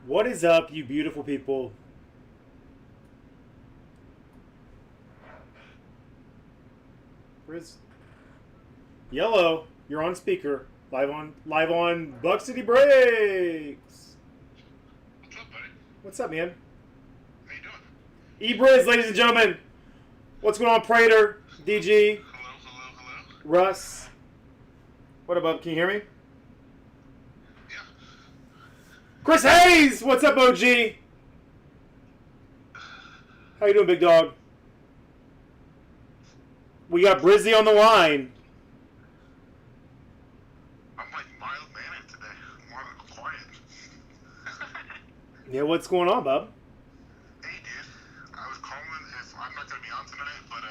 What is up, you beautiful people? Where's Yellow? You're on speaker. Live on Buck City Breaks. What's up, buddy? What's up, man? How you doing? E-Briz, ladies and gentlemen. What's going on, Prater? DG, Hello. Russ. What up, Can you hear me? Yeah. Chris Hayes! What's up, OG? How you doing, big dog? We got Brizzy on the line. I'm like mild-mannered today. More like quiet. Yeah, what's going on, bub? Hey, dude. I was calling if I'm not going to be on tonight, but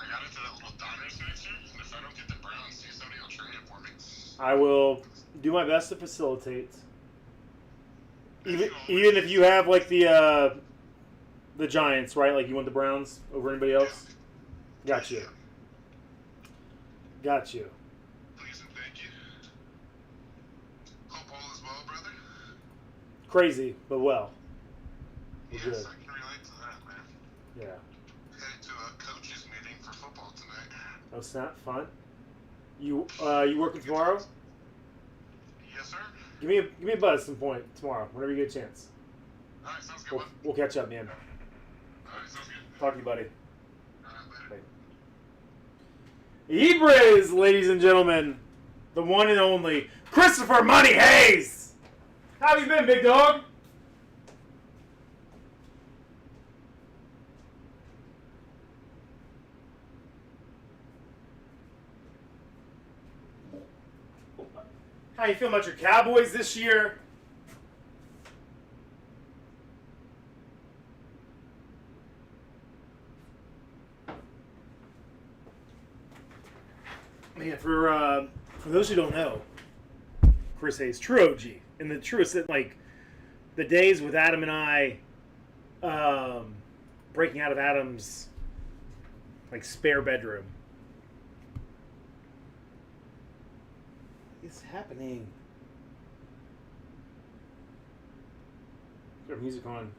I got into that little Donruss fixture, and if I don't get the Browns, see if somebody will trade it for me. I will do my best to facilitate. Even if you have like the Giants, right? Like you want the Browns over anybody else. Got you. Please and thank you. Hope all is well, brother. Crazy, but well. We're Yes, good. I can relate to that, man. Yeah. Headed to a coaches meeting for football tonight. Oh, snap, fun. You working tomorrow? Yes, sir. Give me a buzz at some point tomorrow, whenever you get a chance. All right, sounds good. We'll catch up, man. All right, sounds good. Talk to you, buddy. All right, later. E-Briz, ladies and gentlemen, the one and only Christopher Money Hayes. How have you been, big dog? How you feeling about your Cowboys this year? Man, for those who don't know, Chris Hayes, true OG, and the truest, like the days with Adam and I, breaking out of Adam's like spare bedroom. What is happening? Got music on.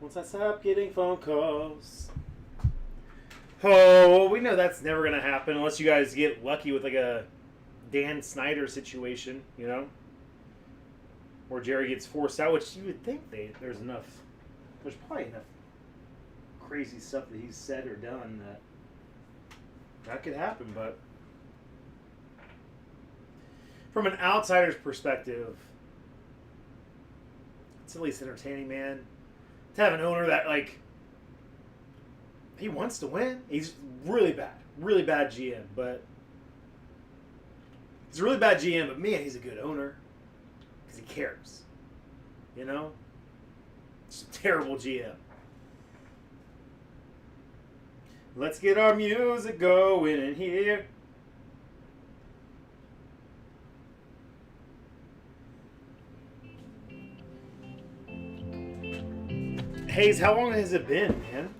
Once I stop getting phone calls. Oh, we know that's never going to happen unless you guys get lucky with like a Dan Snyder situation, you know? Or Jerry gets forced out, which you would think there's probably enough crazy stuff that he's said or done that could happen, but from an outsider's perspective, it's at least entertaining, man. To have an owner that, like, he wants to win. He's really bad GM, but man, he's a good owner because he cares. You know, it's a terrible GM. Let's get our music going in here. Hayes, how long has it been, man?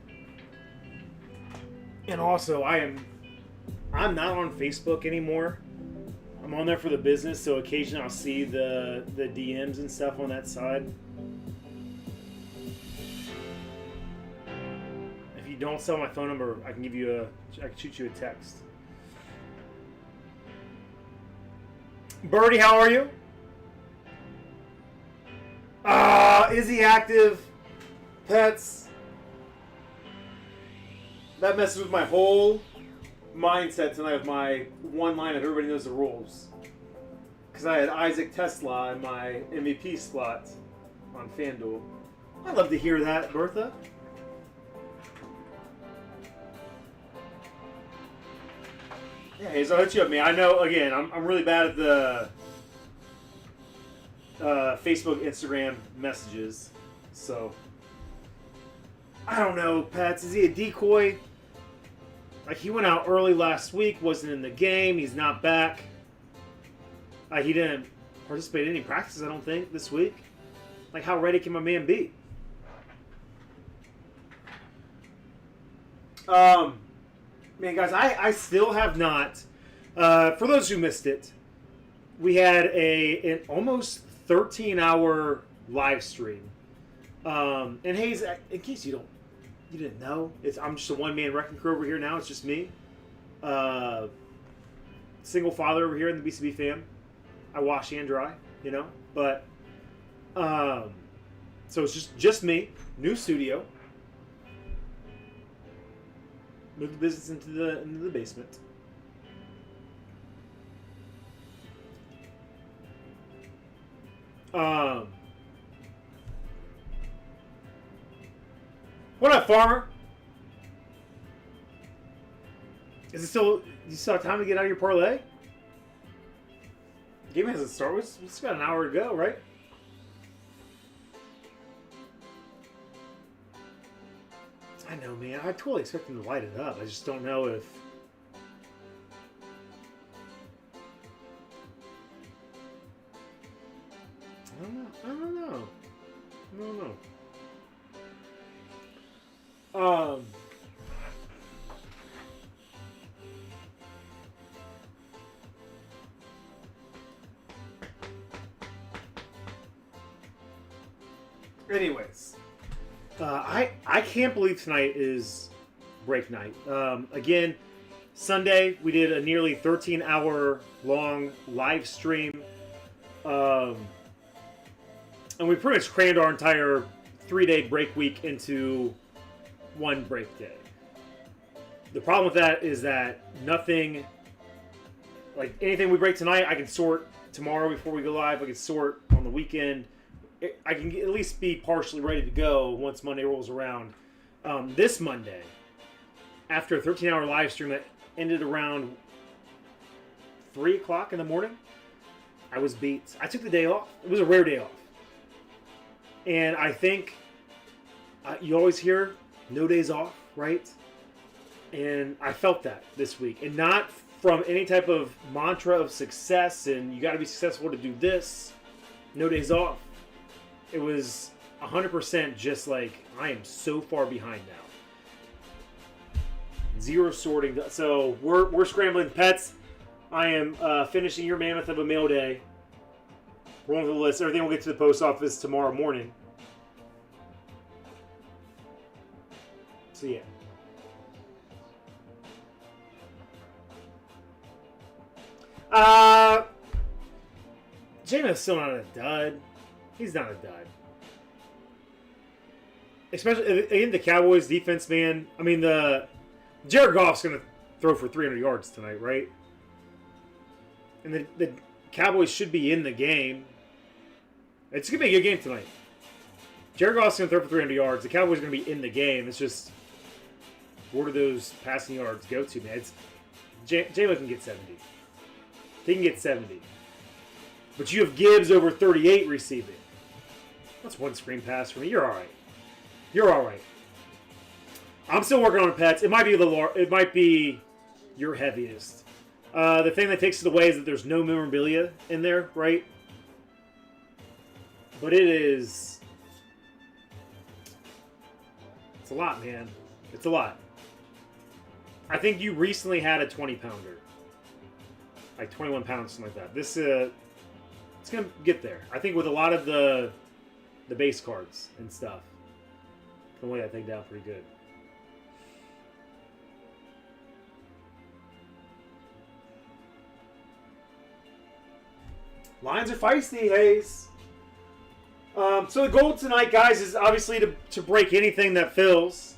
And also, I'm not on Facebook anymore. I'm on there for the business, so occasionally I'll see the DMs and stuff on that side. If you don't sell my phone number, I can shoot you a text. Birdie, how are you? Is he active? Pets. That messes with my whole mindset tonight with my one line of everybody knows the rules. Because I had Isaac Tesla in my MVP slot on FanDuel. I'd love to hear that, Bertha. Yeah, Hayes, I'll hit you up, man. I know, again, I'm really bad at the Facebook, Instagram messages. So, I don't know, Pats. Is he a decoy? Like, he went out early last week, wasn't in the game, he's not back. He didn't participate in any practices, I don't think, this week. Like, how ready can my man be? Man, guys, I still have not, for those who missed it, we had an almost 13-hour live stream. And Hayes, in case you didn't know, I'm just a one-man wrecking crew over here now. It's just me. Single father over here in the BCB fam. I wash and dry, but so it's just me. New studio. Moved the business into the basement. What up, farmer? Is it still? You still have time to get out of your parlay? The game hasn't started. We still got an hour to go, right? I know, man. I totally expect them to light it up. I just don't know if. I don't know. Anyways, I can't believe tonight is break night. Again, Sunday we did a nearly 13-hour long live stream, and we pretty much crammed our entire 3-day break week into one break day. The problem with that is that nothing, like anything we break tonight, I can sort tomorrow before we go live. I can sort on the weekend. I can at least be partially ready to go once Monday rolls around. This Monday, after a 13-hour live stream that ended around 3 o'clock in the morning, I was beat. I took the day off. It was a rare day off. And I think you always hear no days off, right? And I felt that this week. And not from any type of mantra of success and you got to be successful to do this. No days off. It was 100% just like, I am so far behind now. Zero sorting. So we're scrambling pets. I am finishing your mammoth of a mail day. Rolling through the list. Everything will get to the post office tomorrow morning. So yeah. Jameis still not a dud. He's not a dud. Especially again, the Cowboys defense, man. I mean, Jared Goff's going to throw for 300 yards tonight, right? And the Cowboys should be in the game. It's going to be a good game tonight. Jared Goff's going to throw for 300 yards. The Cowboys are going to be in the game. It's just, where do those passing yards go to, man? Jalen can get 70. He can get 70. But you have Gibbs over 38 receiving. That's one screen pass for me. You're all right. You're all right. I'm still working on pets. It might be your heaviest. The thing that takes it away is that there's no memorabilia in there, right? But it's a lot, man. It's a lot. I think you recently had a 20-pounder. Like 21 pounds, something like that. This, it's going to get there. I think with a lot of the base cards and stuff. Can weigh that thing down pretty good. Lions are feisty, Hayes. So the goal tonight, guys, is obviously to break anything that fills.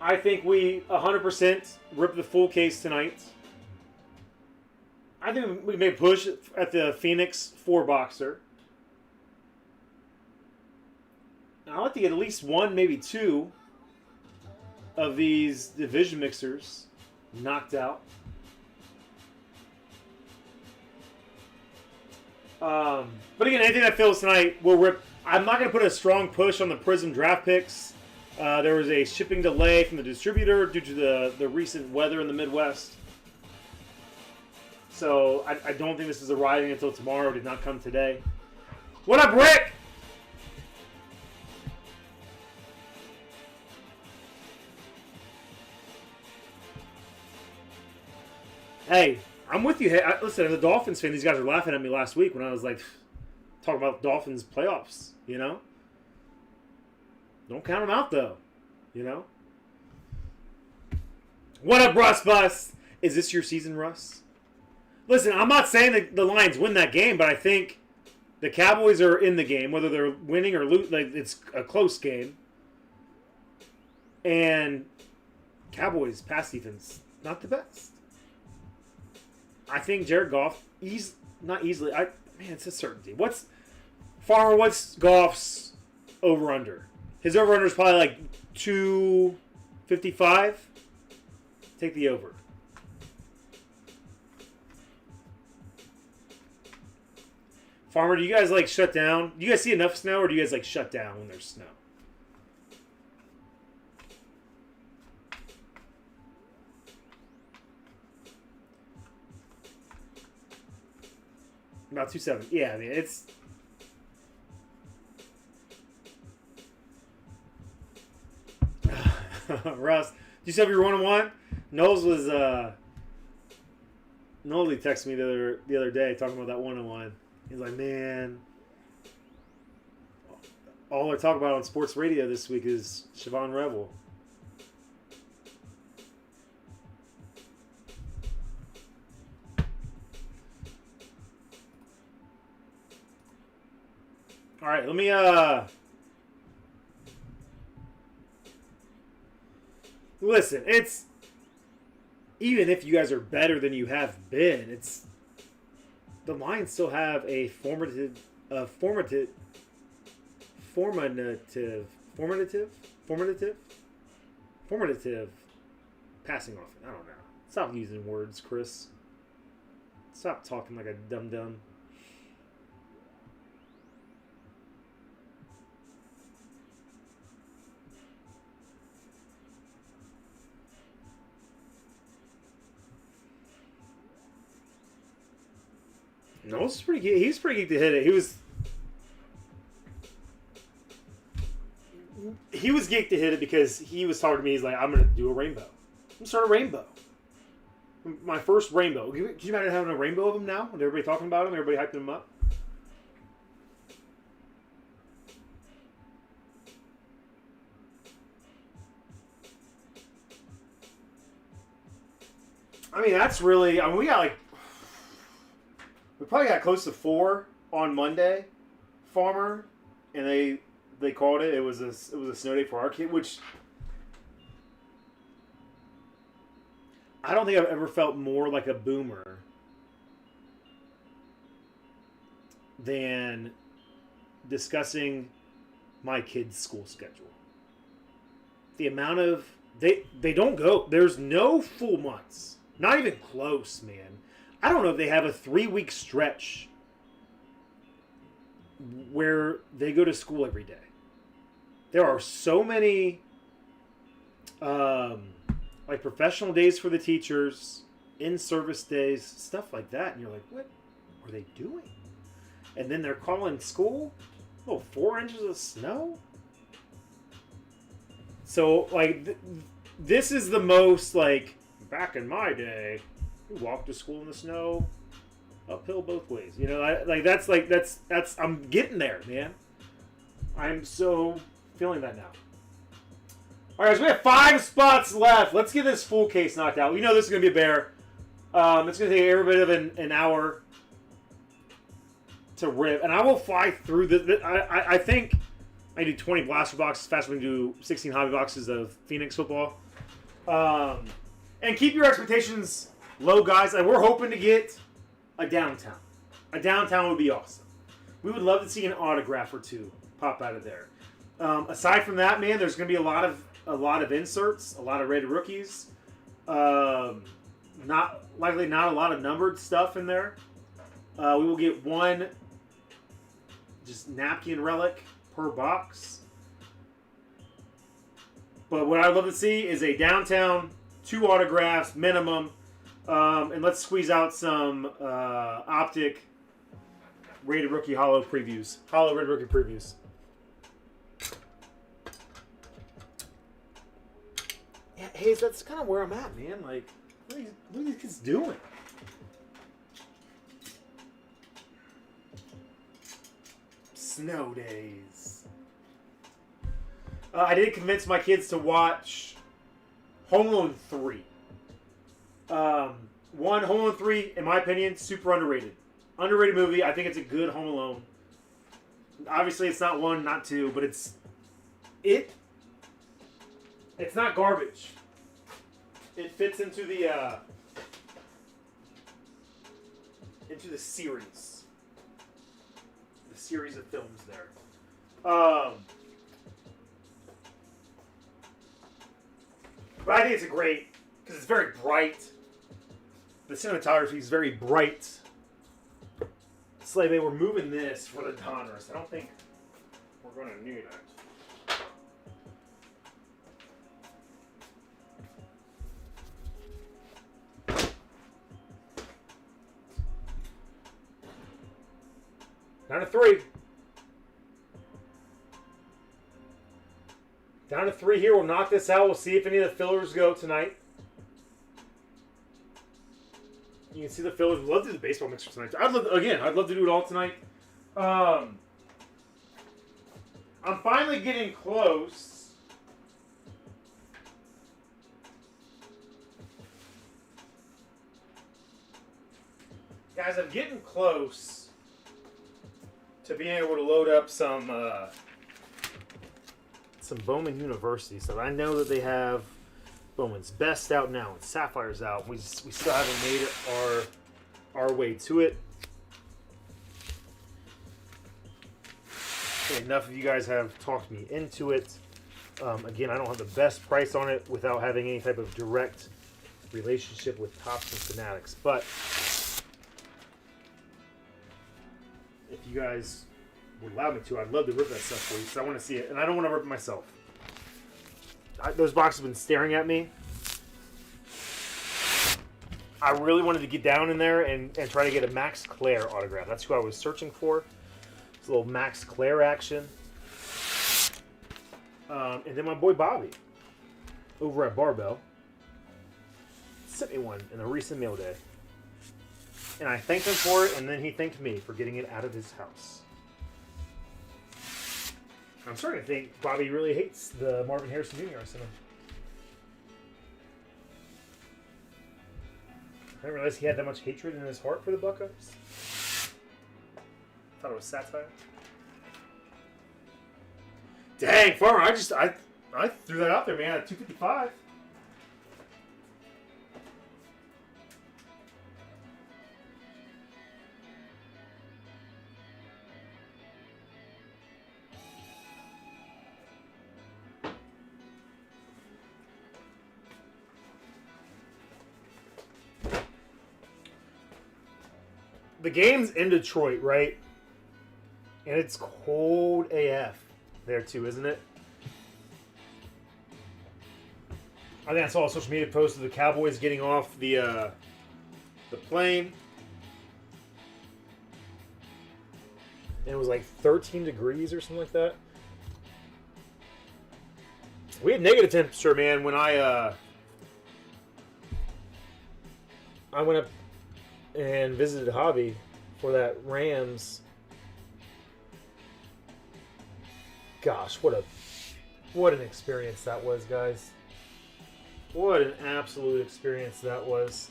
I think we 100% rip the full case tonight. I think we may push at the Phoenix 4-boxer. I'd like to get at least one, maybe two of these division mixers knocked out. But again, anything that fills tonight, we'll rip. I'm not going to put a strong push on the Prism draft picks. There was a shipping delay from the distributor due to the recent weather in the Midwest. So I don't think this is arriving until tomorrow. It did not come today. What up, Rick? Hey, I'm with you. Hey, listen, as a Dolphins fan, these guys were laughing at me last week when I was like, talking about Dolphins playoffs, you know? Don't count them out, though, you know? What up, Russ Bus? Is this your season, Russ? Listen, I'm not saying that the Lions win that game, but I think the Cowboys are in the game, whether they're winning or losing. Like, it's a close game. And Cowboys' pass defense, not the best. I think Jared Goff, not easily. Man, it's a certainty. What's Goff's over-under? His over-under is probably like 255. Take the over. Farmer, do you guys like shut down? Do you guys see enough snow, or do you guys like shut down when there's snow? About 270. Yeah, I mean, it's... Russ, did you say you're 1-1? Knowles was, Knowles texted me the other day talking about that 1-1. He's like, man, all I talk about on sports radio this week is Siobhan Revel. All right, let me listen, it's even if you guys are better than you have been, it's the Lions still have a formative passing offense. I don't know. Stop using words, Chris. Stop talking like a dum-dum. No, it's pretty geek. He was pretty geek to hit it. He was geeked to hit it because he was talking to me. He's like, I'm going to do a rainbow. I'm going to start a rainbow. My first rainbow. Can you imagine having a rainbow of him now? With everybody talking about him, everybody hyping him up? I mean, that's really... I mean, we got like... We probably got close to 4 on Monday, Farmer, and they called it. It was a snow day for our kid, which I don't think I've ever felt more like a boomer than discussing my kids' school schedule. The amount of they don't go. There's no full months, not even close, man. I don't know if they have a 3-week stretch where they go to school every day. There are so many like professional days for the teachers, in-service days, stuff like that. And you're like, what are they doing? And then they're calling school? Oh, 4 inches of snow? So, like, this is the most, like, back in my day... We walked to school in the snow, uphill both ways. You know, that's I'm getting there, man. I'm so feeling that now. All right, guys, we have 5 spots left. Let's get this full case knocked out. We know this is going to be a bear. It's going to take every bit of an hour to rip. And I will fly through this. I think I do 20 blaster boxes faster than we do 16 hobby boxes of Phoenix football. And keep your expectations low, guys. Like, we're hoping to get a downtown. A downtown would be awesome. We would love to see an autograph or 2 pop out of there. Aside from that, man, there's going to be a lot of inserts, a lot of rated rookies. Not a lot of numbered stuff in there. We will get 1 just napkin relic per box. But what I'd love to see is a downtown, 2 autographs minimum. And let's squeeze out some optic rated rookie hollow previews. Hollow rated rookie previews. Yeah, Hayes, that's kind of where I'm at, man. Like, what are these kids doing? snow days. I did convince my kids to watch Home Alone 3. Home Alone 3, in my opinion, super underrated. Underrated movie. I think it's a good Home Alone. Obviously, it's not 1, not 2, but it's not garbage. It fits into the series. The series of films there. But I think it's a great, because it's very bright. The cinematography is very bright. Slave, we're moving this for the Donruss. I don't think we're going to need it. Down to 3. Down to 3 here. We'll knock this out. We'll see if any of the fillers go tonight. You can see the fillers. We'd love to do the baseball mixer tonight. I'd love to do it all tonight. I'm finally getting close. Guys, I'm getting close to being able to load up some Bowman University stuff. I know that they have Bowman's Best out now and Sapphire's out. We still haven't made it our way to it. Enough of you guys have talked me into it. Again, I don't have the best price on it without having any type of direct relationship with Topps and Fanatics. But if you guys would allow me to, I'd love to rip that stuff for you because I want to see it. And I don't want to rip it myself. Those boxes have been staring at me. I really wanted to get down in there and try to get a Max Clare autograph. That's who I was searching for. It's a little Max Clare action. And then my boy Bobby over at Barbell sent me one in a recent mail day. And I thanked him for it, and then he thanked me for getting it out of his house. I'm starting to think Bobby really hates the Marvin Harrison Jr. I sent him. I didn't realize he had that much hatred in his heart for the Buckeyes. Thought it was satire. Dang, Farmer, I threw that out there, man, at 255. The game's in Detroit, right? And it's cold AF there too, isn't it? I think I saw a social media post of the Cowboys getting off the plane. And it was like 13 degrees or something like that. We had negative temperature, man, when I went up and visited Hobby for that Rams. Gosh, what an experience that was, guys. What an absolute experience that was.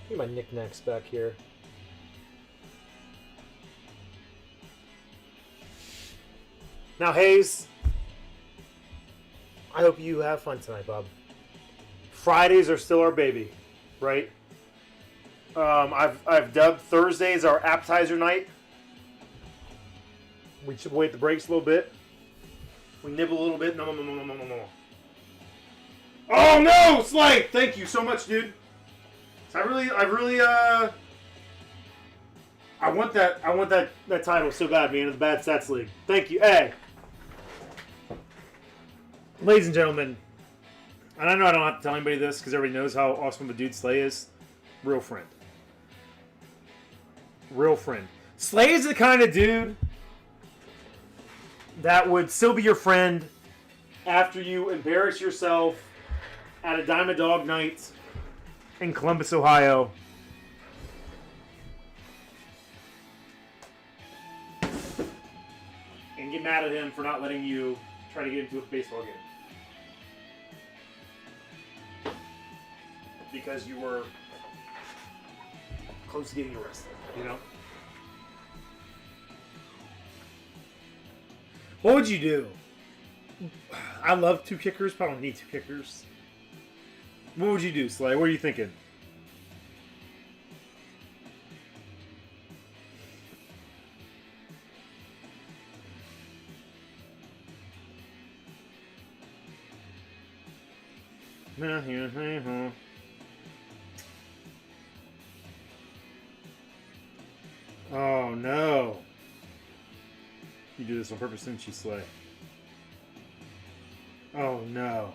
Get my knickknacks back here. Now, Hayes, I hope you have fun tonight, Bob. Fridays are still our baby, right? I've dubbed Thursdays our appetizer night. We chip away at the breaks a little bit. We nibble a little bit. No. Oh no, Slay! Thank you so much, dude. So I want that title so bad, man, in the Bad Stats League. Thank you. Hey. Ladies and gentlemen, and I know I don't have to tell anybody this because everybody knows how awesome of a dude Slay is. Real friend. Real friend. Slay is the kind of dude that would still be your friend after you embarrass yourself at a Diamond Dog night in Columbus, Ohio. and get mad at him for not letting you try to get into a baseball game. Because you were close to getting arrested, you know? What would you do? I love 2 kickers, but I don't need 2 kickers. What would you do, Slay? What are you thinking? Oh no. You do this on purpose, didn't you, Slay? Oh no.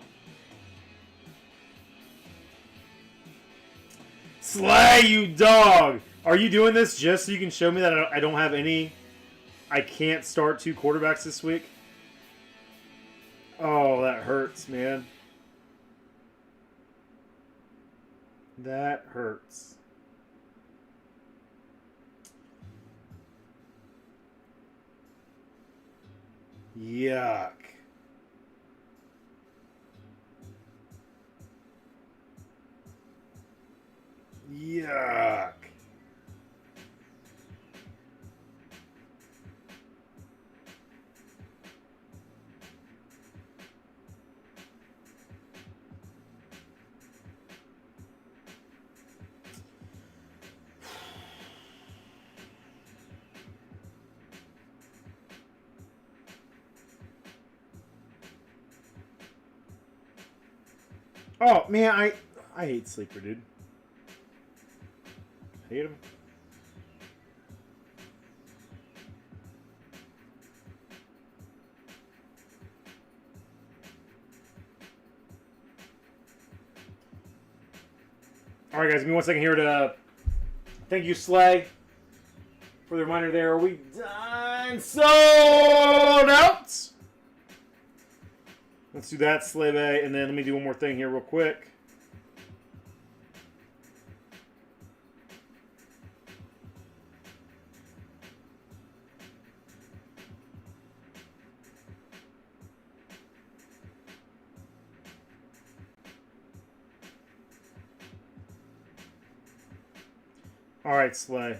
Slay, you dog! Are you doing this just so you can show me that I don't have any... I can't start 2 quarterbacks this week? Oh, that hurts, man. That hurts. Yuck. Yuck. Oh, man, I hate Sleeper, dude. Hate him. All right, guys, give me 1 second here to thank you, Slay, for the reminder there. Are we done? Sold out! Let's do that, Slay Bay, and then let me do one more thing here real quick. All right, Slay.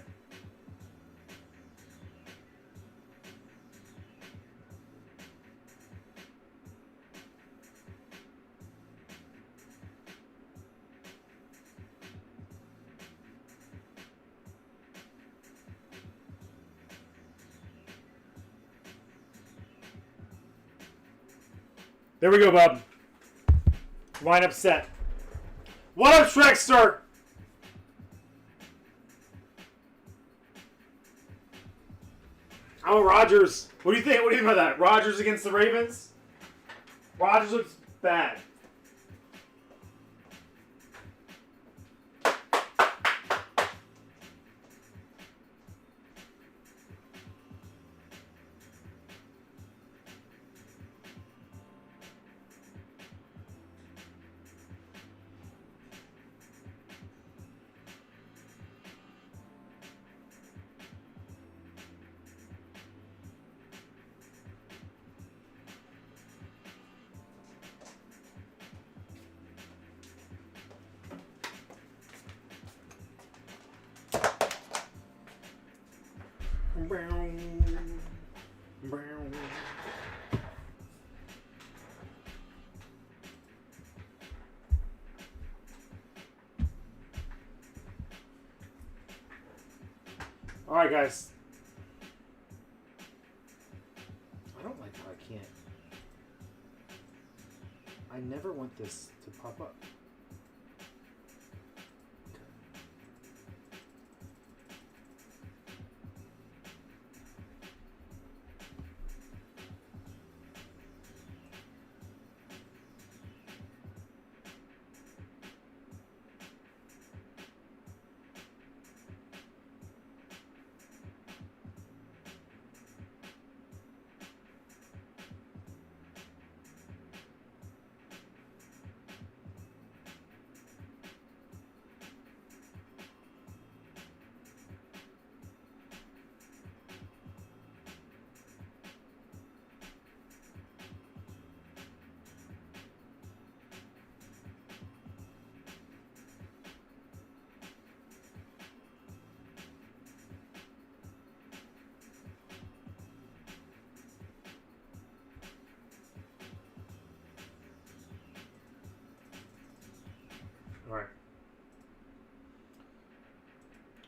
There we go, bub. Lineup set. What up, Shrekster? Oh, Rodgers. What do you think? What do you think about that? Rodgers against the Ravens? Rodgers looks bad. All right, guys. I don't like how I can't. I never want this to pop up.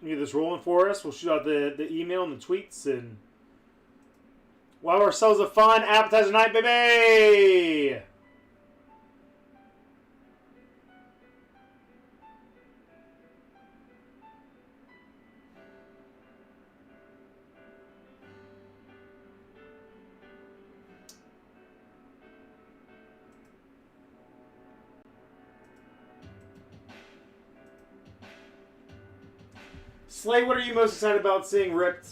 get this rolling for us. We'll shoot out the email and the tweets and we'll have ourselves a fun appetizer night, baby! Slay, what are you most excited about seeing ripped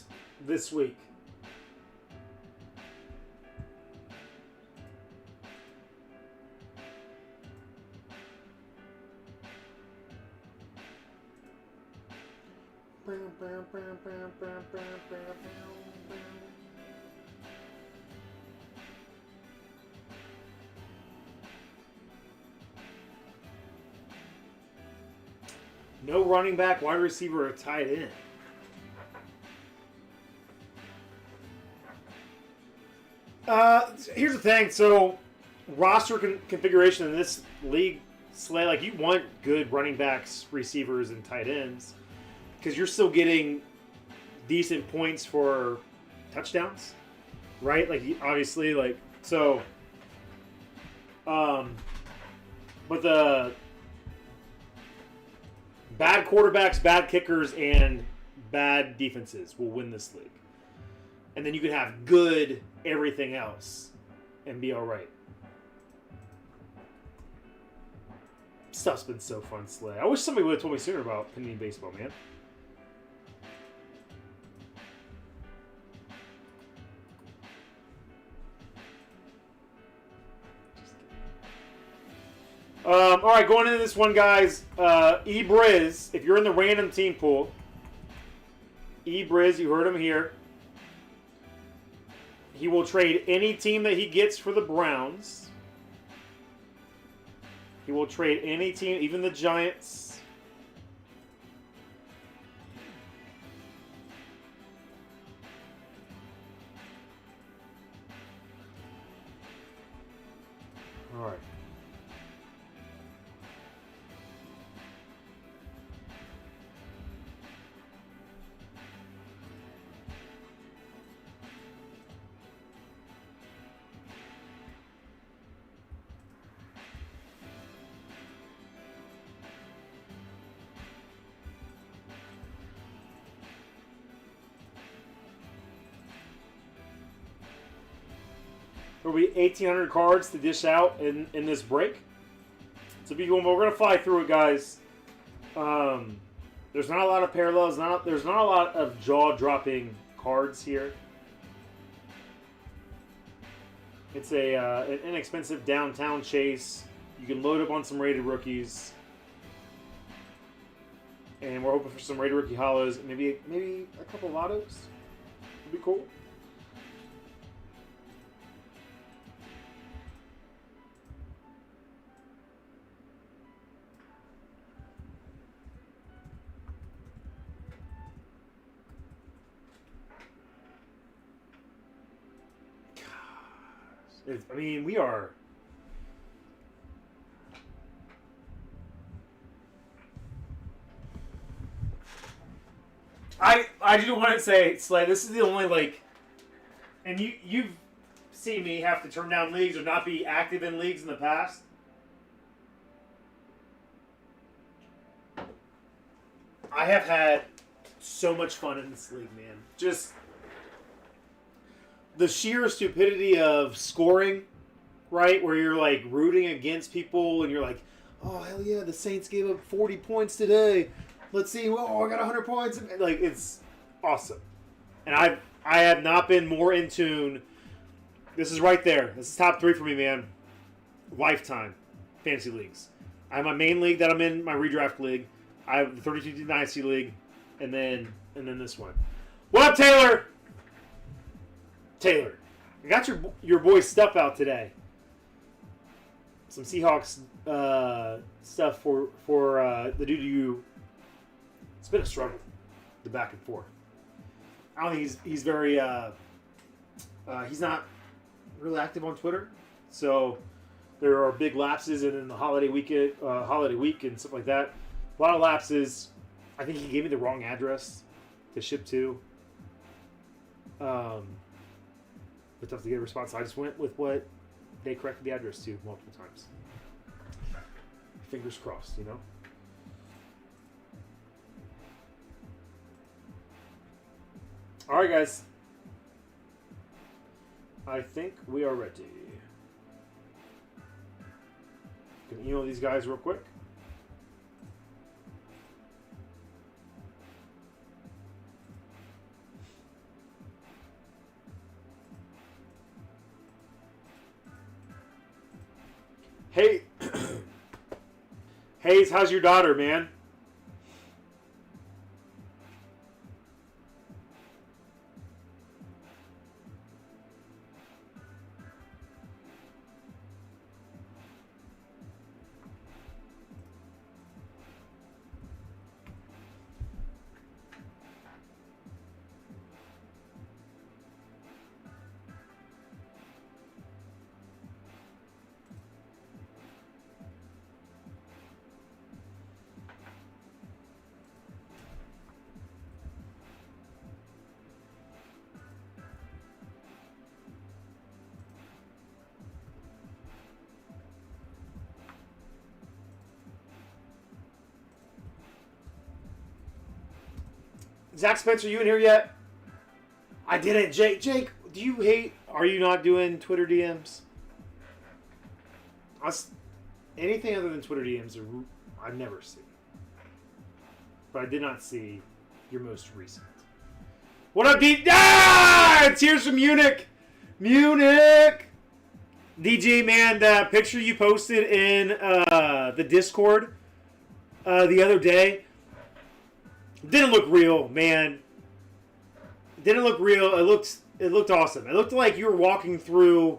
this week? No running back, wide receiver, or tight end. Here's the thing. So, roster configuration in this league, Slay, like you want good running backs, receivers, and tight ends because you're still getting decent points for touchdowns, right? Like obviously, like so. But the bad quarterbacks, bad kickers, and bad defenses will win this league. And then you can have good everything else and be all right. Stuff's been so fun, Slay. I wish somebody would have told me sooner about Panini Baseball, man. All right, going into this one, guys. E-Briz, if you're in the random team pool, E-Briz, you heard him here. He will trade any team that he gets for the Browns. He will trade any team, even the Giants. All right. There will be 1,800 cards to dish out in this break. So we're going to fly through it, guys. There's not a lot of parallels. There's not a lot of jaw-dropping cards here. It's an inexpensive downtown chase. You can load up on some rated rookies. And we're hoping for some rated rookie hollows. Maybe a couple of autos. Would be cool. I mean, we are. I do want to say, Slay, this is the only, like, and you've seen me have to turn down leagues or not be active in leagues in the past. I have had so much fun in this league, man. Just the sheer stupidity of scoring, right? Where you're like rooting against people and you're like, oh, hell yeah, the Saints gave up 40 points today. Let's see, oh, I got 100 points. Like, it's awesome. And I have not been more in tune. This is right there. This is top 3 for me, man. Lifetime fantasy leagues. I have my main league that I'm in, my redraft league. I have the 32 Dynasty League, and then this one. What up, Taylor? Taylor, I got your boy's stuff out today. Some Seahawks stuff for the dude you. It's been a struggle, the back and forth. I don't think he's very. He's not really active on Twitter, so there are big lapses, and in the holiday week and stuff like that, a lot of lapses. I think he gave me the wrong address to ship to. It's tough to get a response. I just went with what they corrected the address to multiple times. Fingers crossed, you know? All right, guys. I think we are ready. Can email these guys real quick. Hey, Hayes, how's your daughter, man? Zach Spencer, you in here yet? I didn't. Jake, do you hate... Are you not doing Twitter DMs? Anything other than Twitter DMs, I've never seen. But I did not see your most recent. What up, D? Ah! Tears from Munich! Munich! DG, man, that picture you posted in the Discord the other day didn't look real, man. Didn't look real. It looked awesome. It looked like you were walking through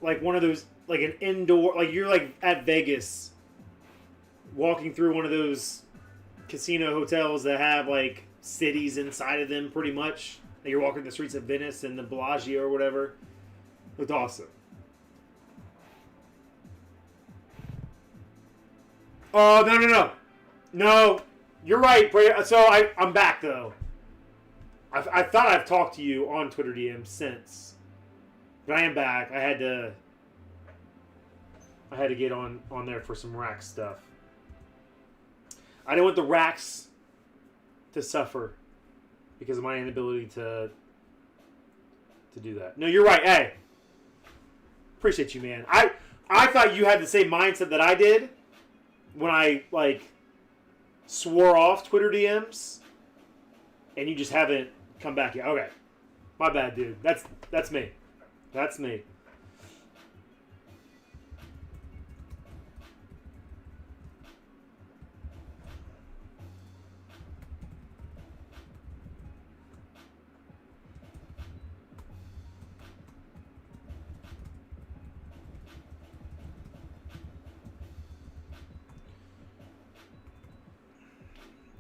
like one of those, like an indoor, like you're like at Vegas walking through one of those casino hotels that have like cities inside of them pretty much. Like you're walking the streets of Venice and the Bellagio or whatever. Looked awesome. Oh, no. No, you're right. So I'm back, though. I thought I've talked to you on Twitter DM since. But I am back. I had to get on there for some rack stuff. I didn't want the racks to suffer because of my inability to do that. No, you're right. Hey. Appreciate you, man. I thought you had the same mindset that I did when I, like, swore off Twitter DMs, and you just haven't come back yet. Okay. My bad, dude. That's me. That's me.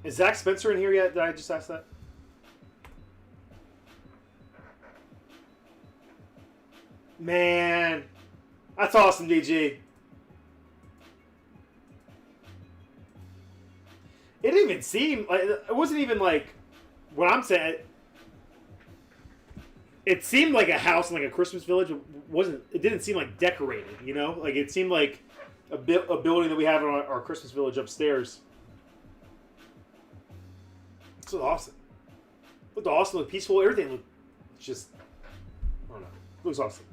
Is Zach Spencer in here yet? Did I just ask that? Man, that's awesome, DG. It didn't even seem like it wasn't even like what I'm saying. It seemed like a house in like a Christmas village. It didn't seem like decorated, you know? Like it seemed like a building that we have in our Christmas village upstairs. This was awesome. Looked awesome. Looked peaceful. Everything looked just, I don't know. It looks awesome.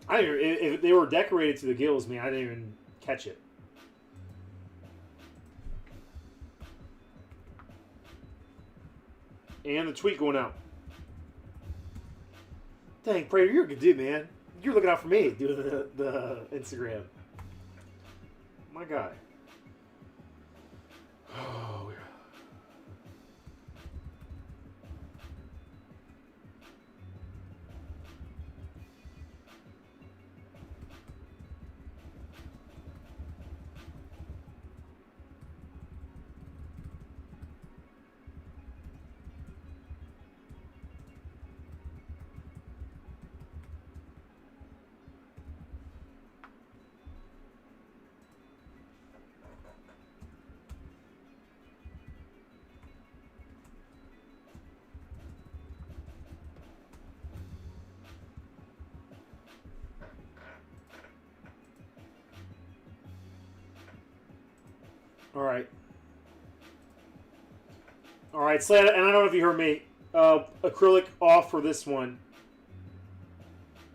I didn't even, if they were decorated to the gills, man, I didn't even catch it. And the tweet going out. Dang, Prater, you're a good dude, man. You're looking out for me doing the Instagram. My guy. Oh, All right. All right, Slade, and I don't know if you heard me. Acrylic off for this one.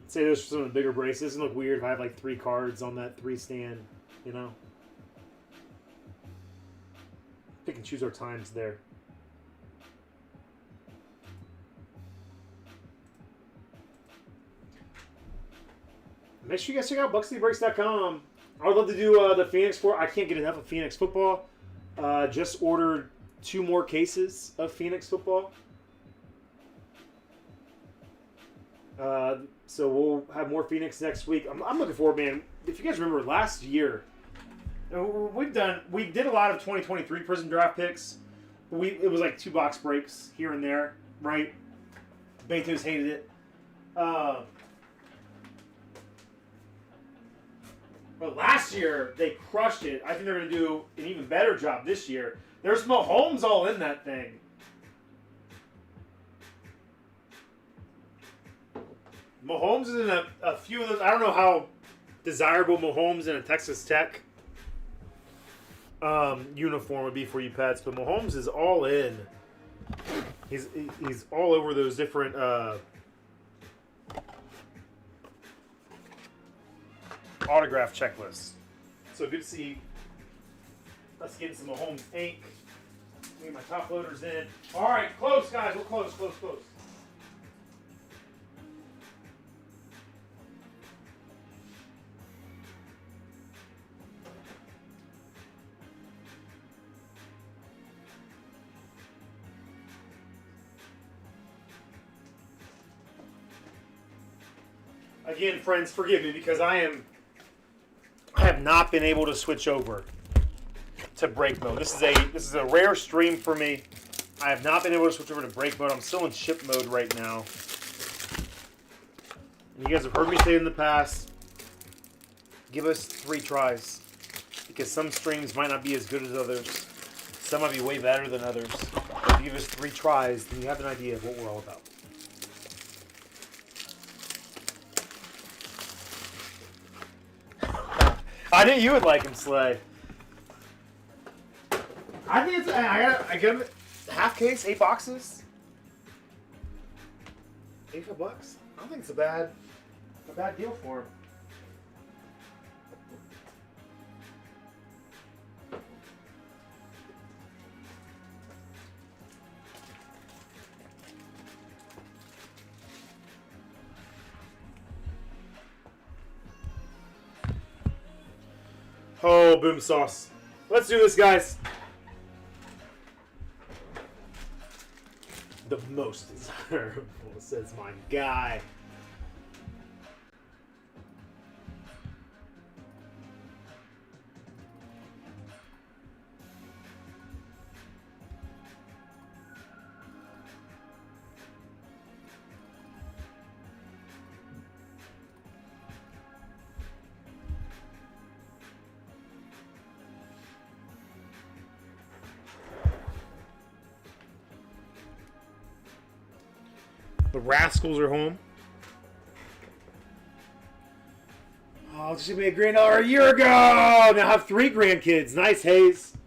Say those for some of the bigger breaks. It doesn't look weird if I have like 3 cards on that 3 stand, you know? Pick and choose our times there. Make sure you guys check out BuckCityBreaks.com. I would love to do the Phoenix for. I can't get enough of Phoenix football. Just ordered 2 more cases of Phoenix football. So we'll have more Phoenix next week. I'm looking forward, man. If you guys remember last year, we did a lot of 2023 Prison Draft picks. It was like 2 box breaks here and there, right? Betos hated it. But last year, they crushed it. I think they're going to do an even better job this year. There's Mahomes all in that thing. Mahomes is in a few of those. I don't know how desirable Mahomes in a Texas Tech uniform would be for you, Pets, but Mahomes is all in. He's all over those different autograph checklists. So good to see us getting some Mahomes ink. Get my top loaders in. All right, close, guys. We're close. Again, friends, forgive me because I have not been able to switch over to break mode. This is a rare stream for me. I have not been able to switch over to break mode. I'm still in ship mode right now. And you guys have heard me say in the past, give us 3 tries. Because some streams might not be as good as others. Some might be way better than others. But if you give us 3 tries, then you have an idea of what we're all about. I knew you would like him, Slay. I think it's. I got him half case, 8 boxes. $85. I don't think it's a bad deal for him. Oh, boom sauce. Let's do this, guys. The most desirable, says my guy. The Rascals are home. Oh, this should be a $1,000,000 a year ago. Now I have 3 grandkids. Nice, Hayes.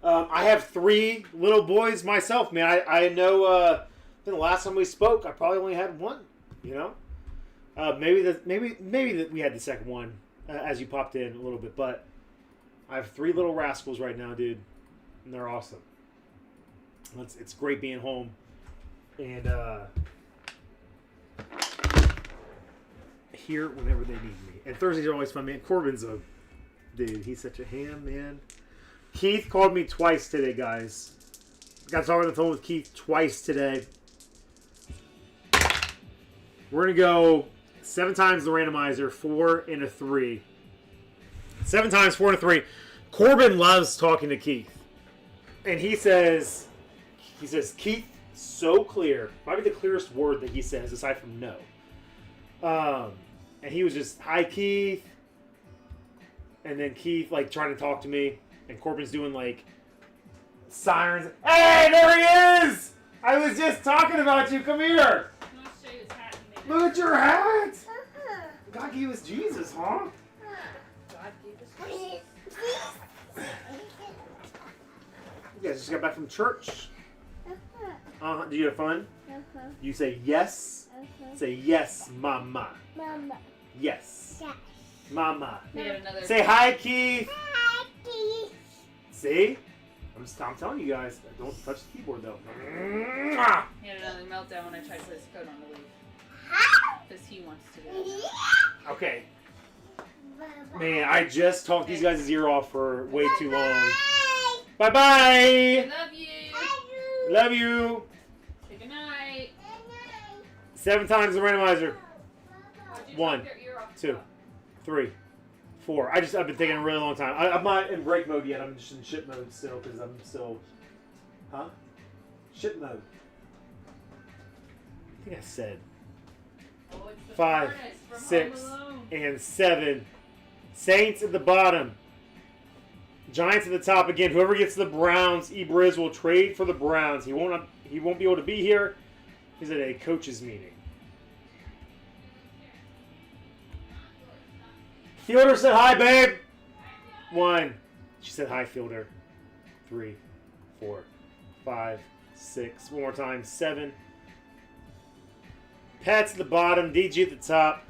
I have 3 little boys myself, man. I know. The last time we spoke, I probably only had 1. You know, maybe that we had the second one as you popped in a little bit, but I have 3 little rascals right now, dude, and they're awesome. It's great being home, and here whenever they need me. And Thursdays are always fun, man. Corbin's dude. He's such a ham, man. Keith called me twice today, guys. Got to talk on the phone with Keith twice today. We're going to go 7 times the randomizer, 4 and a 3. 7 times, 4 and a 3. Corbin loves talking to Keith. And he says, Keith, so clear. Probably the clearest word that he says, aside from no. And he was just, hi, Keith. And then Keith, like, trying to talk to me. And Corbin's doing, like, sirens. Hey, there he is! I was just talking about you. Come here. Look at your hat. God gave us Jesus, huh? God gave us Jesus. You guys just got back from church. Do you have fun? You say yes. Say yes, mama. Mama. Yes. Yes. Mama. We had another. Say hi, Keith. Hi, Keith. See? I'm telling you guys, don't touch the keyboard though. He had another meltdown when I tried to put his coat on the leaf. Because he wants to do it. Okay. Man, I just talked these guys' ear off for way too long. Bye bye. Love you. Love you. Say goodnight. 7 times the randomizer. Why'd you 1, talk your ear off? 2, 3, 4. I've been taking a really long time. I'm not in break mode yet. I'm just in ship mode still because I'm still. Huh? Ship mode. I think I said Oh, it's the 5, furnace from 6, Home Alone. and 7. Saints at the bottom. Giants at the top again. Whoever gets the Browns, Briz will trade for the Browns. He won't be able to be here. He's at a coach's meeting. Fielder said hi, babe. 1. She said hi, Fielder. 3, 4, 5, 6. One more time. 7. Pat's at the bottom. DG at the top.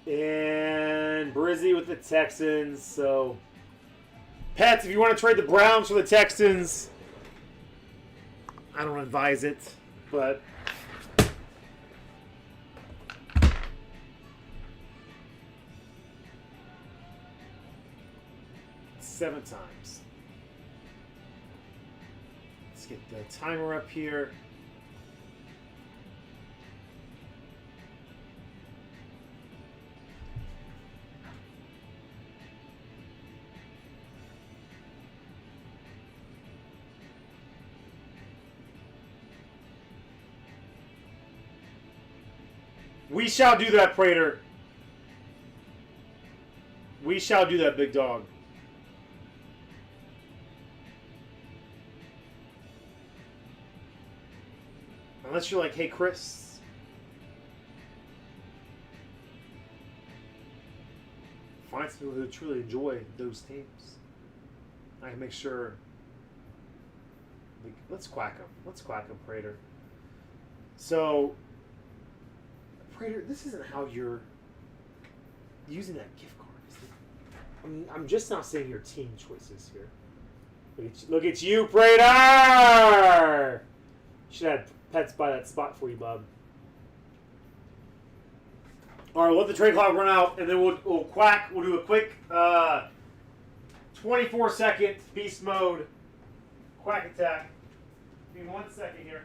And Brizzy with the Texans. So, Pets, if you want to trade the Browns for the Texans, I don't advise it, but 7 times. Let's get the timer up here. We shall do that, Prater. We shall do that, big dog. Unless you're like, hey, Chris. Find some people who truly enjoy those teams. I can make sure. Let's quack them. Let's quack them, Prater. So, Prater, this isn't how you're using that gift card, is it? I'm just not saying your team choices here. Look at you, Prater! You should have Pets buy that spot for you, bub. All right, we'll let the trade clock run out, and then we'll quack. We'll do a quick 24-second beast mode quack attack. Give me 1 second here.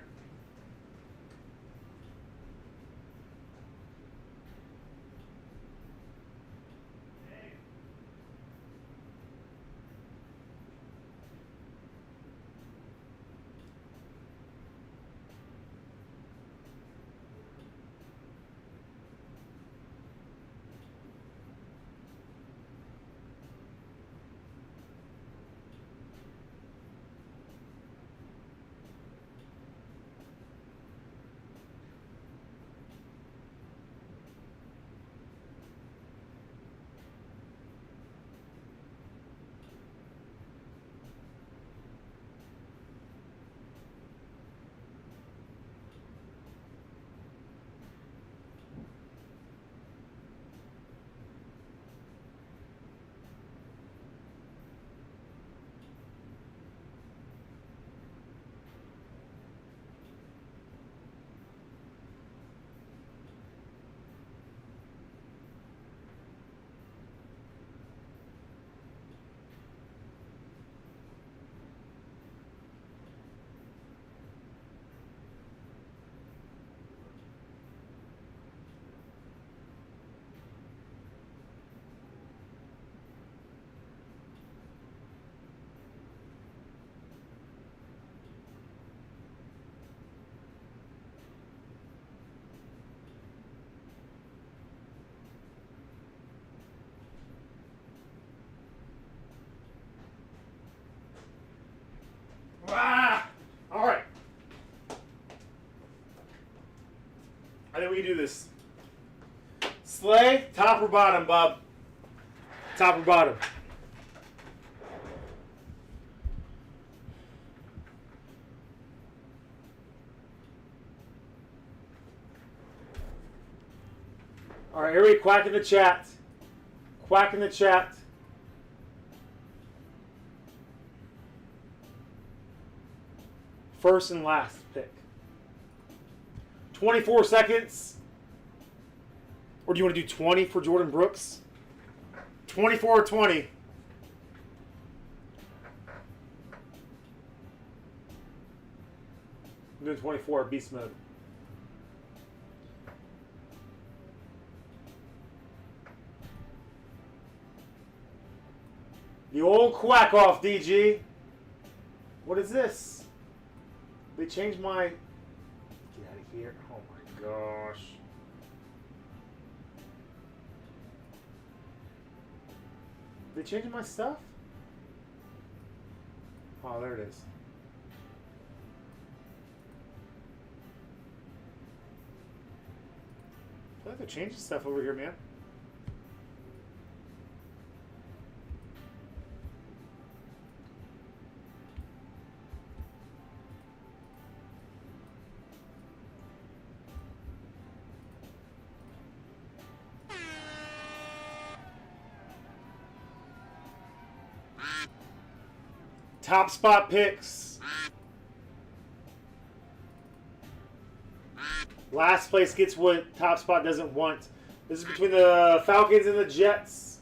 Ah! All right. I think we can do this. Slay, top or bottom, bub? Top or bottom? All right, everybody quack in the chat. Quack in the chat. First and last pick. 24 seconds. Or do you want to do 20 for Jordan Brooks? 24 or 20? I'm doing 24, beast mode. The old quack off, DG. What is this? They changed my... Get out of here. Oh my gosh. They changing my stuff? Oh, there it is. I feel like they're changing stuff over here, man. Top spot picks. Last place gets what top spot doesn't want. This is between the Falcons and the Jets.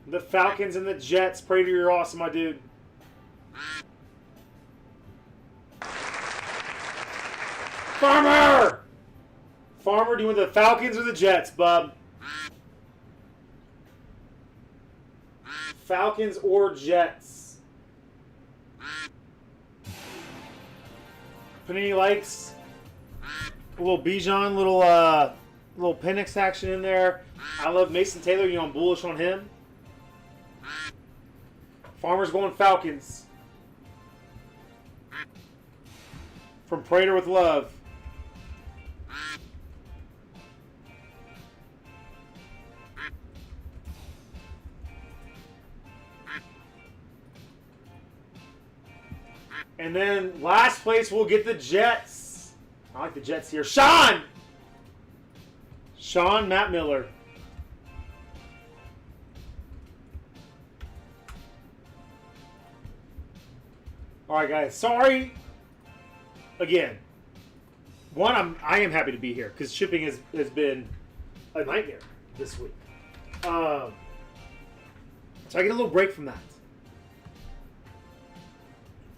The Falcons and the Jets. Prater, you're awesome, my dude. Farmer! Farmer, do you want the Falcons or the Jets, bub? Falcons or Jets? Panini likes a little Bijan, little Penix action in there. I love Mason Taylor. You know I'm bullish on him. Farmer's going Falcons. From Prater with love. And then last place we'll get the Jets. I like the Jets here. Sean, Matt Miller. All right, guys. Sorry. Again, I am happy to be here because shipping has been a nightmare this week. So I get a little break from that.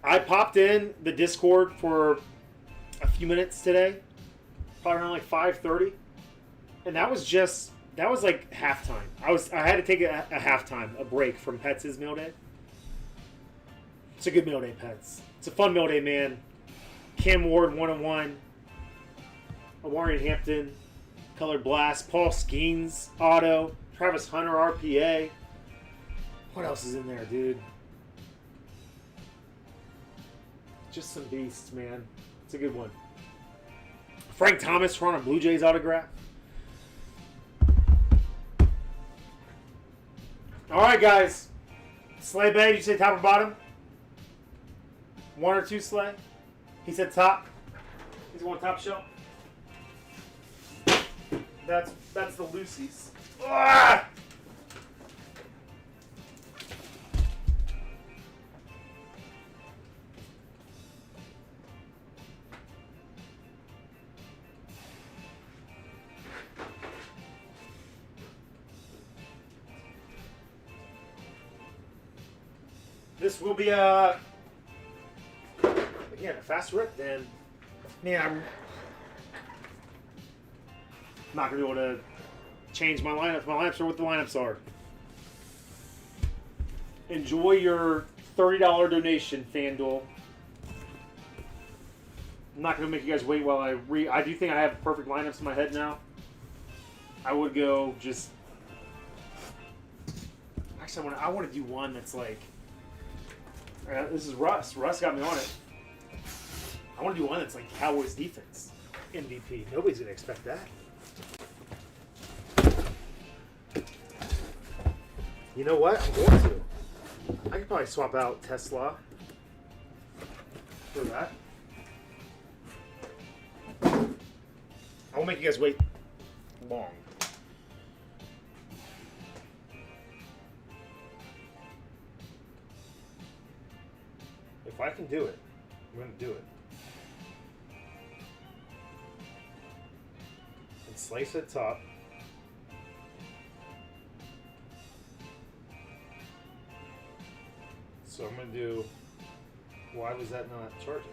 I popped in the Discord for a few minutes today, probably around like 5:30, and that was like halftime. I had to take a halftime, a break from Pets' meal day. It's a good meal day, Pets. It's a fun meal day, man. Cam Ward 101, Amari Hampton, Colored Blast, Paul Skeens, Auto, Travis Hunter, RPA. What else is in there, dude? Just some beasts, man. It's a good one. Frank Thomas, Toronto Blue Jays autograph. All right, guys. Slay Bay, you say top or bottom? One or two, Slay? He said top. He's going top shelf. That's the Lucy's. Ah! This will be again a fast rip. Then, man, I'm not gonna be able to change my lineup. My lineups are what the lineups are. Enjoy your $30 donation, FanDuel. I'm not gonna make you guys wait while I do think I have perfect lineups in my head now. I would go just. Actually, I want to do one that's like. This is Russ. Russ got me on it. I want to do one that's like Cowboys defense MVP. Nobody's going to expect that. You know what? I'm going to. I could probably swap out Tesla for that. I won't make you guys wait long. If I can do it, I'm going to do it. And slice at top. So I'm going to do, why was that not charging?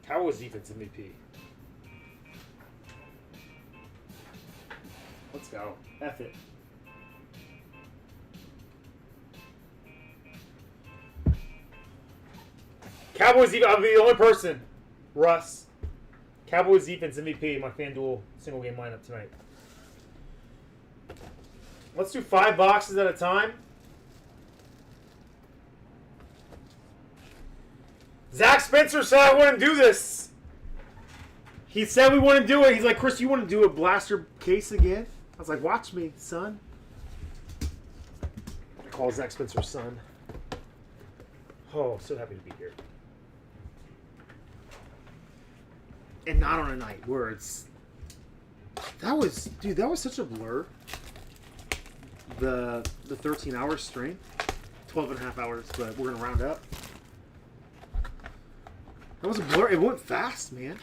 Cowboys defense MVP. Let's go. F it. Cowboys defense, I'll be the only person. Russ. Cowboys defense MVP, my FanDuel single game lineup tonight. Let's do 5 boxes at a time. Zach Spencer said I wouldn't do this. He said we wouldn't do it. He's like, Chris, you want to do a blaster case again? I was like, watch me, son. I call Zach Spencer son. Oh, so happy to be here. And not on a night where it's... That was such a blur. The 13-hour stream. 12 and a half hours, but we're going to round up. That was a blur. It went fast, man.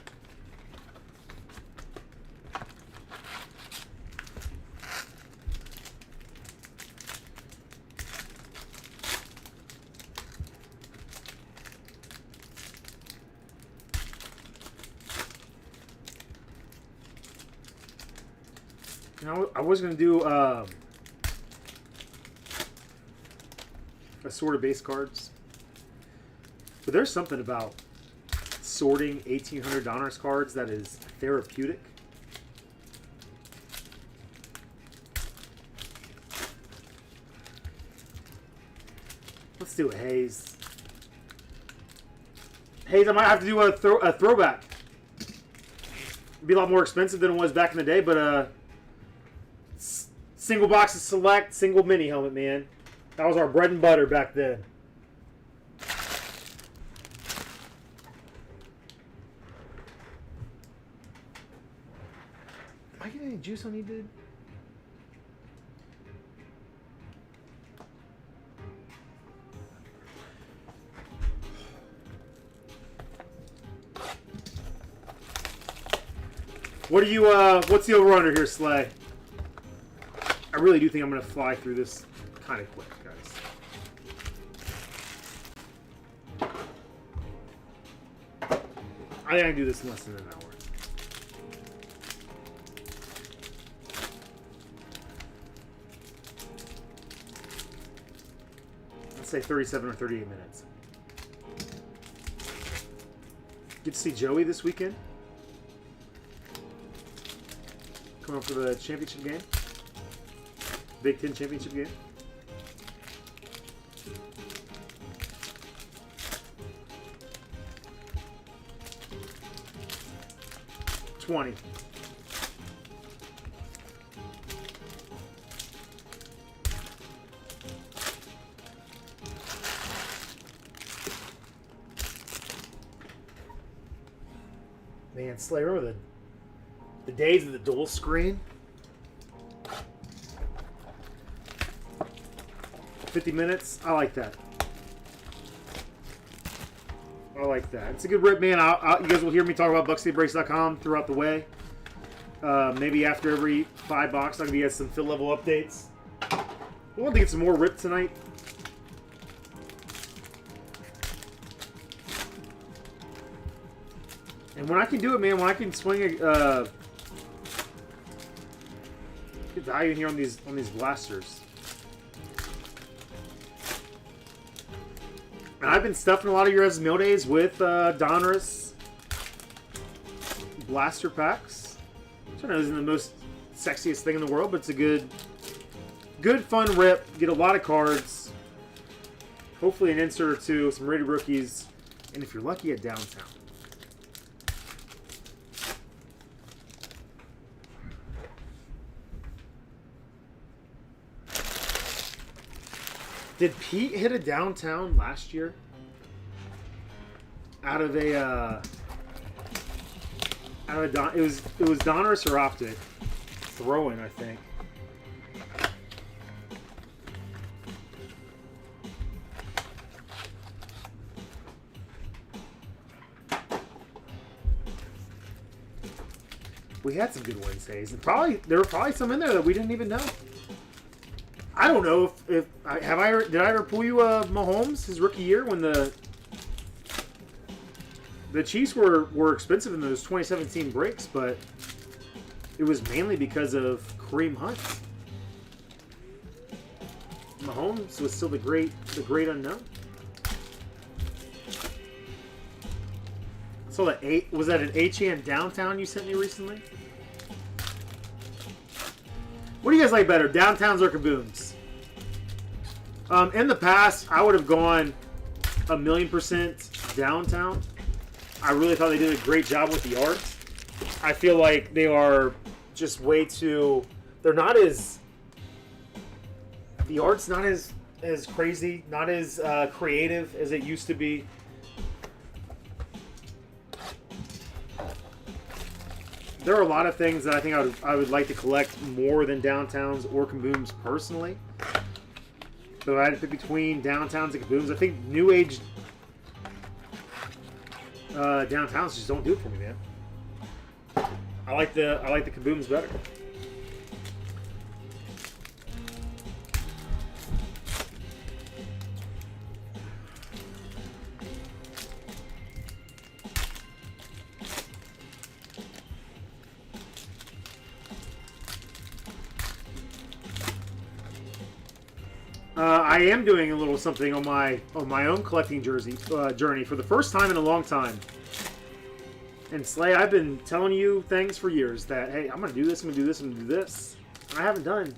You know, I was going to do assorted base cards. But there's something about sorting 1,800 Donruss cards that is therapeutic. Let's do a Hayes. Hayes, I might have to do a throwback. It'd be a lot more expensive than it was back in the day, but single box of select, single mini helmet, man. That was our bread and butter back then. Am I getting any juice on you, dude? What do you, what's the over-under here, Slay? I really do think I'm going to fly through this kind of quick, guys. I think I can do this in less than an hour. Let's say 37 or 38 minutes. Get to see Joey this weekend. Coming up for the championship game. Big Ten championship game. $20. Man, Slayer, remember the days of the dual screen? 50 minutes. I like that. I like that. It's a good rip, man. You guys will hear me talk about BuckStateBreaks.com throughout the way. Maybe after every 5 boxes, I'll give you guys some fill level updates. We want to get some more rip tonight. And when I can do it, man, when I can swing a get value in here on these blasters. And I've been stuffing a lot of your guys' meal days with Donruss blaster packs. Which I know isn't the most sexiest thing in the world, but it's a good fun rip. Get a lot of cards. Hopefully an insert or two, some rated rookies, and if you're lucky, at downtown. Did Pete hit a downtown last year? Out of a it was Donruss or Optic throw-in, I think. We had some good Wednesdays, and there were probably some in there that we didn't even know. I don't know if did I ever pull you Mahomes his rookie year when the Chiefs were expensive in those 2017 breaks, but it was mainly because of Kareem Hunt. Mahomes was still the great unknown. So was that an HN downtown you sent me recently? What do you guys like better, downtowns or kabooms? In the past, I would have gone 1,000,000% downtown. I really thought they did a great job with the art. I feel like they are just way too. They're not as. The art's not as crazy, not as creative as it used to be. There are a lot of things that I think I would like to collect more than downtowns or kabooms personally. So I had to pick between downtowns and kabooms. I think new age downtowns just don't do it for me, man. I like the kabooms better. I am doing a little something on my own collecting journey for the first time in a long time. And Slay, I've been telling you things for years that, hey, I'm gonna do this, I'm gonna do this, I'm gonna do this. I haven't done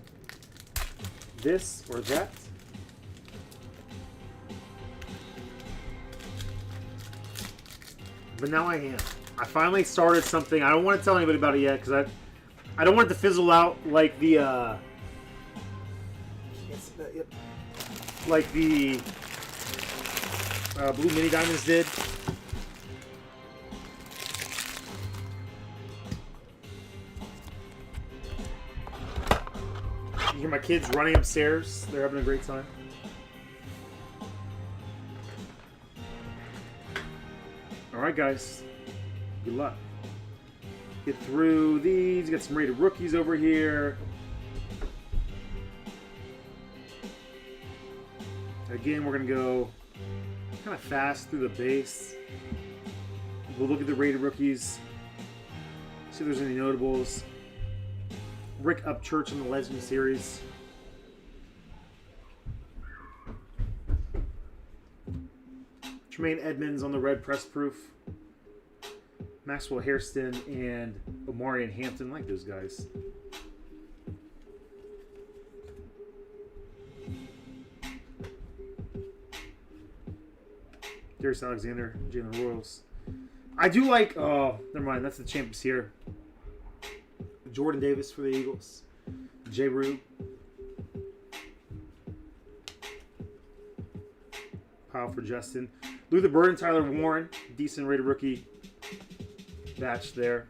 this or that. But now I am. I finally started something. I don't want to tell anybody about it yet because I don't want it to fizzle out like the Blue Mini Diamonds did. You hear my kids running upstairs. They're having a great time. Alright, guys. Good luck. Get through these. Got some rated rookies over here. Again, we're going to go kind of fast through the base. We'll look at the rated rookies. See if there's any notables. Rick Upchurch in the Legend Series. Tremaine Edmonds on the red press proof. Maxwell Hairston and Omarion Hampton. Like those guys. Darius Alexander, Jalen Royals. I do like. Oh, never mind. That's the champions here. Jordan Davis for the Eagles. J. Rube. Powell for Justin. Luther Burden, Tyler Warren. Decent rated rookie batch there.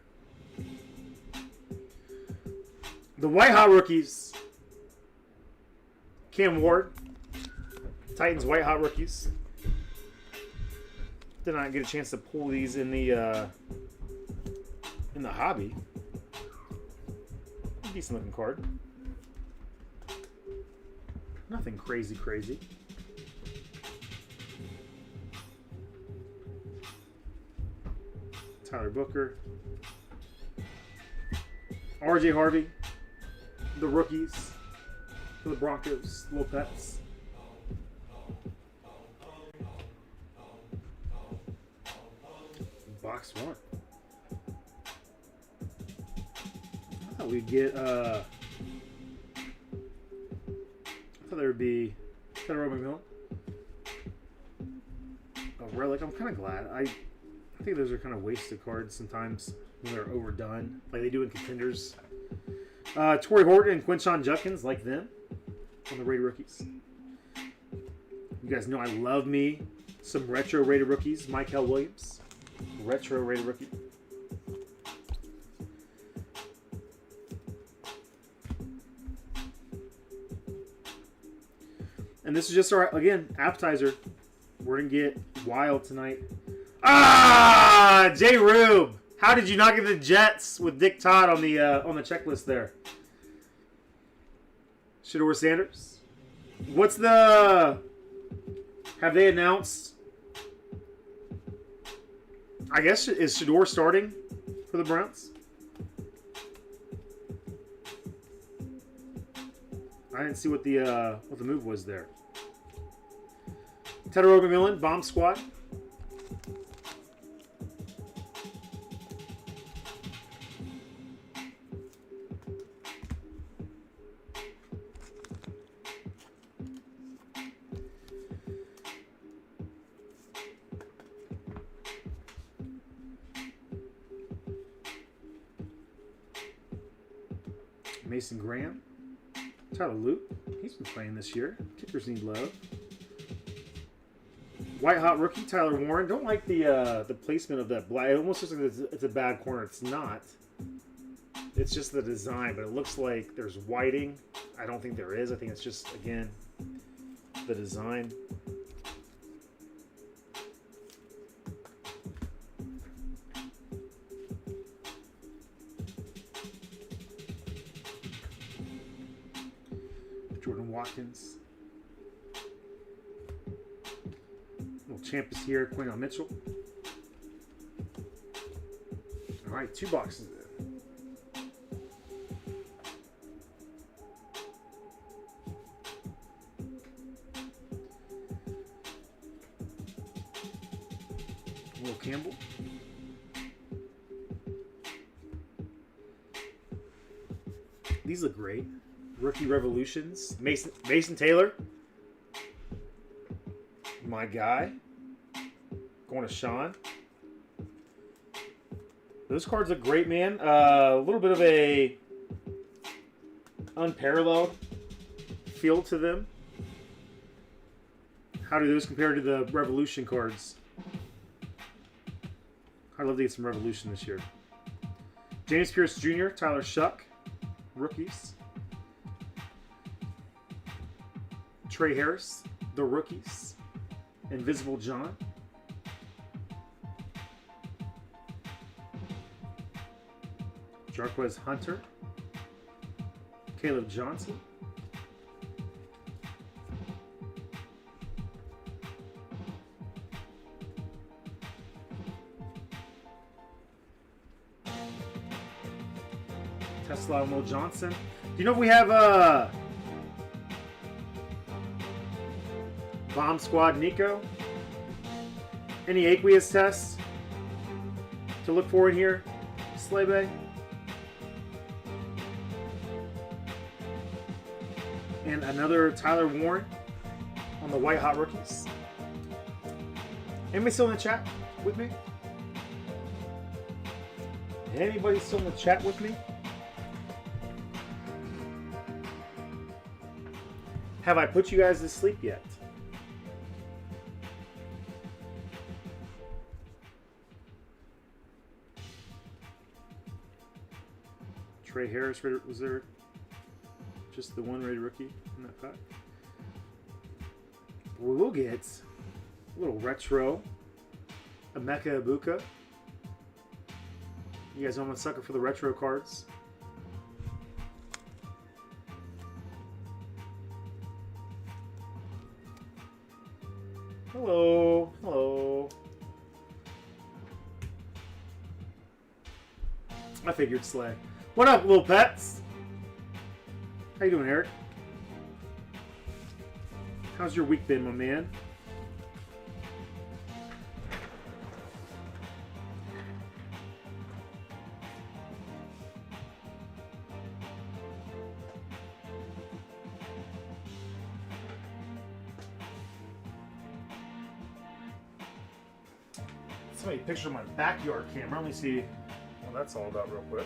The White Hot rookies. Cam Ward. Titans White Hot rookies. Did not get a chance to pull these in the hobby. Decent looking card. Nothing crazy. Tyler Booker. RJ Harvey. The rookies. For the Broncos. Little Pets. Box one. I thought we'd get I thought there would be Federal McMillan. A relic. I'm kind of glad. I think those are kind of wasted cards sometimes when they're overdone, like they do in contenders. Torrey Horton and Quinshon Judkins, like them on the rated rookies. You guys know I love me some retro rated rookies. Michael Williams, retro rated rookie. And this is just our, again, appetizer. We're going to get wild tonight. Ah! J. Rube. How did you not get the Jets with Dick Todd on the checklist there? Shador Sanders. What's the... Have they announced... I guess, is Shador starting for the Browns? I didn't see what the move was there. Tedder McMillan, Bomb Squad. Mason Graham. Tyler Luke. He's been playing this year. Kickers need love. White hot rookie Tyler Warren. Don't like the placement of that black. It almost looks like it's a bad corner. It's not. It's just the design, but it looks like there's whiting. I don't think there is. I think it's just, again, the design. Jordan Watkins. Little champ is here. Quinton Mitchell. All right, 2 boxes in. Will Campbell. These look great. Rookie Revolutions. Mason Taylor. My guy. Going to Sean. Those cards look great, man. A little bit of a unparalleled feel to them. How do those compare to the Revolution cards? I'd love to get some Revolution this year. James Pierce Jr., Tyler Shuck. Rookies. Trey Harris, the rookies. Invisible John. Jarquez Hunter. Caleb Johnson. Tesla and Will Johnson. Do you know if we have Bomb Squad Nico? Any aqueous tests to look for in here? Sleigh Bay? And another Tyler Warren on the White Hot Rookies. Anybody still in the chat with me? Anybody still in the chat with me? Have I put you guys to sleep yet? Trey Harris, was there just the one rated rookie in that pack? We will get a little retro Emeka Ibuka. You guys know I'm a sucker for the retro cards. Hello, hello. I figured Slay. What up, little pets? How you doing, Eric? How's your week been, my man? Somebody picture my backyard camera. Let me see what that's all about real quick.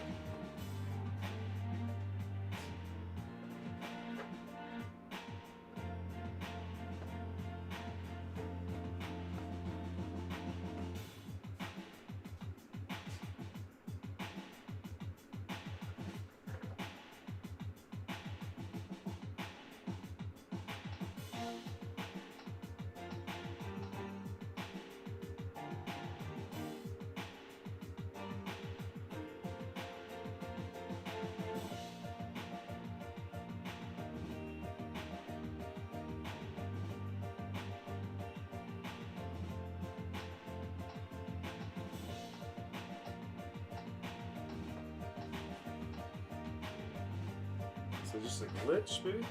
So just a glitch, maybe?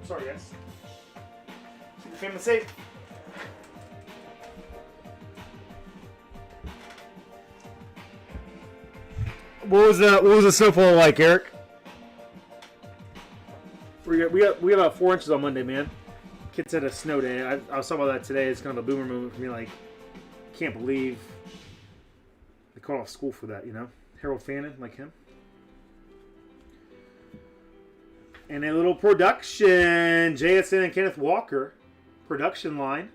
Sorry, guys. Keep the family safe. What was the snowfall like, Eric? We got about 4 inches on Monday, man. Kids had a snow day. I was talking about that today. It's kind of a boomer moment for me. Like, can't believe they called off school for that. You know, Harold Fannin, like him. And a little production. JSN and Kenneth Walker production line.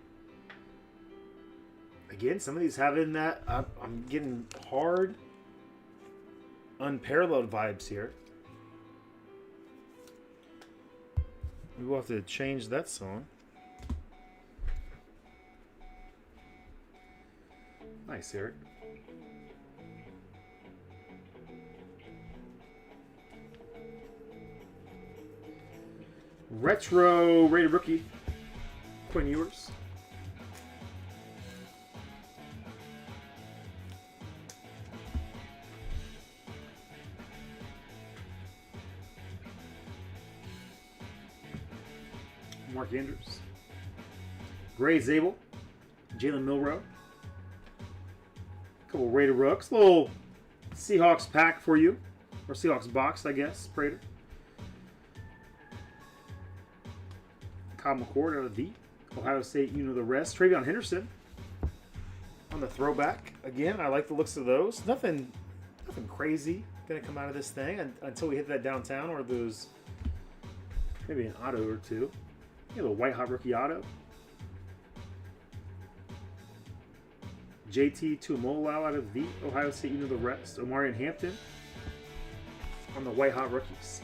Again, some of these having that. I'm getting hard, unparalleled vibes here. We will have to change that song. Nice, Eric. Retro rated rookie, Quinn Ewers. Mark Andrews. Gray Zabel. Jalen Milrow. A couple rated rooks. Little Seahawks pack for you. Or Seahawks box, I guess. Prater. Kyle McCord out of the Ohio State, you know the rest. Travion Henderson on the throwback. Again, I like the looks of those. Nothing crazy going to come out of this thing until we hit that downtown or those, maybe an auto or two. A little white hot rookie auto. JT Tuimolau out of the Ohio State, you know the rest. Omarion Hampton on the white hot rookies.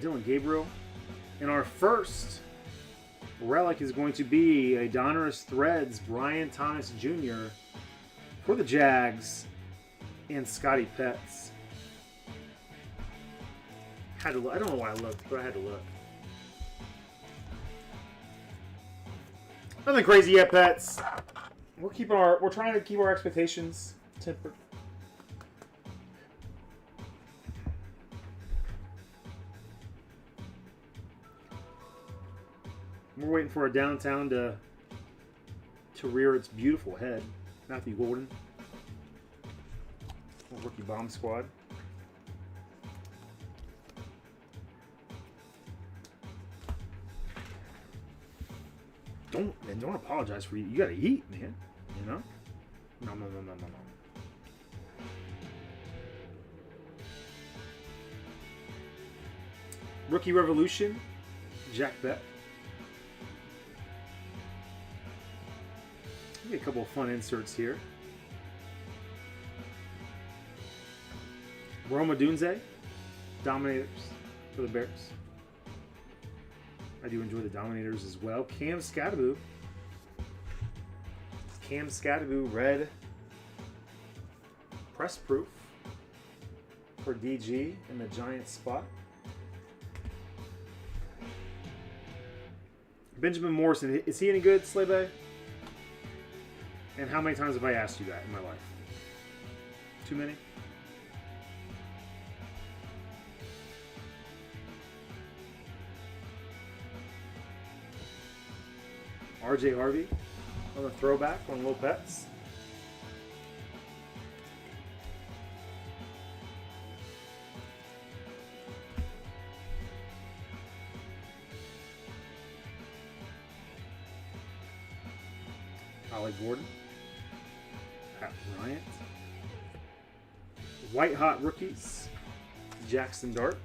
Dylan Gabriel. And our first relic is going to be a Donruss Threads Brian Thomas Jr. for the Jags and Scotty Petts. Had to look. I don't know why I looked, but I had to look. Nothing crazy yet, Pets. We're trying to keep our expectations tempered. We're waiting for a downtown to rear its beautiful head. Matthew Golden. Rookie bomb squad. Don't apologize for you. You gotta eat, man. You know? No. Rookie Revolution. Jack Beck. A couple of fun inserts here. Roma Dunze, Dominators for the Bears. I do enjoy the Dominators as well. Cam Skattebo, red press proof for DG in the Giants spot. Benjamin Morrison, is he any good, Slebe? And how many times have I asked you that in my life? Too many? RJ Harvey on the throwback on Little Pets. Ollie Gordon. Pat Bryant. White hot rookies. Jackson Dart.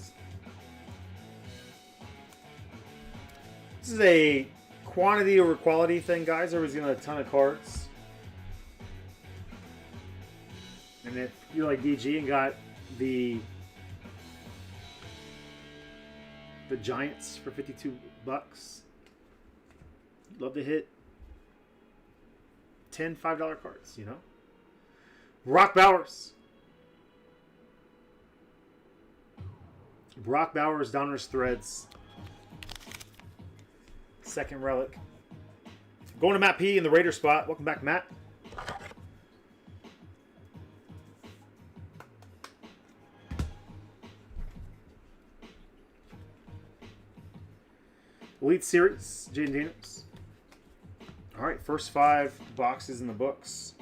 This is a quantity over quality thing, guys. Everybody's getting a ton of cards. And if you're like DG and got the Giants for $52, you'd love to hit 10 $5 cards, you know? Brock Bowers, Donruss Threads. Second relic. Going to Matt P in the Raider spot. Welcome back, Matt. Elite Series, Jaden Daniels. All right, first 5 boxes in the books.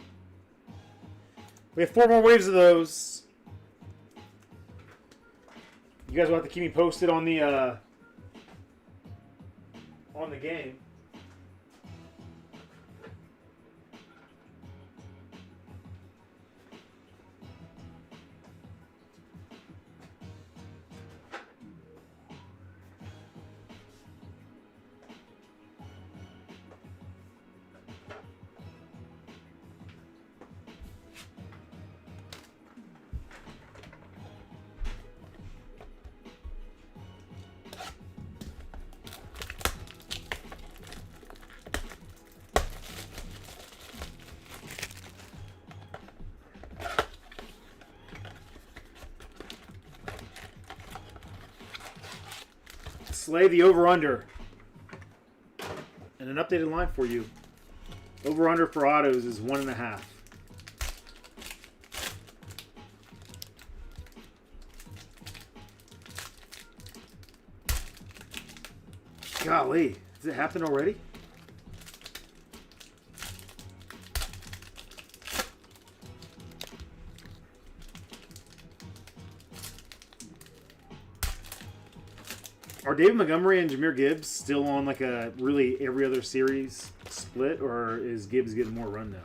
We have 4 more waves of those. You guys will have to keep me posted on the game. Slay the over-under. And an updated line for you. Over-under for autos is 1.5. Golly, has it happened already? Are David Montgomery and Jahmyr Gibbs still on like a really every other series split, or is Gibbs getting more run now?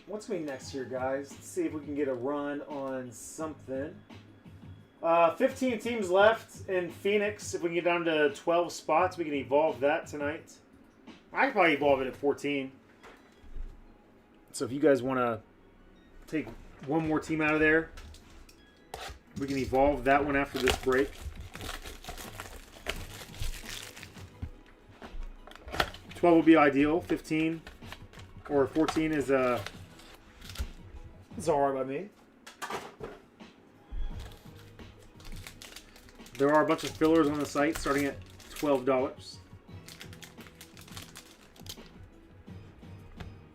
What's me next here, guys? Let's see if we can get a run on something. 15 teams left in Phoenix. If we can get down to 12 spots, we can evolve that tonight. I could probably evolve it at 14. So if you guys want to take one more team out of there, we can evolve that one after this break. 12 would be ideal. 15 or 14 is all right by me. There are a bunch of fillers on the site starting at $12.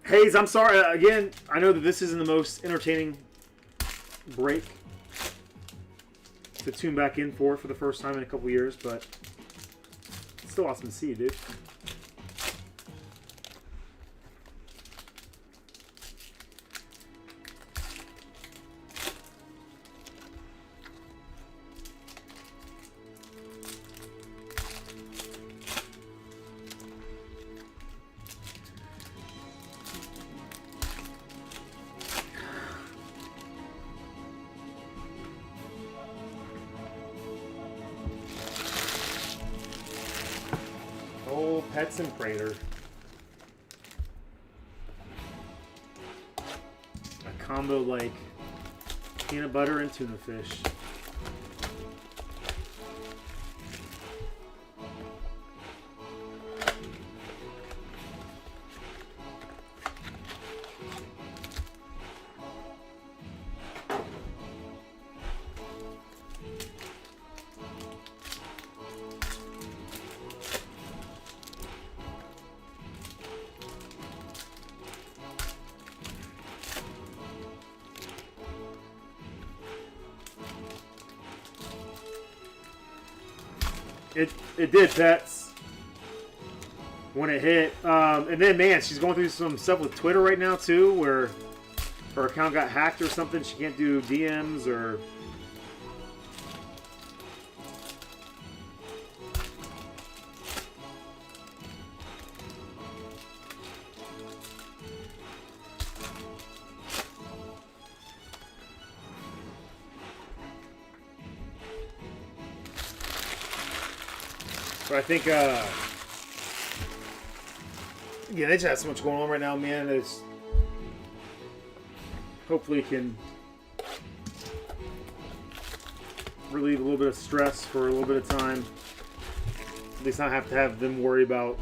Hayes, I'm sorry. Again, I know that this isn't the most entertaining break to tune back in for the first time in a couple years, but it's still awesome to see you, dude. Pets and Prater. A combo like peanut butter and tuna fish. It did, Pets. When it hit. And then, man, she's going through some stuff with Twitter right now, too, where her account got hacked or something. She can't do DMs or... But I think, yeah, they just have so much going on right now, man. It's hopefully can relieve a little bit of stress for a little bit of time. least not have to have them worry about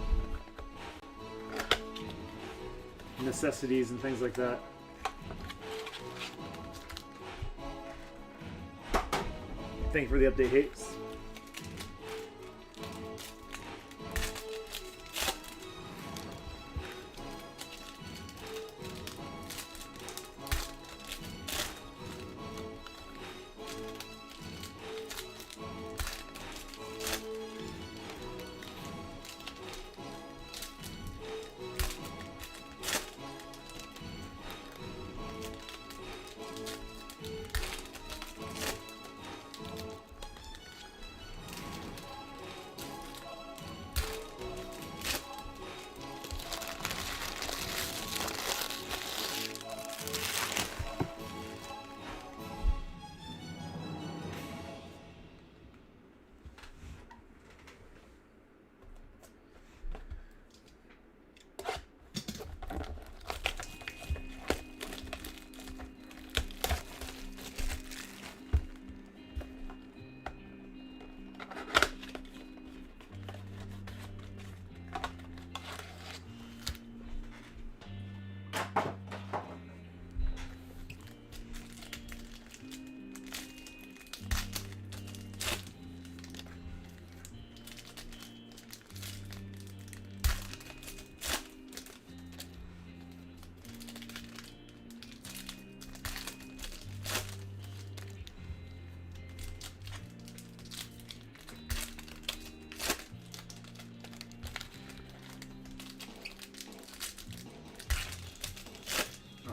necessities and things like that. Thank you for the update, Hayes.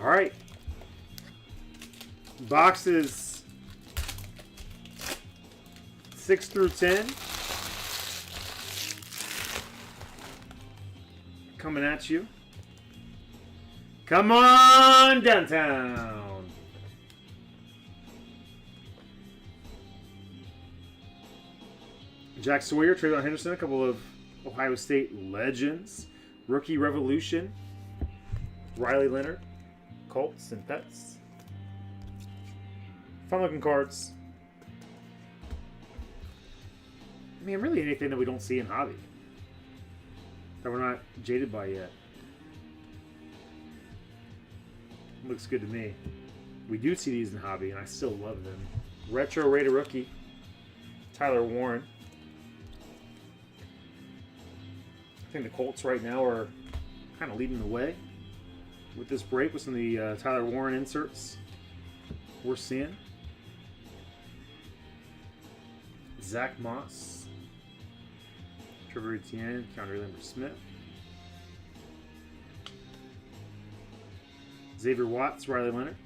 All right. Boxes 6 through 10. Coming at you. Come on downtown. Jack Sawyer, Trayvon Henderson, a couple of Ohio State legends. Rookie Revolution. Riley Leonard. Colts and Pets. Fun looking cards. I mean, really anything that we don't see in hobby that we're not jaded by yet. Looks good to me. We do see these in hobby, and I still love them. Retro Rated Rookie. Tyler Warren. I think the Colts right now are kind of leading the way with this break with some of the Tyler Warren inserts we're seeing. Zach Moss, Trevor Etienne, Keandre Lambert Smith, Xavier Watts, Riley Leonard,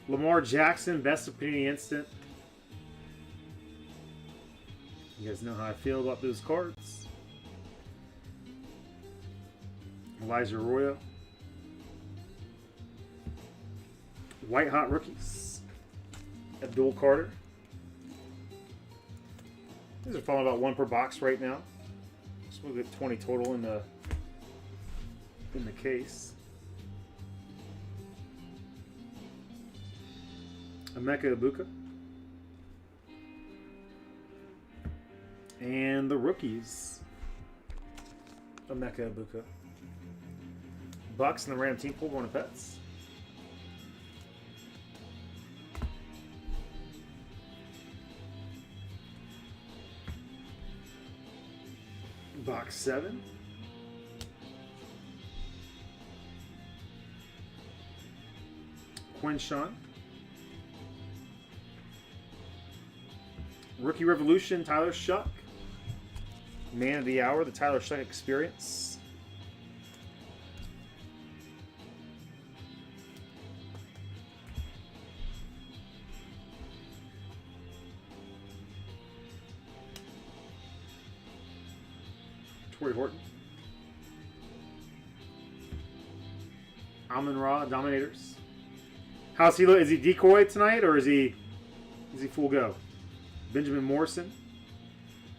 Lamar Jackson, best of Panini Instant. You guys know how I feel about those cards. Elijah Arroyo. White Hot Rookies. Abdul Carter. These are falling about 1 per box right now. So we'll get 20 total in the case. Emeka Ibuka. And the rookies. Emeka Ibuka. Bucks and the Ram team pool going to Pets. Box 7. Quinshawn. Rookie Revolution, Tyler Shuck. Man of the Hour, the Tyler Shuck Experience. Torrey Horton. Amon-Ra, Dominators. How's he look? Is he decoy tonight or is he full go? Benjamin Morrison.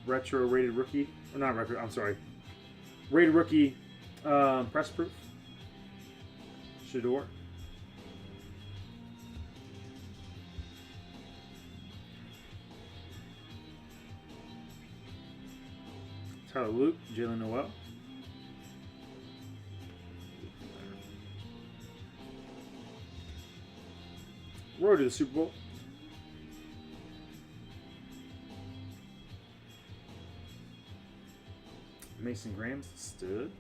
Retro Rated Rookie. Or not retro, I'm sorry. Rated Rookie Press Proof. Shador. Tyler Luke, Jalen Noel. Road to the Super Bowl. Mason Graham's stood.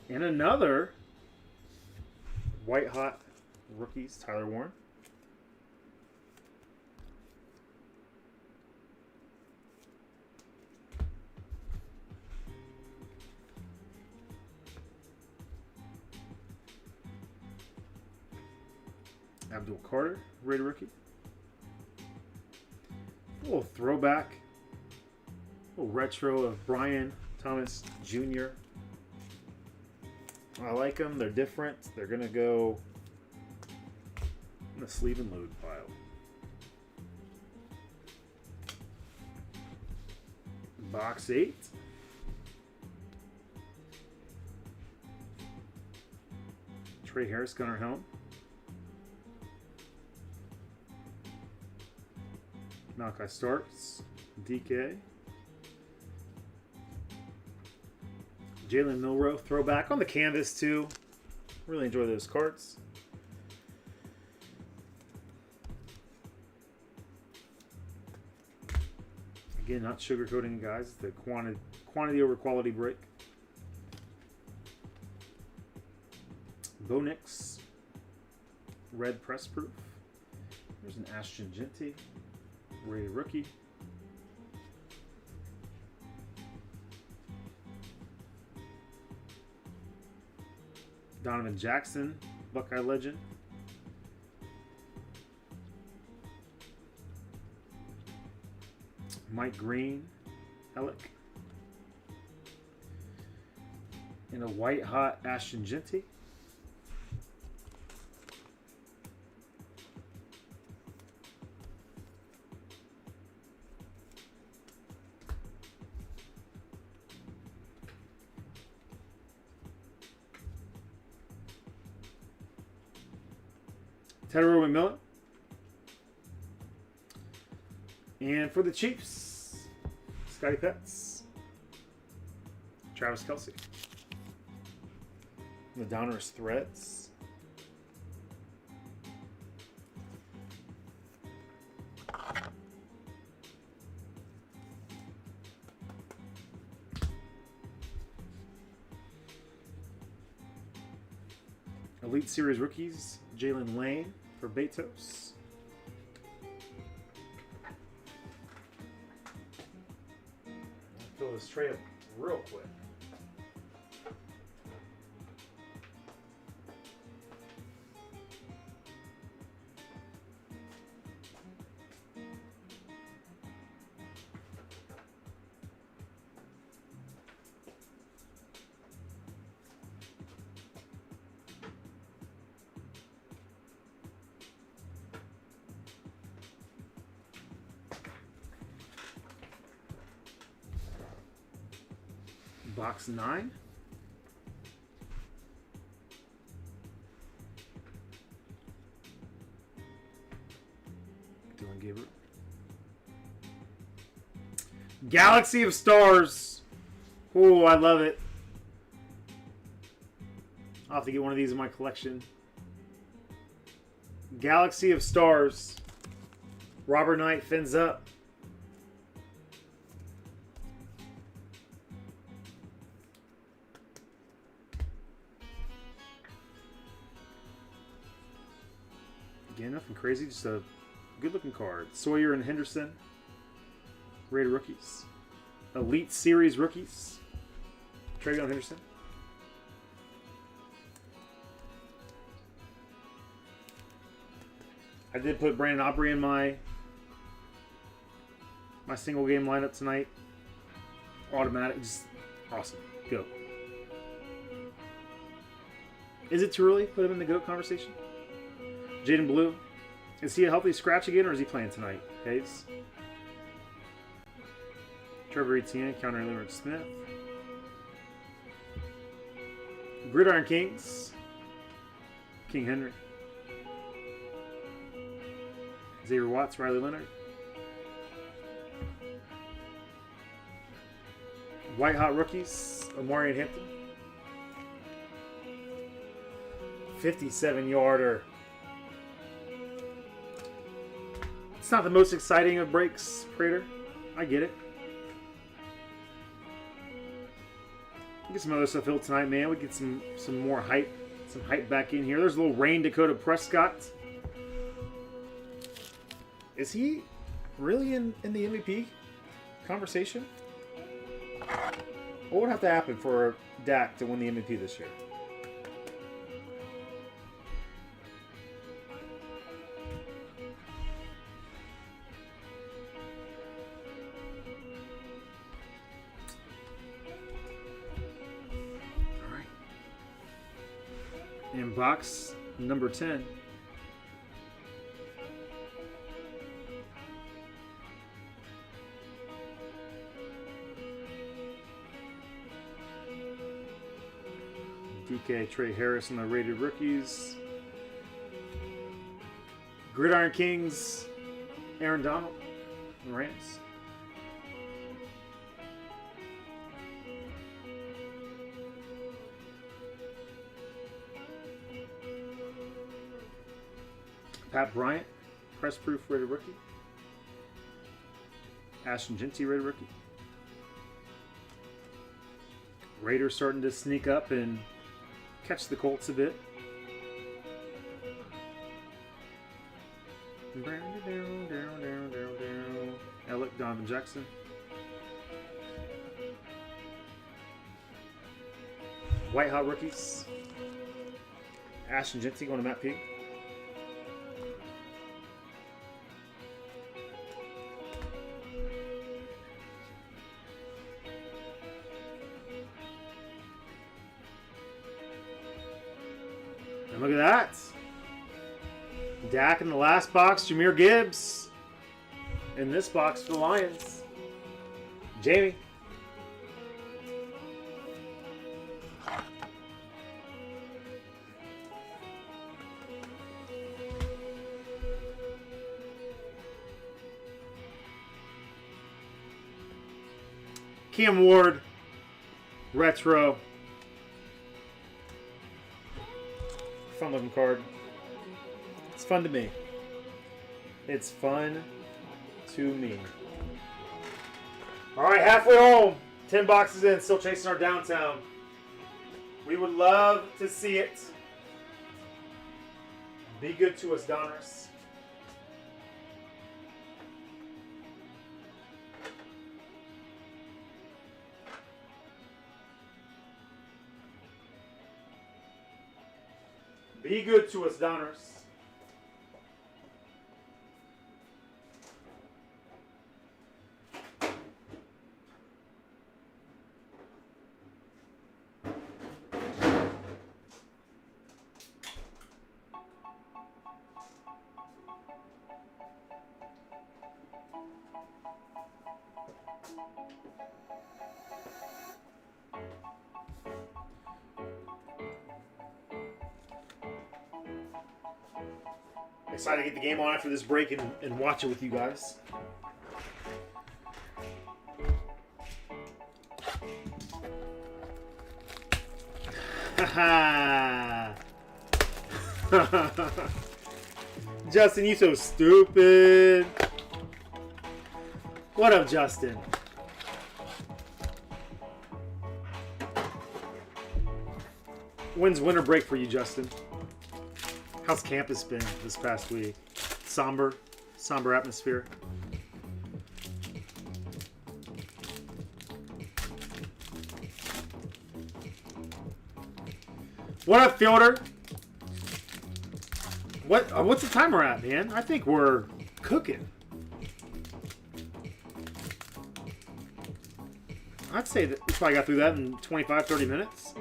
And another white hot rookies, Tyler Warren. Abdul Carter, Raider rookie. A little throwback. A little retro of Brian Thomas Jr. I like them. They're different. They're going to go in the sleeve and load pile. Box 8. Trey Harris, Gunnar Helm. Malachi Starks, DK. Jalen Milroe, throwback on the canvas too. Really enjoy those cards. Again, not sugarcoating, guys. The quantity over quality break. Bo Nix, red press proof. There's an Ashton Genty. Rated rookie. Donovan Jackson, Buckeye legend. Mike Green, Alec. And a white hot Ashton Genty. Tedder McMillan. And for the Chiefs, Scotty Petts. Travis Kelce. The Donruss Threads. Elite Series rookies, Jalen Lane for Betos. I'll fill this tray up real quick. Box 9. Dylan Gabriel. Galaxy of Stars. Oh, I love it. I'll have to get one of these in my collection. Galaxy of Stars. Robert Knight fins up. Again, nothing crazy, just a good-looking card. Sawyer and Henderson, Rated rookies. Elite Series rookies, Travion Henderson. I did put Brandon Aubrey in my single game lineup tonight. Automatic, just awesome. Go. Is it too early to put him in the GOAT conversation? Jaden Blue. Is he a healthy scratch again, or is he playing tonight? Hayes. Trevor Etienne, counter Leonard Smith. Gridiron Kings. King Henry. Xavier Watts, Riley Leonard. White Hot Rookies, Omari and Hampton. 57-yarder. It's not the most exciting of breaks, Prater. I get it. Get some other stuff filled tonight, man. We get some more hype, some hype back in here. There's a little Rain Dakota Prescott. Is he really in the MVP conversation? What would have to happen for Dak to win the MVP this year? All right. In box number 10. DK Trey Harris and the rated rookies. Gridiron Kings, Aaron Donald, and Rams. Pat Bryant, press proof rated rookie. Ashton Genty rated rookie. Raiders starting to sneak up and catch the Colts a bit. Alec Donovan Jackson. White Hot Rookies. Ashton Genty going to Matt P. And look at that. Dak in the last box. Jahmyr Gibbs in this box for the Lions. Jamie. Cam Ward. Retro. Fun looking card. It's fun to me. It's fun to me. All right, halfway home. 10 boxes in, still chasing our downtown. We would love to see it. Be good to us, Donruss. Be good to us, Donruss. Excited to get the game on after this break and watch it with you guys. Haha. Justin, you so stupid. What up, Justin? When's winter break for you, Justin? How's campus been this past week? Somber atmosphere. What up, Fielder? What's the time we're at, man? I think we're cooking. I'd say that we probably got through that in 25, 30 minutes.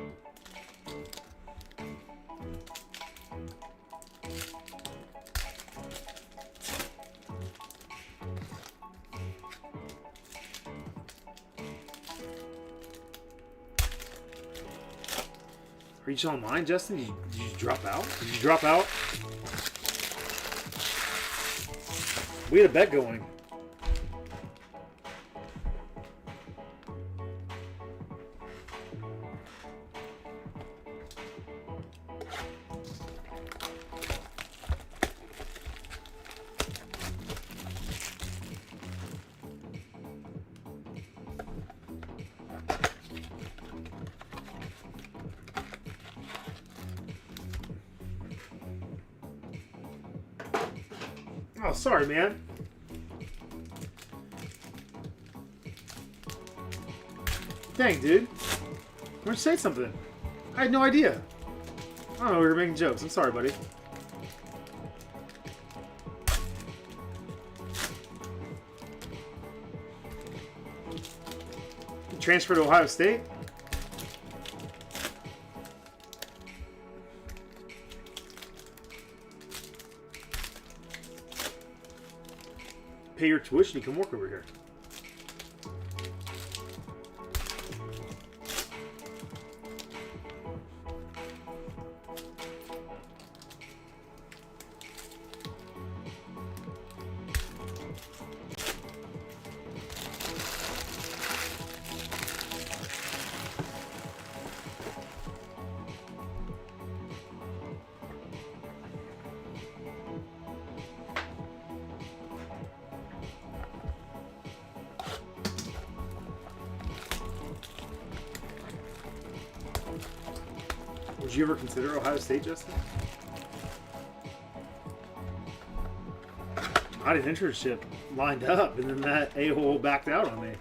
Are you still online, Justin? Did you drop out? Did you drop out? We had a bet going. Oh, sorry, man. Dang, dude. Why don't you say something? I had no idea. I don't know, we were making jokes. I'm sorry, buddy. You transferred to Ohio State? Pay your tuition, you can work over here. Would you ever consider Ohio State, Justin? I had an internship lined up, and then that a-hole backed out on me.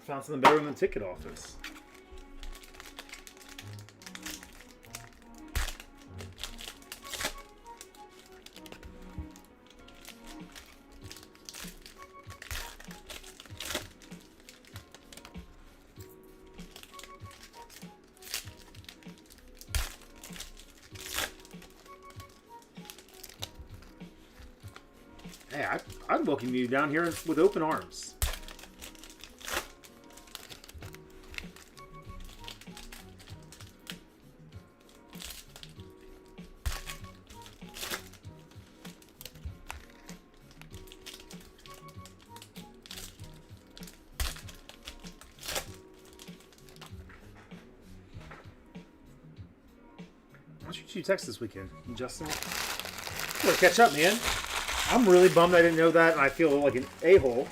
Found something better than the ticket office. Hey, I'd welcome you down here with open arms. Why don't you shoot text this weekend, Justin? Gotta catch up, man. I'm really bummed I didn't know that, and I feel like an a-hole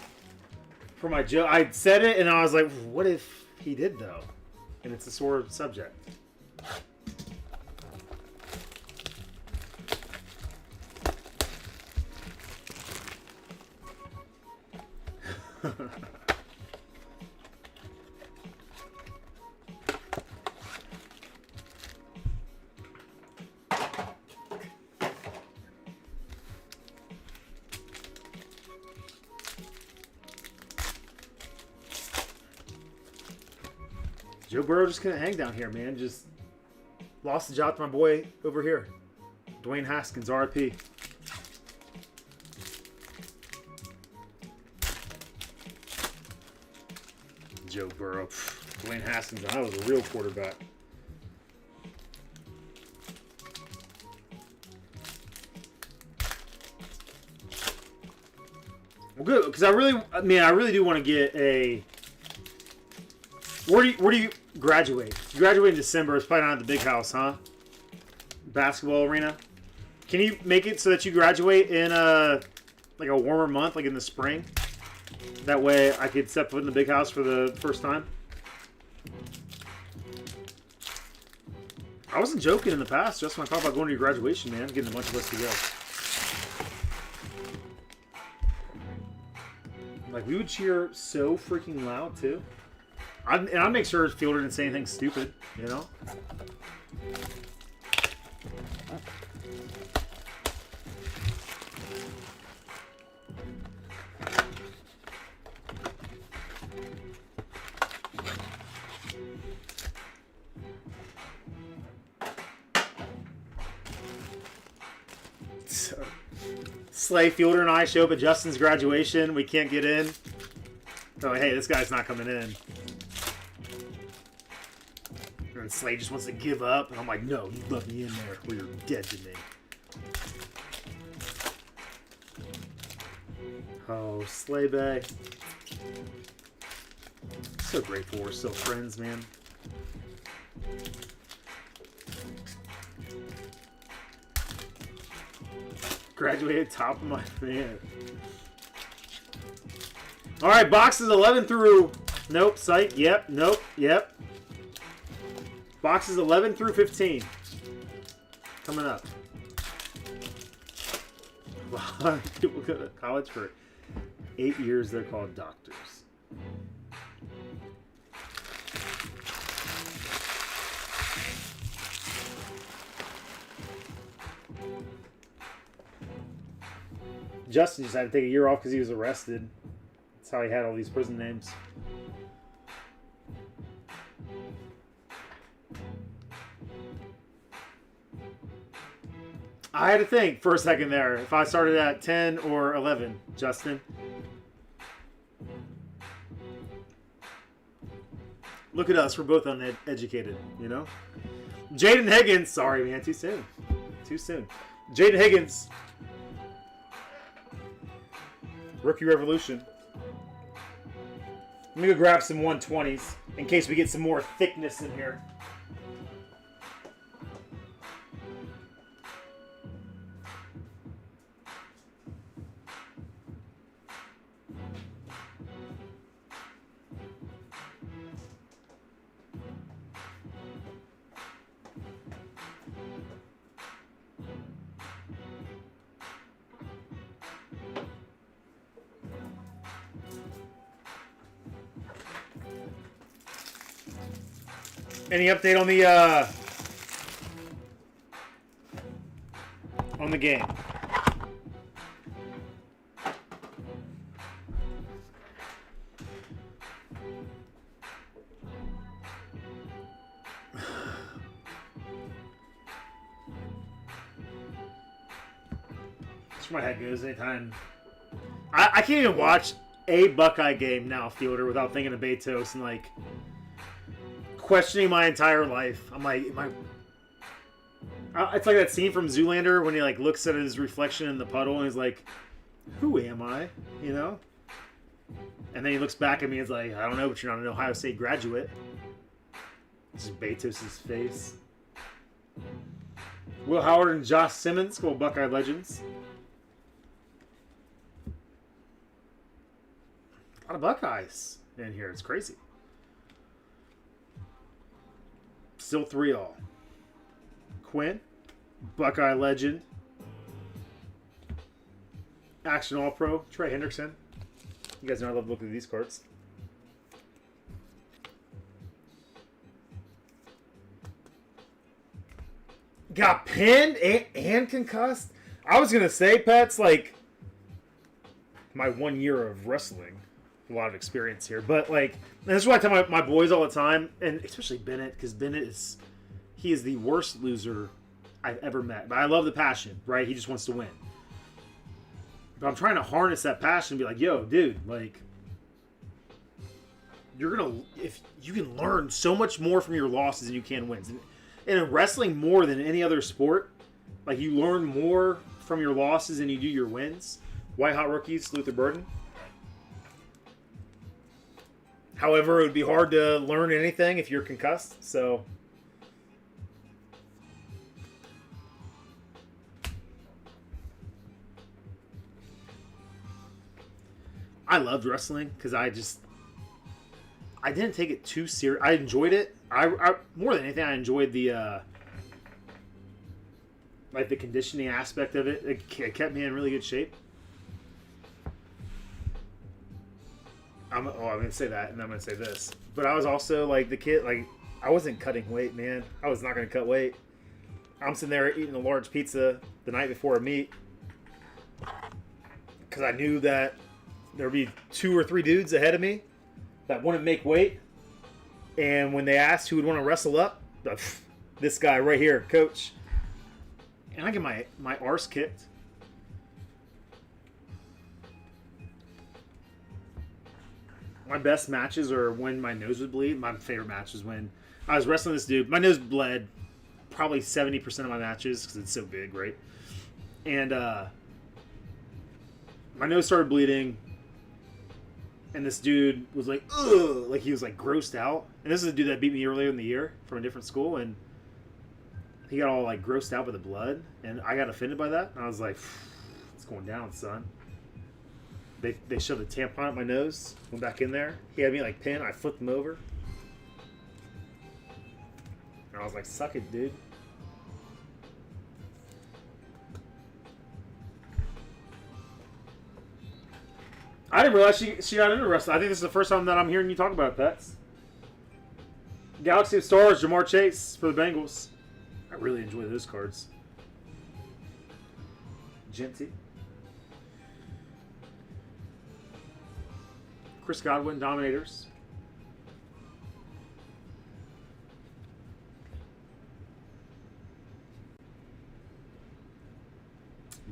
for my joke. I said it, and I was like, what if he did, though? And it's a sore subject. Joe Burrow just couldn't hang down here, man. Just lost the job to my boy over here. Dwayne Haskins, RIP. Joe Burrow. Dwayne Haskins, I was a real quarterback. Well, good, because I really do want to get a... Where do you graduate? You graduate in December. It's probably not at the big house, huh? Basketball arena. Can you make it so that you graduate in like a warmer month, like in the spring? That way I could step foot in the big house for the first time. I wasn't joking in the past, just when I talked about going to your graduation, man. Getting a bunch of us to go. Like, we would cheer so freaking loud, too. And I'd make sure Fielder didn't say anything stupid, you know? So, Slay, Fielder, and I show up at Justin's graduation. We can't get in. Oh, hey, this guy's not coming in. And Slade just wants to give up, and I'm like, no, you let me in there, or you're dead to me. Oh, Slay Bay. So grateful we're still friends, man. Graduated top of my fan. Alright, boxes 11 through... Nope, site, yep, nope, yep. Boxes 11 through 15. coming up. A lot of people go to college for 8 years. They're called doctors. Justin just had to take a year off because he was arrested. That's how he had all these prison names. I had to think for a second there if I started at 10 or 11, Justin. Look at us. We're both uneducated, you know? Jaden Higgins. Sorry, man. Too soon. Too soon. Jaden Higgins. Rookie Revolution. Let me go grab some 120s in case we get some more thickness in here. Any update on the game? That's where my head goes anytime. I can't even watch a Buckeye game now, Fielder, without thinking of Betos and like questioning my entire life. I'm like, it's like that scene from Zoolander when he like looks at his reflection in the puddle and he's like, "Who am I?" You know. And then he looks back at me and is like, "I don't know, but you're not an Ohio State graduate." This is Betos' face. Will Howard and Josh Simmons, go Buckeye legends. A lot of Buckeyes in here. It's crazy. Still 3-all. Quinn, Buckeye legend. Action All-Pro, Trey Hendrickson. You guys know I love looking at these cards. Got pinned and concussed? I was going to say, Pat's like my 1 year of wrestling. A lot of experience here. But, like, and this is what I tell my boys all the time, and especially Bennett, because Bennett is the worst loser I've ever met. But I love the passion, right? He just wants to win. But I'm trying to harness that passion and be like, yo, dude, like, if you can learn so much more from your losses than you can wins. And in wrestling, more than any other sport, like, you learn more from your losses than you do your wins. White Hot Rookies, Luther Burden. However, it would be hard to learn anything if you're concussed, so. I loved wrestling because I didn't take it too serious. I enjoyed it. I more than anything, I enjoyed the like the conditioning aspect of it. It kept me in really good shape. I'm going to say that, and I'm going to say this. But I was also, like, the kid, like, I wasn't cutting weight, man. I was not going to cut weight. I'm sitting there eating a large pizza the night before a meet because I knew that there would be 2 or 3 dudes ahead of me that wouldn't make weight. And when they asked who would want to wrestle up, this guy right here, coach. And I get my arse kicked. My best matches are when my nose would bleed. My favorite match was when I was wrestling this dude. My nose bled probably 70% of my matches because it's so big, right? And my nose started bleeding. And this dude was like, ugh, like he was like grossed out. And this is a dude that beat me earlier in the year from a different school. And he got all like grossed out by the blood. And I got offended by that. And I was like, it's going down, son. They shoved a tampon up my nose, went back in there. He had me like pinned. I flipped him over. And I was like, suck it, dude. I didn't realize she got into wrestling. I think this is the first time that I'm hearing you talk about it, Pets. Galaxy of Stars, Jamar Chase for the Bengals. I really enjoy those cards. Genty. Chris Godwin, Dominators.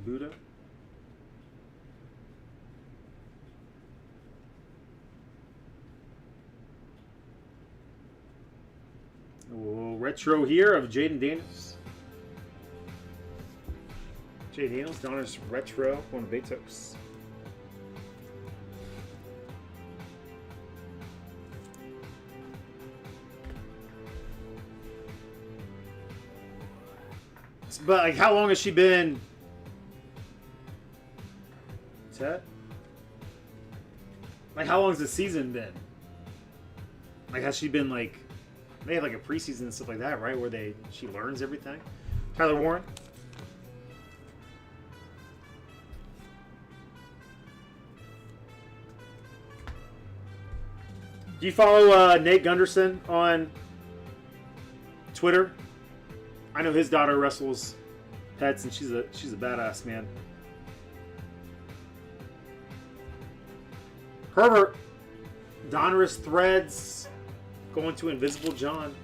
Buddha. A little retro here of Jaden Daniels. Jaden Daniels, Donruss retro, one of Betos. But like, how long has she been? What's that? Like, how long has the season been? Like, has she been like? They have like a preseason and stuff like that, right? Where she learns everything. Tyler Warren. Do you follow Nate Gunderson on Twitter? I know his daughter wrestles pets, and she's a badass, man. Herbert, Donruss Threads, going to Invisible John.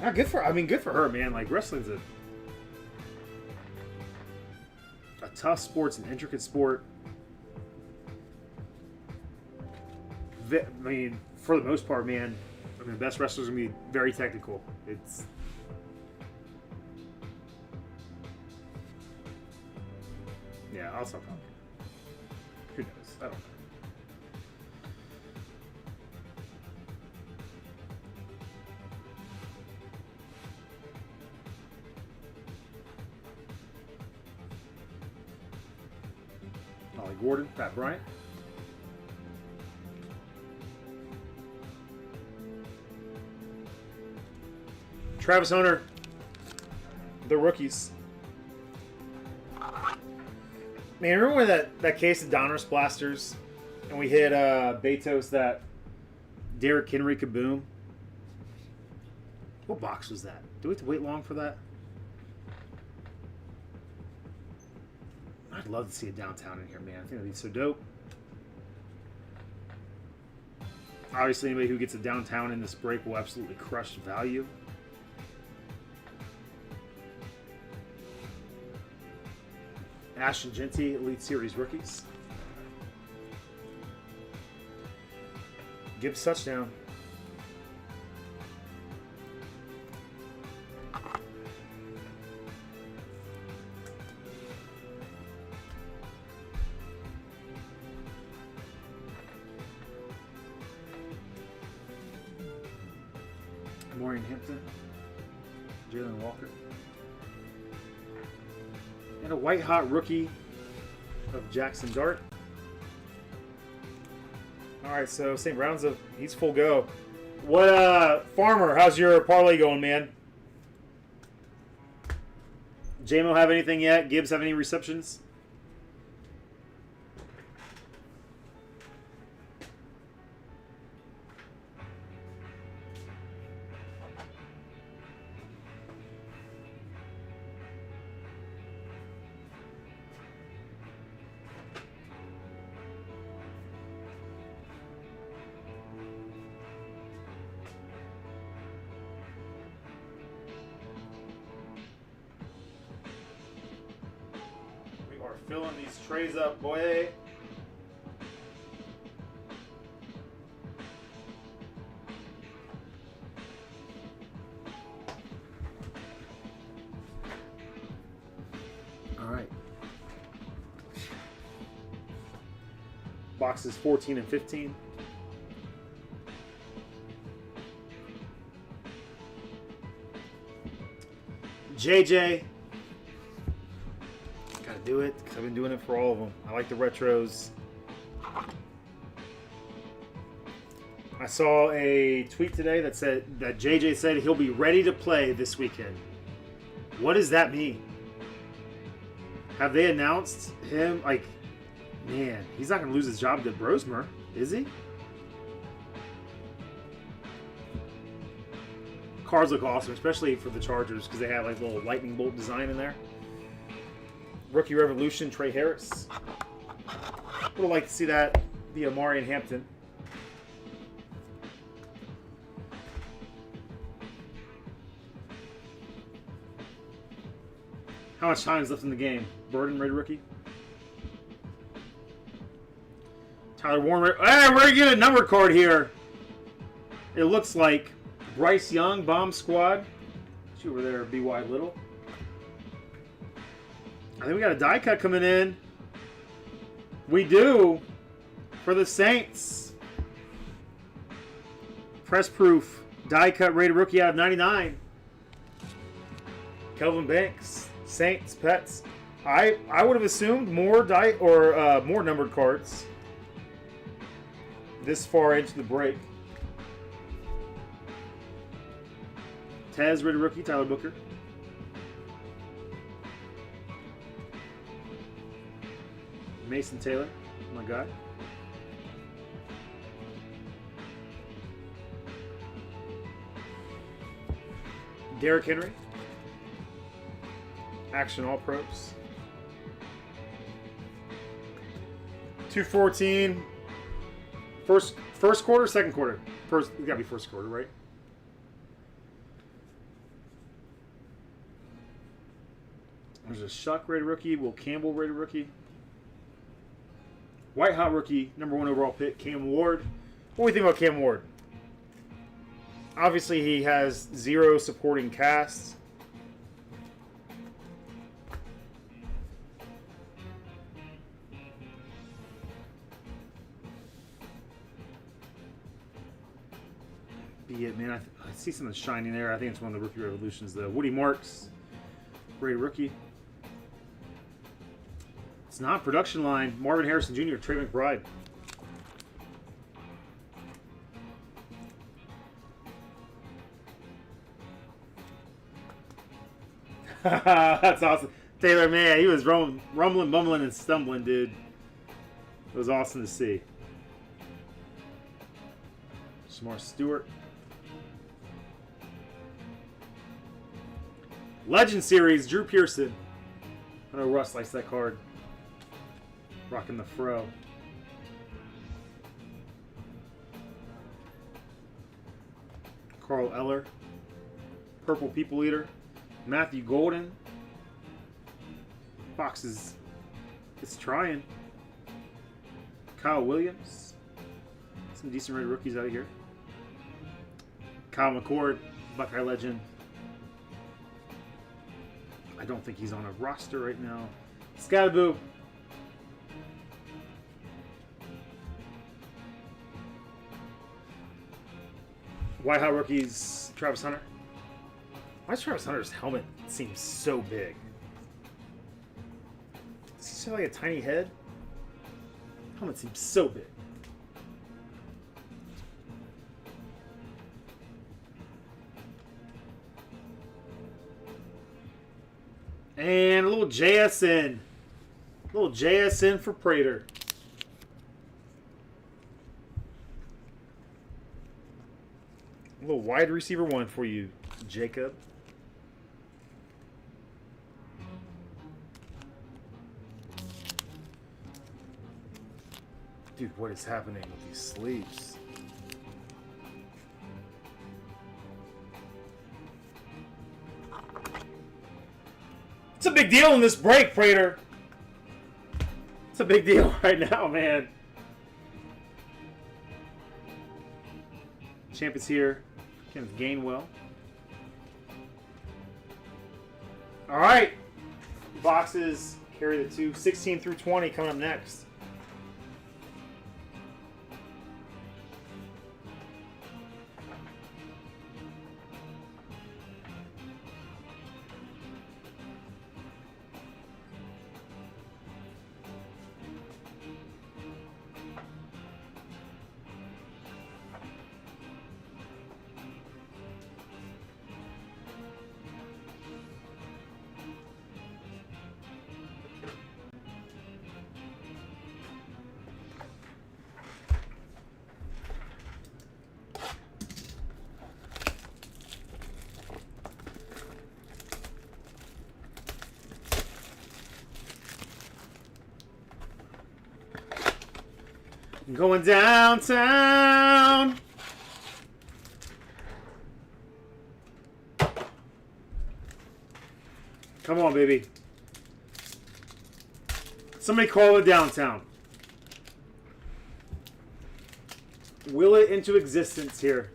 Yeah, good for her, man. Like, wrestling's a tough sport, it's an intricate sport. I mean, for the most part, man, the best wrestlers are going to be very technical. It's... Yeah, I'll stop talking. Who knows? I don't know. Ollie Gordon, Pat Bryant. Travis Hunter, the rookies. Man, remember when that case of Donruss blasters and we hit Betos that Derrick Henry kaboom? What box was that? Do we have to wait long for that? I'd love to see a downtown in here, man. I think that'd be so dope. Obviously, anybody who gets a downtown in this break will absolutely crush value. Ashton Genty, Elite Series rookies. Gibbs touchdown. Maureen Hampton, Jalen Walker. And a white hot rookie of Jackson Dart. All right, so St. Brown's he's full go. What Farmer? How's your parlay going, man? JMO have anything yet? Gibbs have any receptions? Filling these trays up, boy. All right. Boxes 14 and 15. JJ. Do it because I've been doing it for all of them. I like the retros. I saw a tweet today that said that JJ said he'll be ready to play this weekend. What does that mean? Have they announced him? Like, man, he's not going to lose his job to Brosmer, is he? Cards look awesome, especially for the Chargers because they have like a little lightning bolt design in there. Rookie Revolution, Trey Harris. Would have liked to see that via Marion Hampton. How much time is left in the game? Burden, rated rookie. Tyler Warren. Hey, we're going to get a numbered card here. It looks like Bryce Young, Bomb Squad. See over there, B.Y. Little. I think we got a die cut coming in. We do. For the Saints. Press proof. Die cut rated rookie out of 99. Kelvin Banks. Saints, Pets. I would have assumed more more numbered cards this far into the break. Taz, rated rookie, Tyler Booker. Mason Taylor, my guy. Derrick Henry. Action All Pros. 214. First quarter, second quarter. First, it gotta be first quarter, right? There's a Shuck rated rookie. Will Campbell rated rookie. White Hot rookie, number 1 overall pick, Cam Ward. What do we think about Cam Ward? Obviously, he has 0 supporting casts. Be it, man. I see something shining there. I think it's one of the rookie revolutions, though. Woody Marks, rated rookie. It's not production line. Marvin Harrison Jr., Trey McBride. That's awesome. Taylor, man, he was rumbling, bumbling, and stumbling, dude. It was awesome to see. Shamar Stewart. Legend Series, Drew Pearson. I know Russ likes that card. Rocking the fro. Carl Eller. Purple People Eater. Matthew Golden. Fox is trying. Kyle Williams. Some decent rated rookies out of here. Kyle McCord, Buckeye legend. I don't think he's on a roster right now. Scatterboo. White Hot rookies, Travis Hunter. Why does Travis Hunter's helmet seem so big? Does he have like a tiny head? Helmet seems so big. And a little JSN. A little JSN for Prater. A little wide receiver 1 for you, Jacob. Dude, what is happening with these sleeves? It's a big deal in this break, Prater. It's a big deal right now, man. Champ is here. Kenneth Gainwell. All right. Boxes carry the 2. 16 through 20 coming up next. Going downtown. Come on, baby. Somebody call it downtown. Will it into existence here.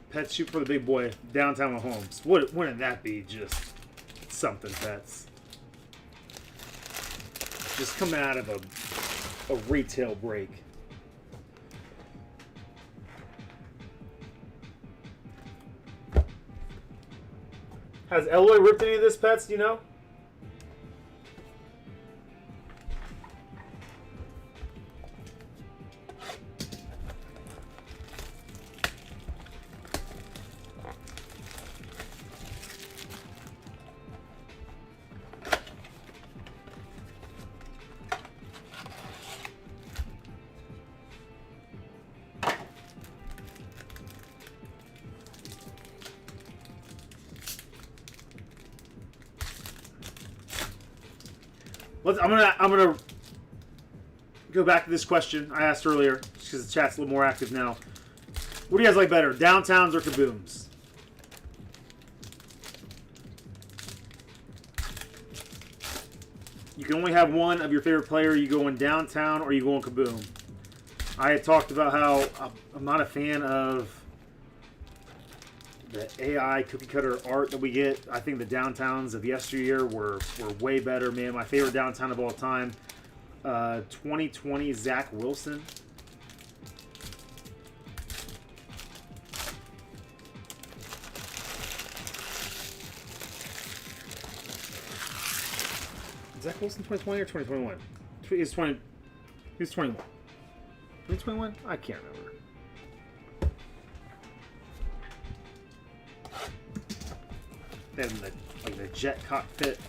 Pets shoot for the big boy downtown with Holmes. Wouldn't that be just something, Pets? Just coming out of a retail break. Has Eloy ripped any of this, Pets? Do you know? I'm gonna go back to this question I asked earlier, just because the chat's a little more active now. What do you guys like better, downtowns or kabooms? You can only have one of your favorite player. You go in downtown or you go in kaboom. I had talked about how I'm not a fan of the AI cookie cutter art that we get. I think the downtowns of yesteryear were way better, man. My favorite downtown of all time, 2020 Zach Wilson. Zach Wilson 2020 or 2021? He's 20. He's 21. 2021? I can't remember. And the jet cockpit.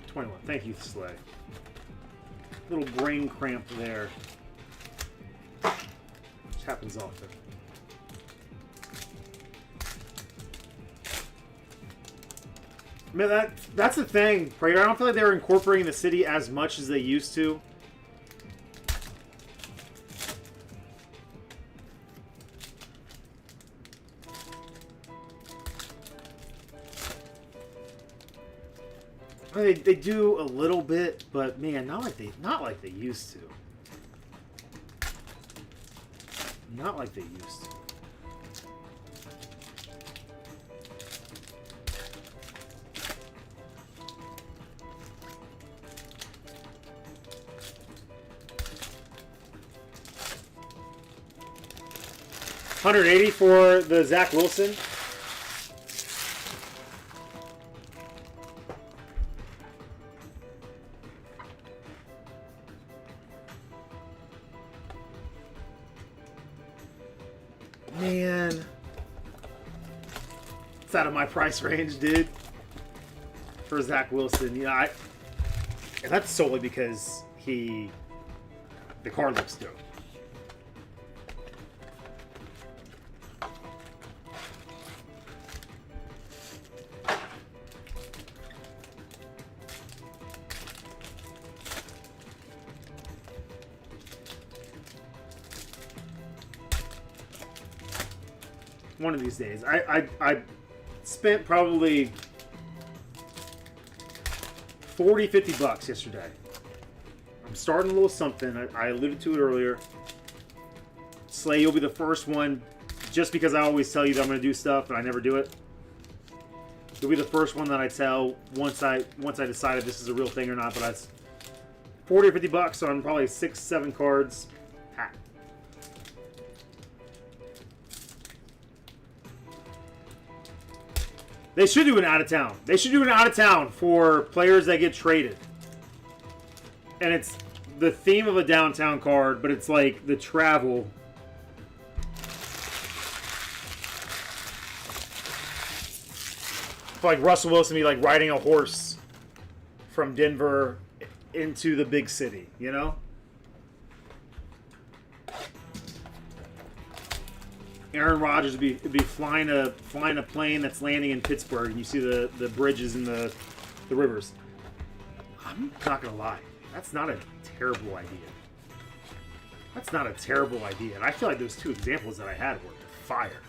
'21. Thank you, Slay. Little brain cramp there. Which happens often. Man, that's the thing, Prater. I don't feel like they're incorporating the city as much as they used to. They do a little bit, but man, not like they used to. Not like they used to. $180 for the Zach Wilson. Man, it's out of my price range, dude. For Zach Wilson, yeah, and that's solely because the card looks dope. One of these days. I spent probably 40, 50 bucks yesterday. I'm starting a little something. I alluded to it earlier. Slay, you'll be the first one, just because I always tell you that I'm going to do stuff, but I never do it. You'll be the first one that I tell once I decided this is a real thing or not, but that's 40 or 50 bucks on probably 6, 7 cards. Ha. They should do an out of town. They should do an out of town for players that get traded. And it's the theme of a downtown card, but it's like the travel. I feel like Russell Wilson be like riding a horse from Denver into the big city, you know? Aaron Rodgers would be flying a plane that's landing in Pittsburgh, and you see the bridges and the rivers. I'm not gonna lie, that's not a terrible idea. That's not a terrible idea, and I feel like those two examples that I had were fire.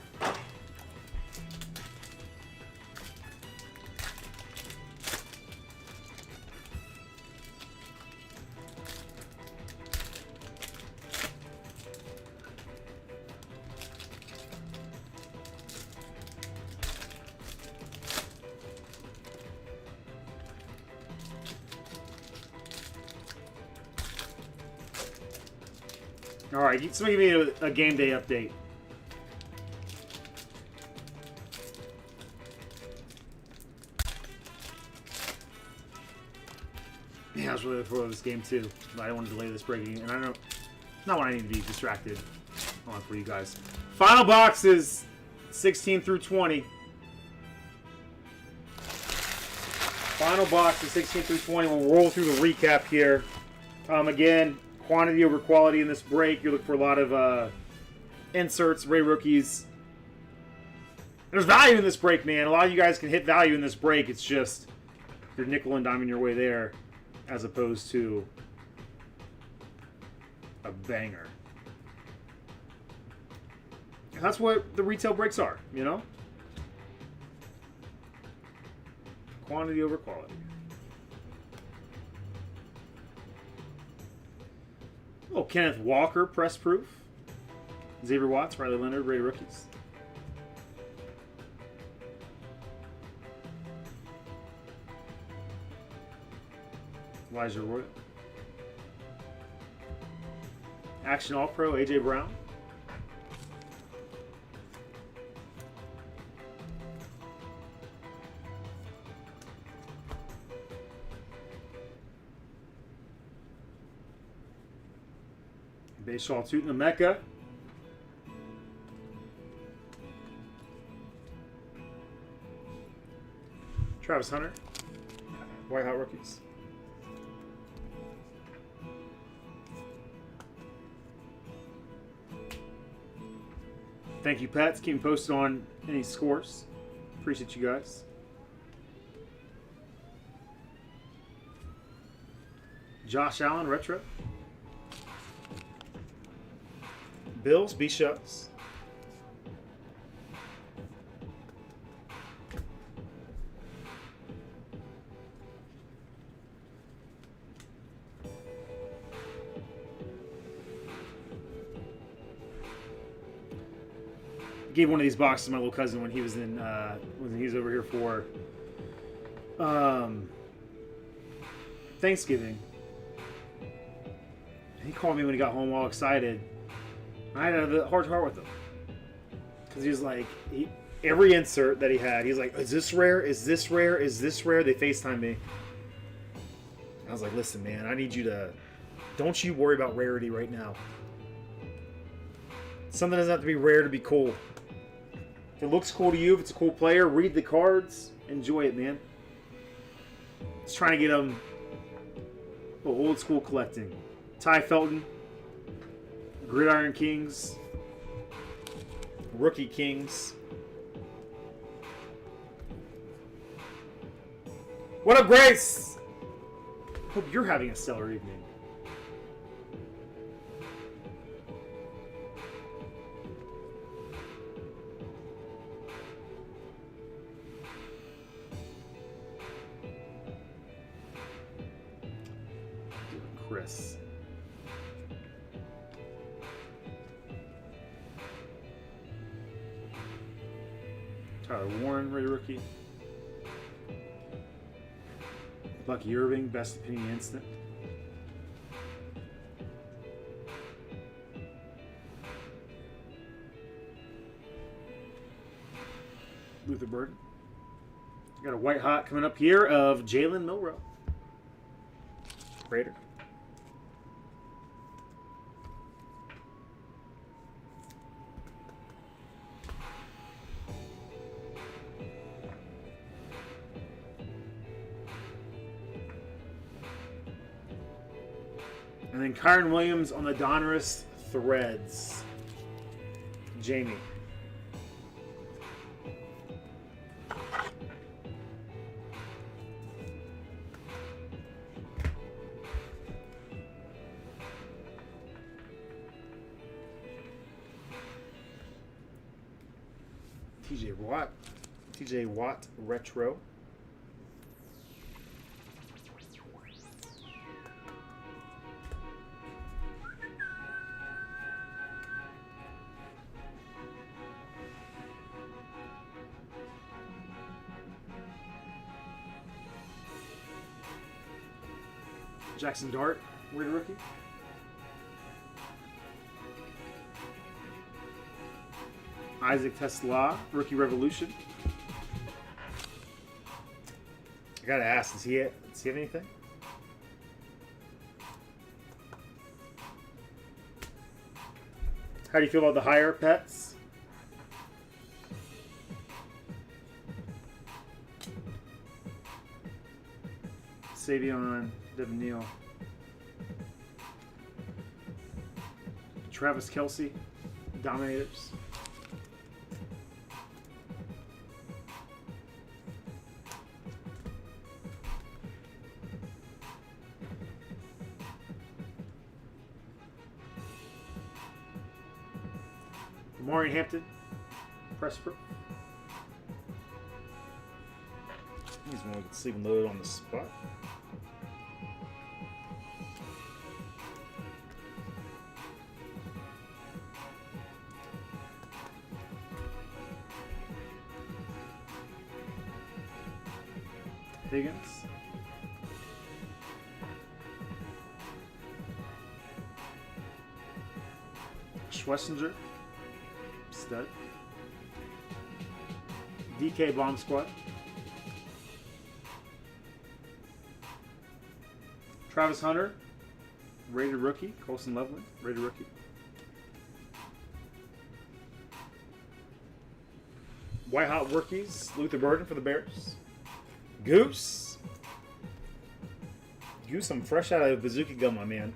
All right, somebody give me a game day update. Yeah, I was really looking forward to this game too, but I don't want to delay this breaking, and I don't. Not when I need to be distracted on for you guys. Final box is 16 through 20. Final box is 16 through 20. We'll roll through the recap here. Again, quantity over quality in this break. You're looking for a lot of inserts, Ray rookies. There's value in this break, man. A lot of you guys can hit value in this break. It's just you're nickel and diming your way there as opposed to a banger. And that's what the retail breaks are, you know? Quantity over quality. Oh, Kenneth Walker, press proof. Xavier Watts, Riley Leonard, rated rookies. Elijah Royal. Action All-Pro, A.J. Brown. Baseball Tootin' Mecca. Travis Hunter. White Hot Rookies. Thank you, Pats. Keep me posted on any scores. Appreciate you guys. Josh Allen, retro. Bills, B-Shucks. Gave one of these boxes to my little cousin when he was in when he was over here for Thanksgiving. He called me when he got home all excited. I had a hard heart with him because he was like, every insert that he had, he's like, "Is this rare? Is this rare? Is this rare?" They FaceTime me. I was like, "Listen, man, I need you to don't you worry about rarity right now. Something doesn't have to be rare to be cool. If it looks cool to you, if it's a cool player, read the cards, enjoy it, man." Just trying to get them old school collecting. Ty Felton, Gridiron Kings, Rookie Kings. What up, Grace? Hope you're having a stellar evening. Chris. Tyler Warren, rated rookie. Bucky Irving, best opinion instant. Luther Burden. Got a white hot coming up here of Jalen Milroe. Raider. And then Kyron Williams on the Donruss Threads. Jamie. TJ Watt Retro. Jackson Dart, rated rookie. Isaac Tesla, rookie revolution. I gotta ask, does he have anything? How do you feel about the higher pets? Savion, Devin Neal, Travis Kelce, Dominators. Maureen Hampton, press proof. He's one we can sleep and load on the spot. Higgins. Schlesinger. Stud. DK Bomb Squad. Travis Hunter. Rated rookie. Colson Loveland. Rated rookie. White Hot Rookies. Luther Burden for the Bears. Goose. Goose, I'm fresh out of Bazooka Gum, my man.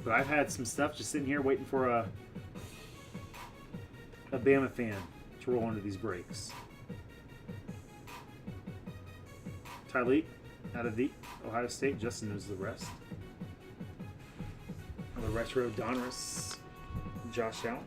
But I've had some stuff just sitting here waiting for a Bama fan to roll into these breaks. Tyleek out of the Ohio State. Justin knows the rest. The retro Donruss. Josh Allen.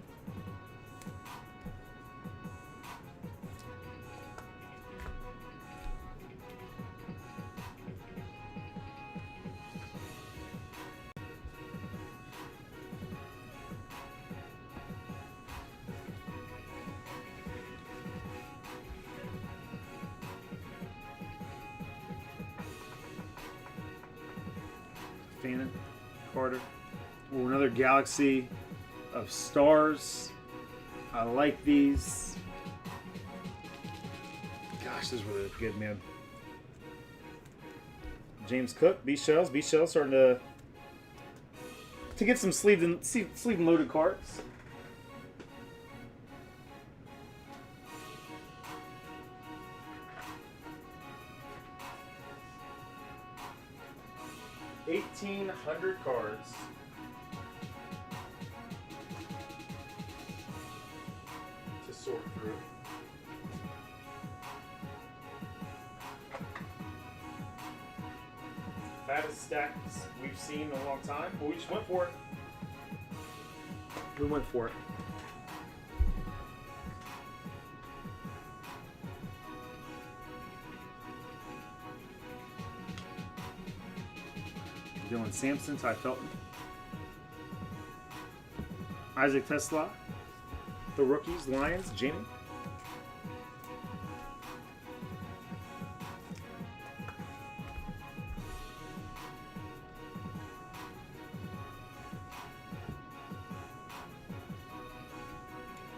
Fannin, Carter. Oh, another galaxy of stars. I like these. Gosh, this is really good, man. James Cook, B shells starting to get some sleeved and loaded cards. $1,800 cards. To sort through. Fattest stacks we've seen in a long time, but we just went for it. We went for it. Dylan Sampson, Ty Felton. Isaac Tesla. The rookies, Lions, Jamie.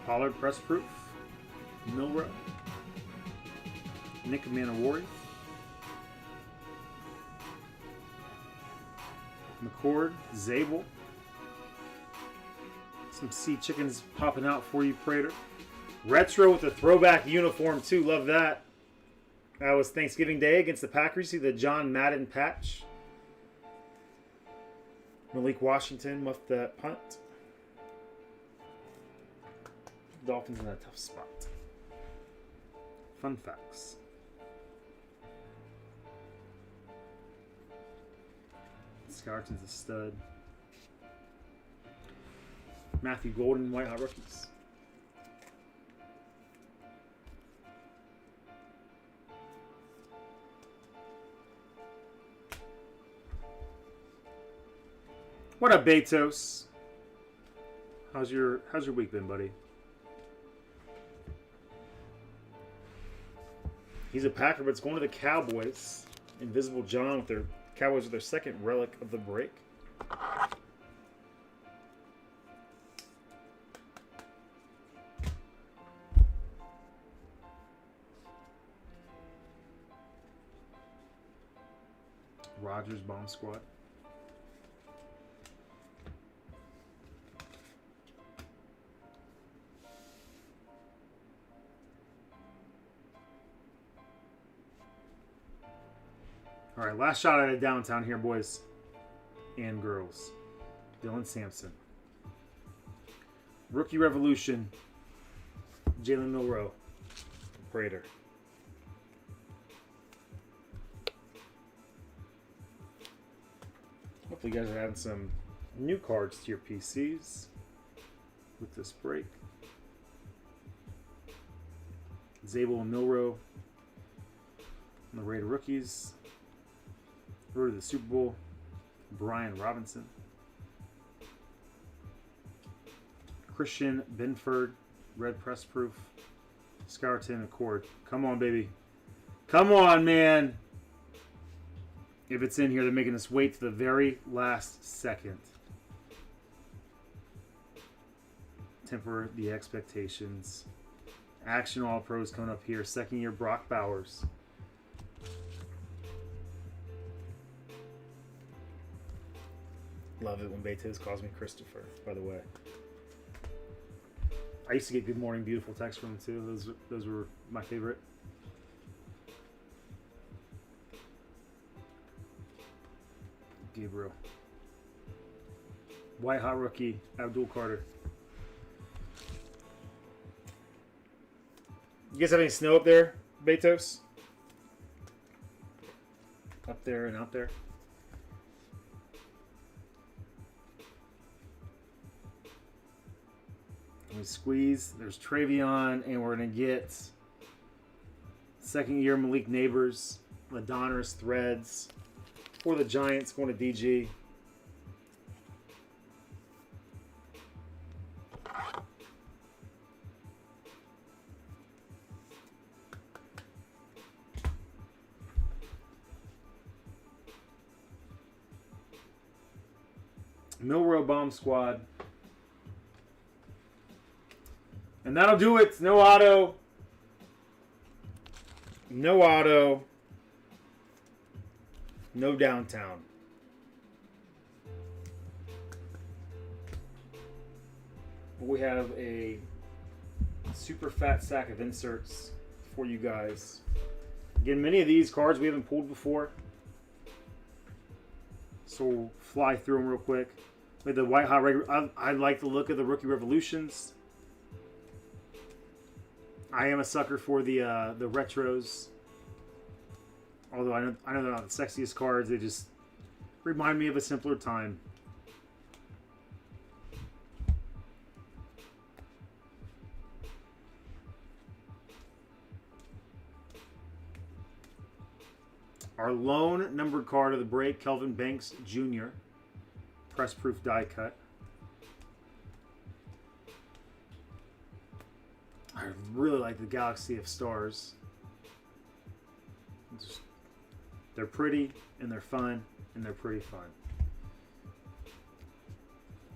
Pollard, press proof. Milrow. Nick Manawari. McCord, Zabel. Some sea chickens popping out for you, Prater. Retro with a throwback uniform too. Love that. That was Thanksgiving Day against the Packers. See the John Madden patch. Malik Washington muffed that punt. Dolphins in a tough spot. Fun facts. Scarton's a stud. Matthew Golden, White Hot Rookies. What up, Betos? How's your week been, buddy? He's a Packer, but it's going to the Cowboys. Invisible John with their Cowboys with their second relic of the break. Rogers Bomb Squad. All right, last shot out of downtown here, boys and girls. Dylan Sampson. Rookie Revolution. Jalen Milroe. Prater. Hopefully you guys are adding some new cards to your PCs with this break. Zabel and Milroe on the Raider rookies. Road to the Super Bowl, Brian Robinson. Christian Benford, red press proof. Scarton Accord. Come on, baby. Come on, man. If it's in here, they're making us wait to the very last second. Temper the expectations. Action All Pros coming up here. Second year Brock Bowers. Love it when Betes calls me Christopher, by the way. I used to get good morning, beautiful texts from him too. Those were my favorite. Gabriel. White Hot Rookie, Abdul Carter. You guys have any snow up there, Betos? Up there and out there? We squeeze. There's Travion, and we're going to get second year Malik Neighbors, the Donruss Threads for the Giants going to DG. Milroe Bomb Squad. And that'll do it. No auto. No auto. No downtown. We have a super fat sack of inserts for you guys. Again, many of these cards we haven't pulled before. So we'll fly through them real quick. With the White Hot regular, I like the look of the Rookie Revolutions. I am a sucker for the retros. Although I know they're not the sexiest cards, they just remind me of a simpler time. Our lone numbered card of the break, Kelvin Banks Jr. Press proof die cut. I really like the Galaxy of Stars. They're pretty, and they're fun, and they're pretty fun.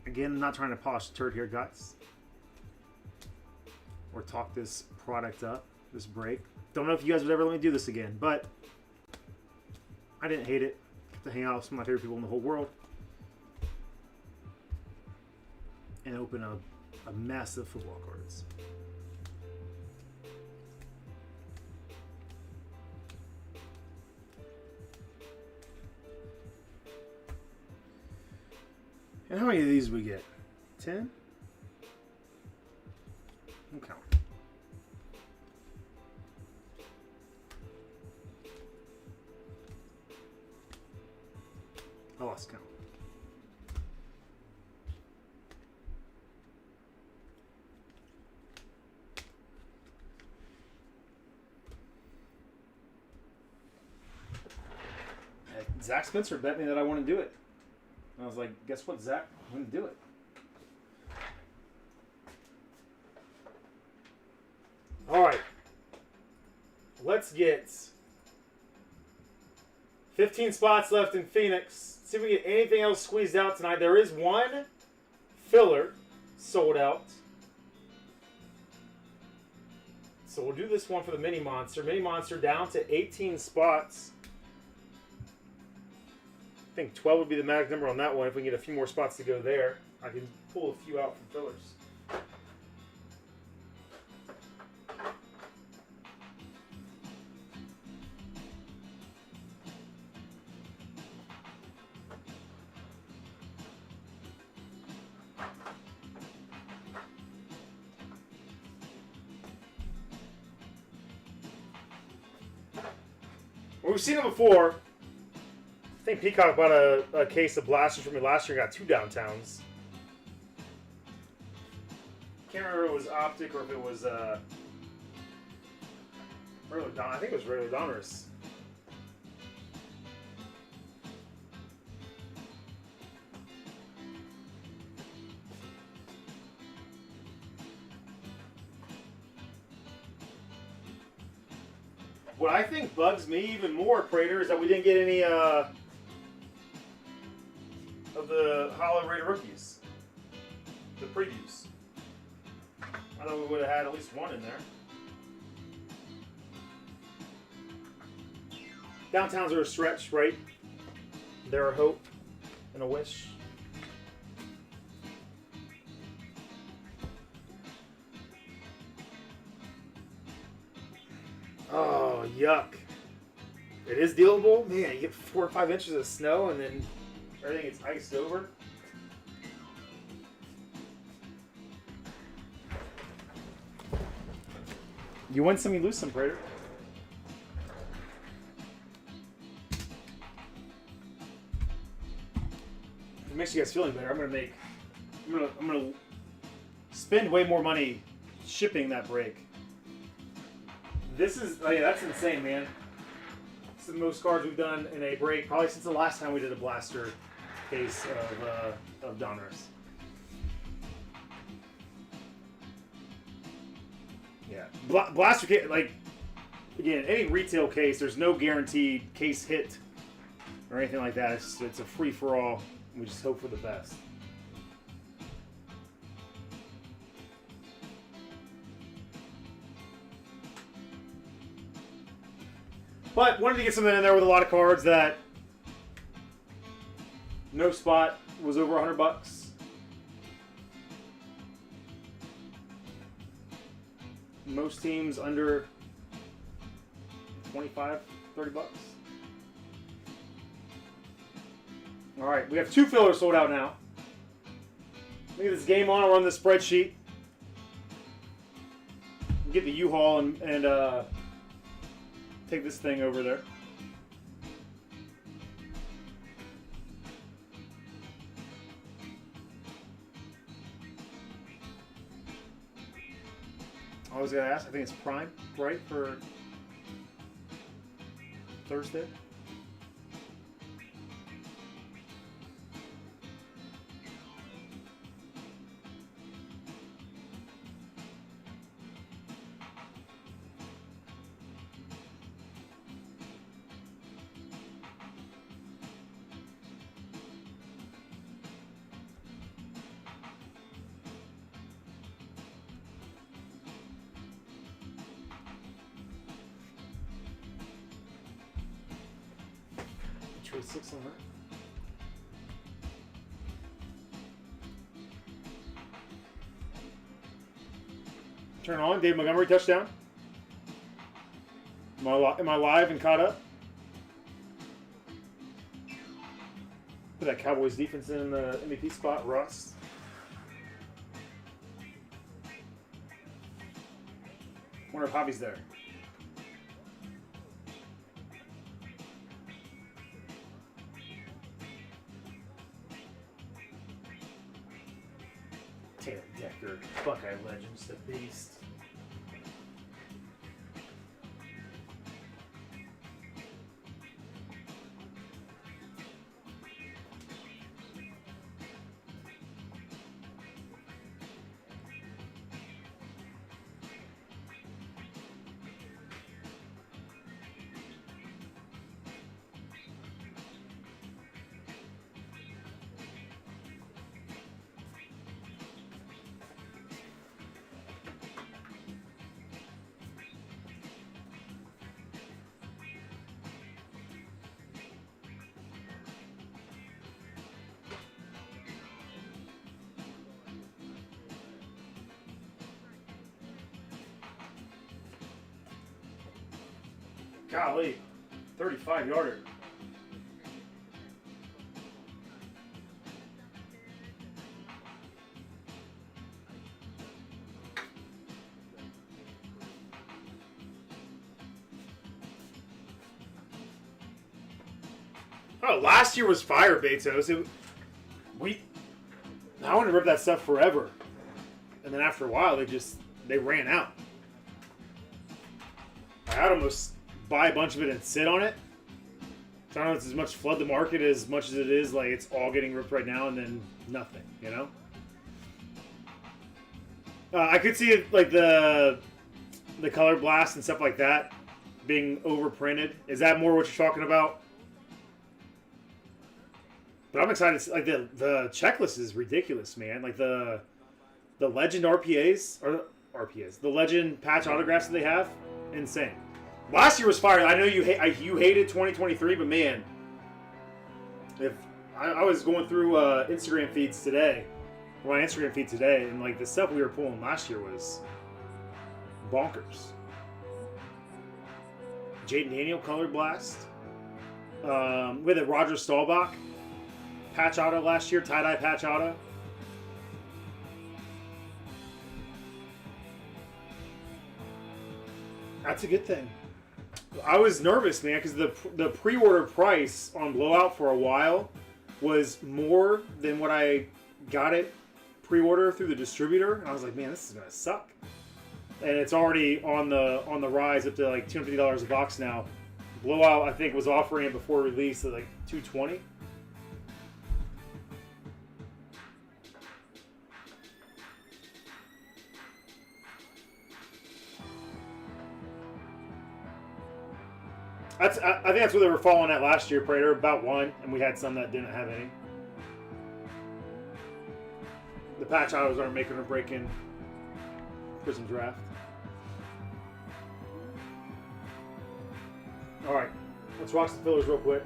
Again, I'm not trying to polish the turd here, guys. Or talk this product up, this break. Don't know if you guys would ever let me do this again, but I didn't hate it. To hang out with some of my favorite people in the whole world. And open a mess of football cards. And how many of these we get? 10? Okay. I lost count. Zach Spencer bet me that I want to do it. And I was like, guess what, Zach? I'm going to do it. All right. Let's get 15 spots left in Phoenix. See if we get anything else squeezed out tonight. There is one filler sold out. So we'll do this one for the Mini Monster. Mini Monster down to 18 spots. I think 12 would be the magic number on that one. If we can get a few more spots to go there, I can pull a few out from fillers. Well, we've seen it before. I think Peacock bought a case of blasters from me last year and got 2 downtowns. Can't remember if it was Optic or if it was I think it was regular Donruss. What I think bugs me even more, Prater, is that we didn't get any of the Hollow Rated rookies. The previews. I thought we would have had at least one in there. Downtowns are a stretch, right? They're a hope and a wish. Oh, yuck. It is dealable? Man, you get 4 or 5 inches of snow and then everything gets iced over. You win some, you lose some, Prater. If it makes you guys feeling better, I'm gonna spend way more money shipping that break. This is, oh yeah, that's insane, man. It's the most cards we've done in a break, probably since the last time we did a blaster case of Donruss. Yeah, blaster case, like, again, any retail case, there's no guaranteed case hit or anything like that. It's a free for all. We just hope for the best. But wanted to get something in there with a lot of cards that no spot was over $100. Most teams under 25, 30 bucks. All right, we have 2 fillers sold out now. Look at this game on. I'll run the spreadsheet. Get the U-Haul and take this thing over there. I was gonna ask. I think it's Prime, right, for Thursday. Trade 6 on her. Turn on. Dave Montgomery touchdown. Am I live and caught up? Put that Cowboys defense in the MVP spot. Russ. Wonder if Hobby's there. Taylor Decker, Buckeye Legends, the beast. Golly, 35-yarder. Oh, last year was fire, Betos. I wanted to rip that stuff forever, and then after a while, they ran out. I'd almost buy a bunch of it and sit on it. So I don't know if it's as much flood the market as much as it is like it's all getting ripped right now and then nothing, you know? I could see it like the color blast and stuff like that being overprinted. Is that more what you're talking about? But I'm excited. Like the checklist is ridiculous, man. Like the legend RPAs or RPAs, the legend patch autographs that they have, insane. Last year was fire. I know you hated 2023, but man, if I was going through Instagram feeds today, my Instagram feed today, and like the stuff we were pulling last year was bonkers. Jaden Daniel color blast with a Roger Staubach patch auto last year, tie-dye patch auto. That's a good thing. I was nervous, man, because the pre-order price on Blowout for a while was more than what I got it pre-order through the distributor, and I was like, man, this is gonna suck. And it's already on the rise up to like $250 a box now. Blowout, I think, was offering it before release at like $220. I think that's what they were falling at last year, Prater, about one, and we had some that didn't have any. The patch autos aren't making or breaking Prism Draft. All right, let's rock some fillers real quick.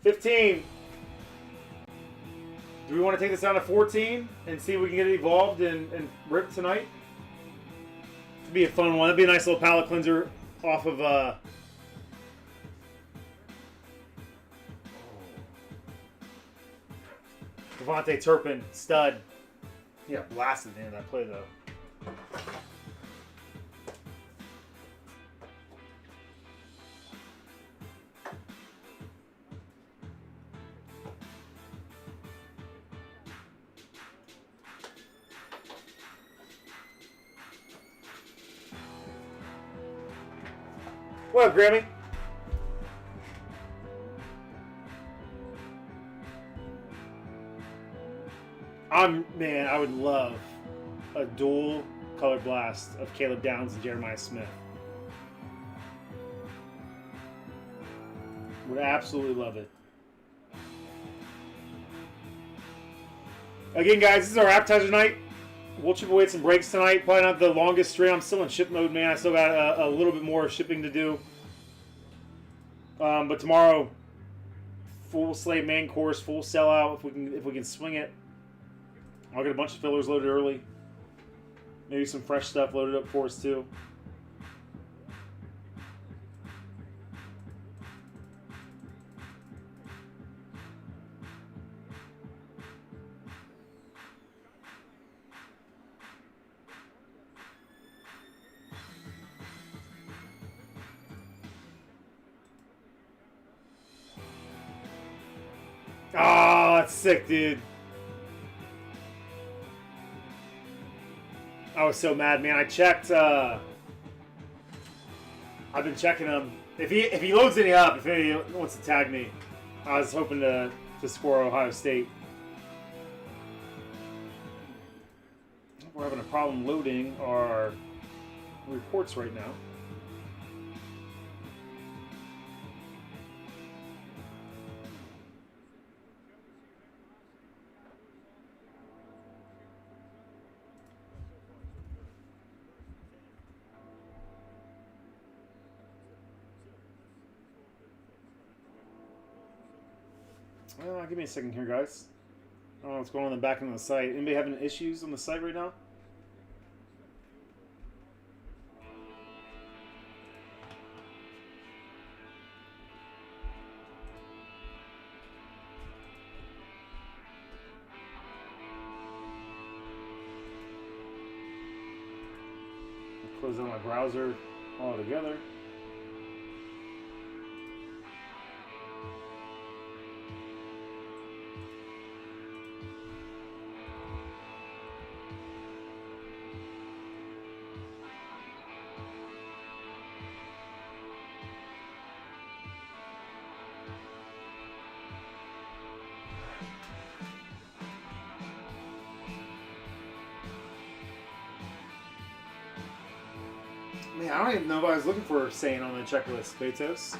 15. Do we want to take this down to 14 and see if we can get it evolved and ripped tonight? It'd be a fun one. It'd be a nice little palate cleanser off of Devontae Turpin, stud. Yeah, blasted at the end of that play, though. What up, Grammy? Man, I would love a dual color blast of Caleb Downs and Jeremiah Smith. Would absolutely love it. Again, guys, this is our appetizer night. We'll chip away at some breaks tonight. Probably not the longest stream. I'm still in ship mode, man. I still got a little bit more shipping to do. But tomorrow, full slate main course, full sellout if we can swing it. I'll get a bunch of fillers loaded early. Maybe some fresh stuff loaded up for us too. That's sick, dude. I was so mad, man. I checked. I've been checking him. If he loads any up, if he wants to tag me, I was hoping to score Ohio State. We're having a problem loading our reports right now. Well, give me a second here, guys. I don't know what's going on in the back end of the site. Anybody having issues on the site right now? I'll close down my browser altogether. Man, I don't even know if I was looking for saying on the checklist, Betos.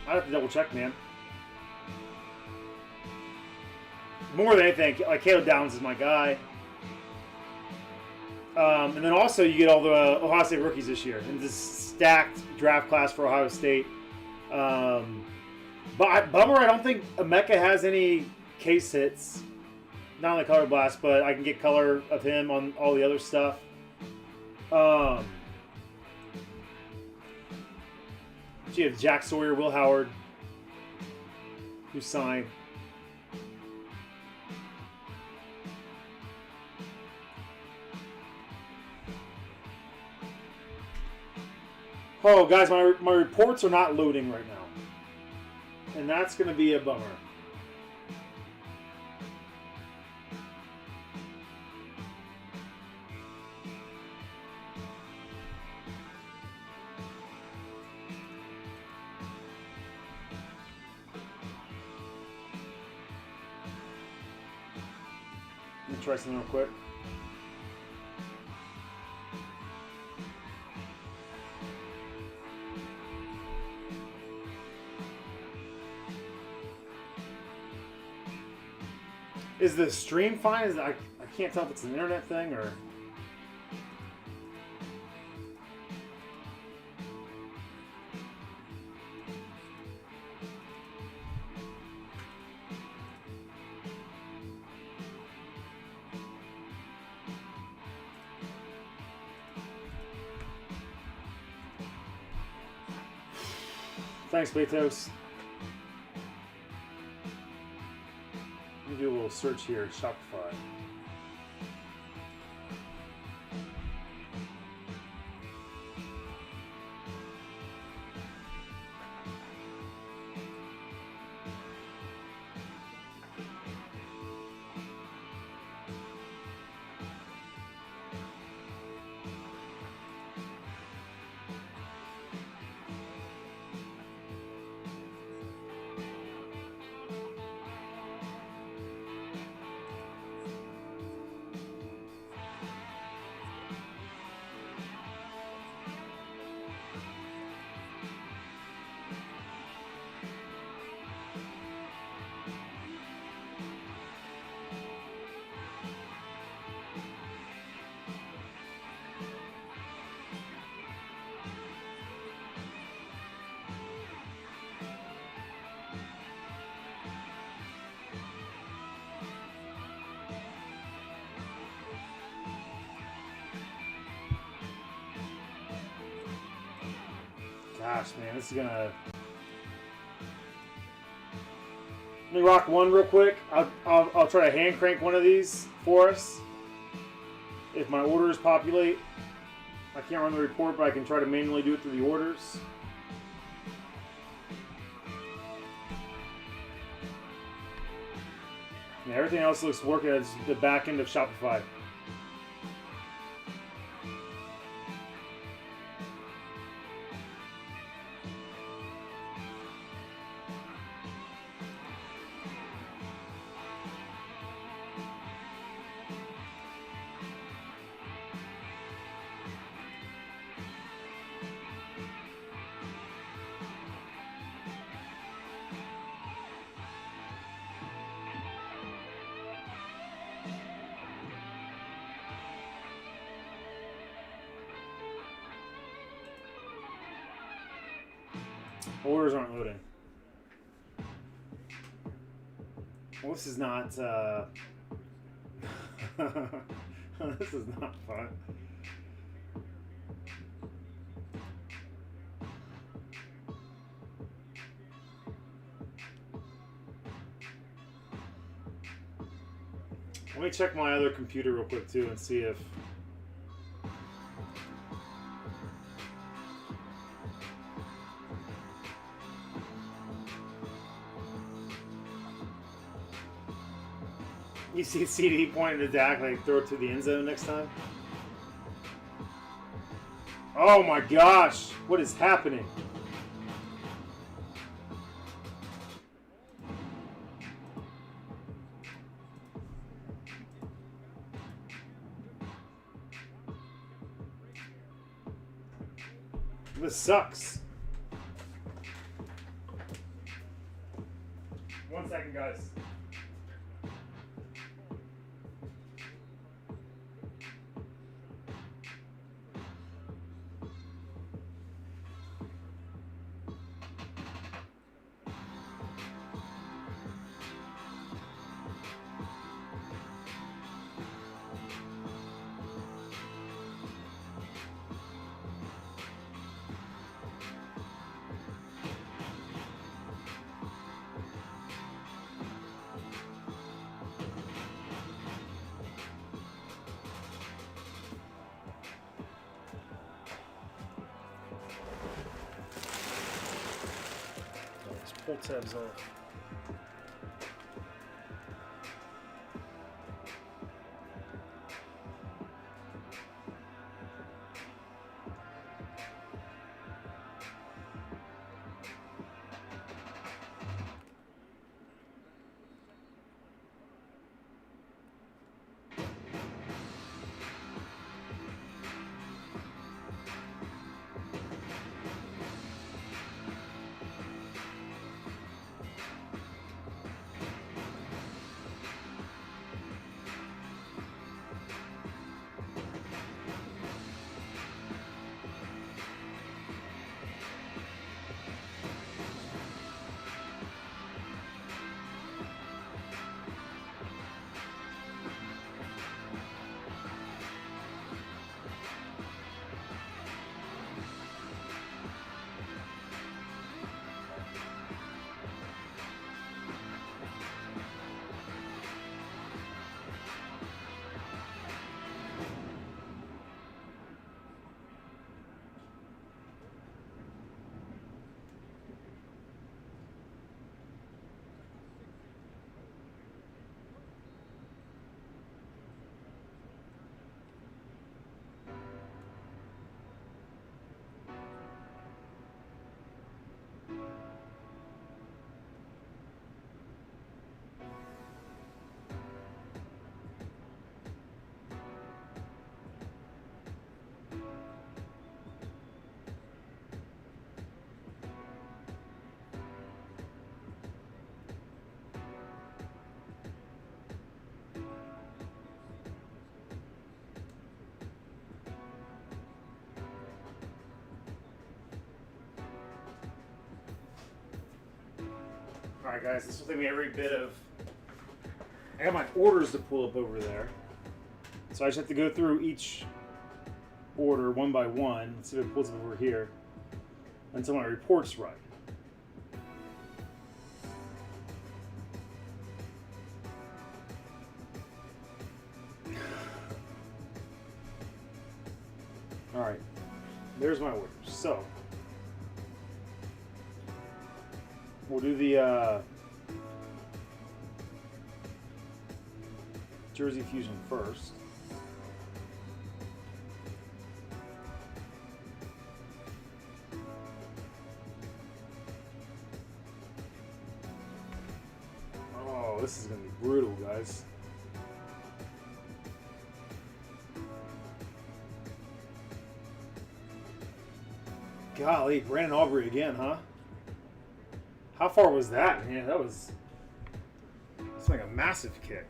I'd have to double check, man. More than anything, like Caleb Downs is my guy. And then also you get all the Ohio State rookies this year in this stacked draft class for Ohio State. But bummer, I don't think Emeka has any case hits. Not on the color blast, but I can get color of him on all the other stuff. So you have Jack Sawyer, Will Howard, who signed. Oh, guys, my reports are not loading right now. And that's going to be a bummer. Let me try something real quick. Is the stream fine? I can't tell if it's an internet thing or... Thanks, Betos. Let me do a little search here, Shopify. Gosh, man, this is gonna... Let me rock one real quick. I'll try to hand crank one of these for us. If my orders populate. I can't run the report, but I can try to manually do it through the orders. Yeah, everything else looks working as the back end of Shopify. Orders aren't loading. Well, this is not, this is not fun. Let me check my other computer real quick, too, and see if... You see CD pointing to Dak, like throw it to the end zone next time? Oh my gosh! What is happening? This sucks. 1 second, guys. Pull tabs off. Alright guys, this will take me every bit of... I got my orders to pull up over there. So I just have to go through each order one by one. Let's see if it pulls up over here. Until my report's right. Alright, there's my orders. So, we'll do the Jersey Fusion first. Oh, this is going to be brutal, guys. Golly, Brandon Aubrey again, huh? How far was that, man? That's like a massive kick.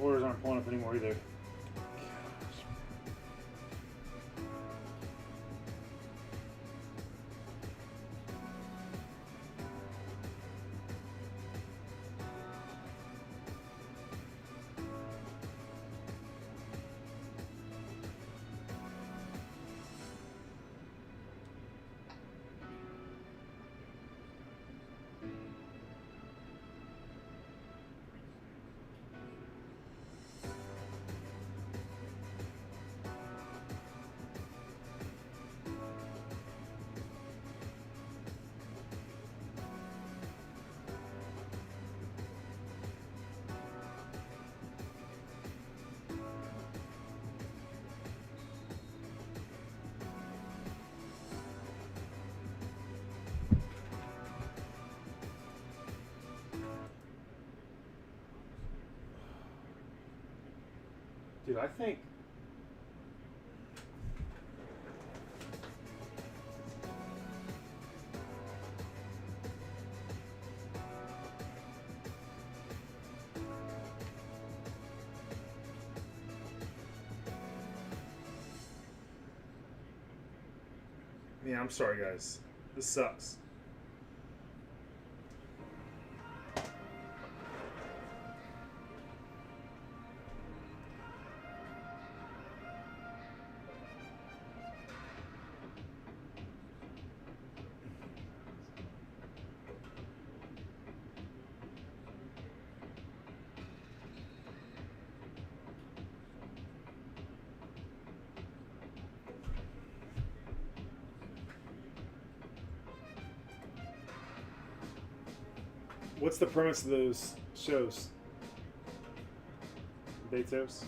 Orders aren't pulling up anymore either. Dude, I think... Yeah, I'm sorry, guys. This sucks. What's the premise of those shows? Betos?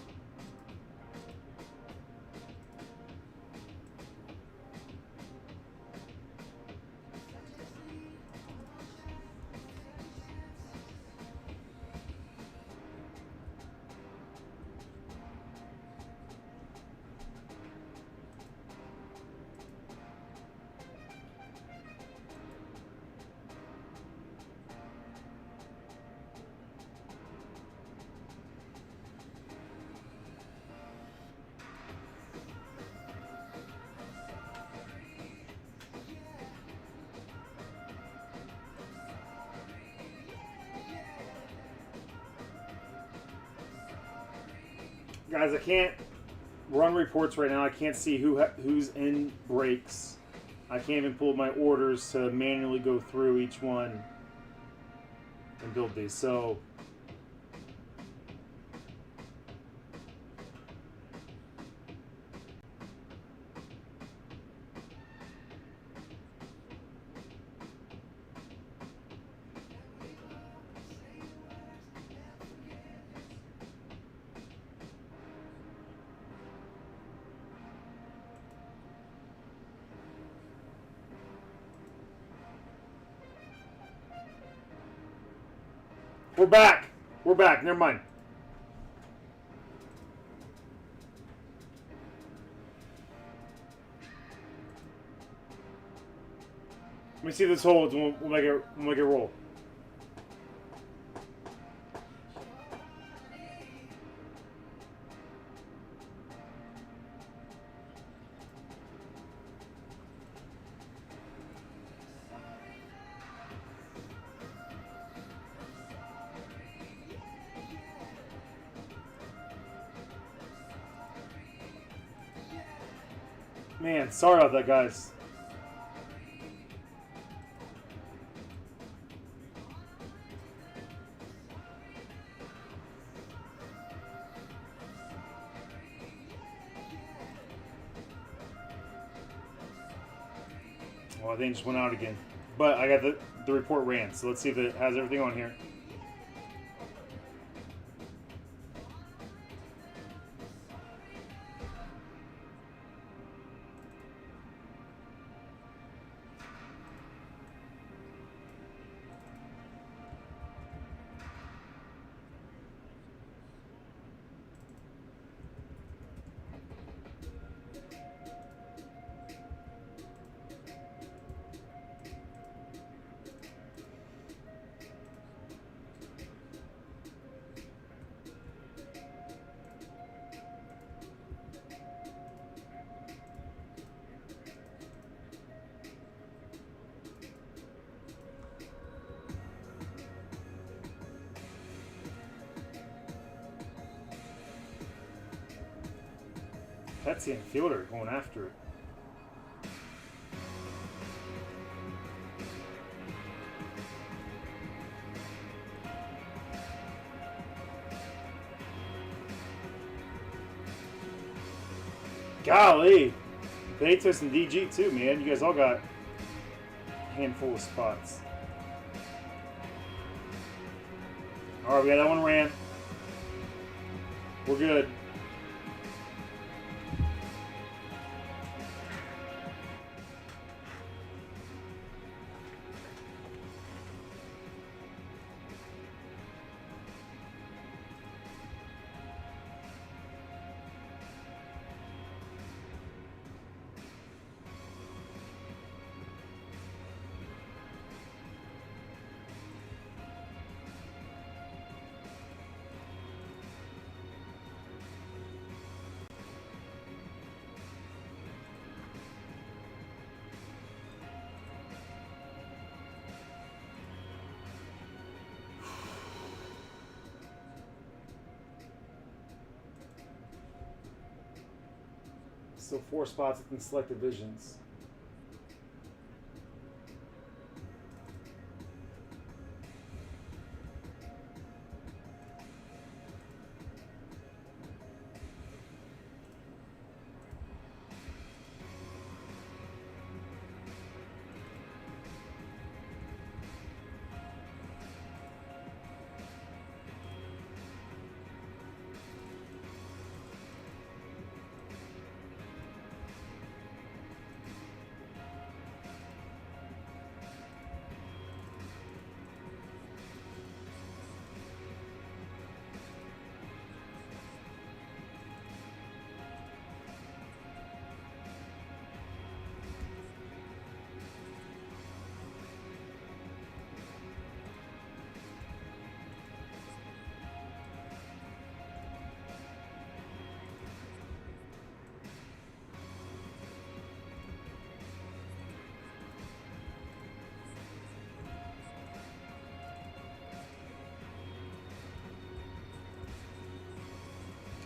Guys, I can't run reports right now. I can't see who's in breaks. I can't even pull my orders to manually go through each one and build these. So we're back. We're back. Never mind. Let me see if this holds, and we'll make it roll. Man, sorry about that, guys. Well, I think it just went out again. But I got the report ran, so let's see if it has everything on here. That's the infielder going after it. Golly! Betos and DG too, man. You guys all got a handful of spots. Alright, we got that one ran. We're good. So 4 spots in select divisions.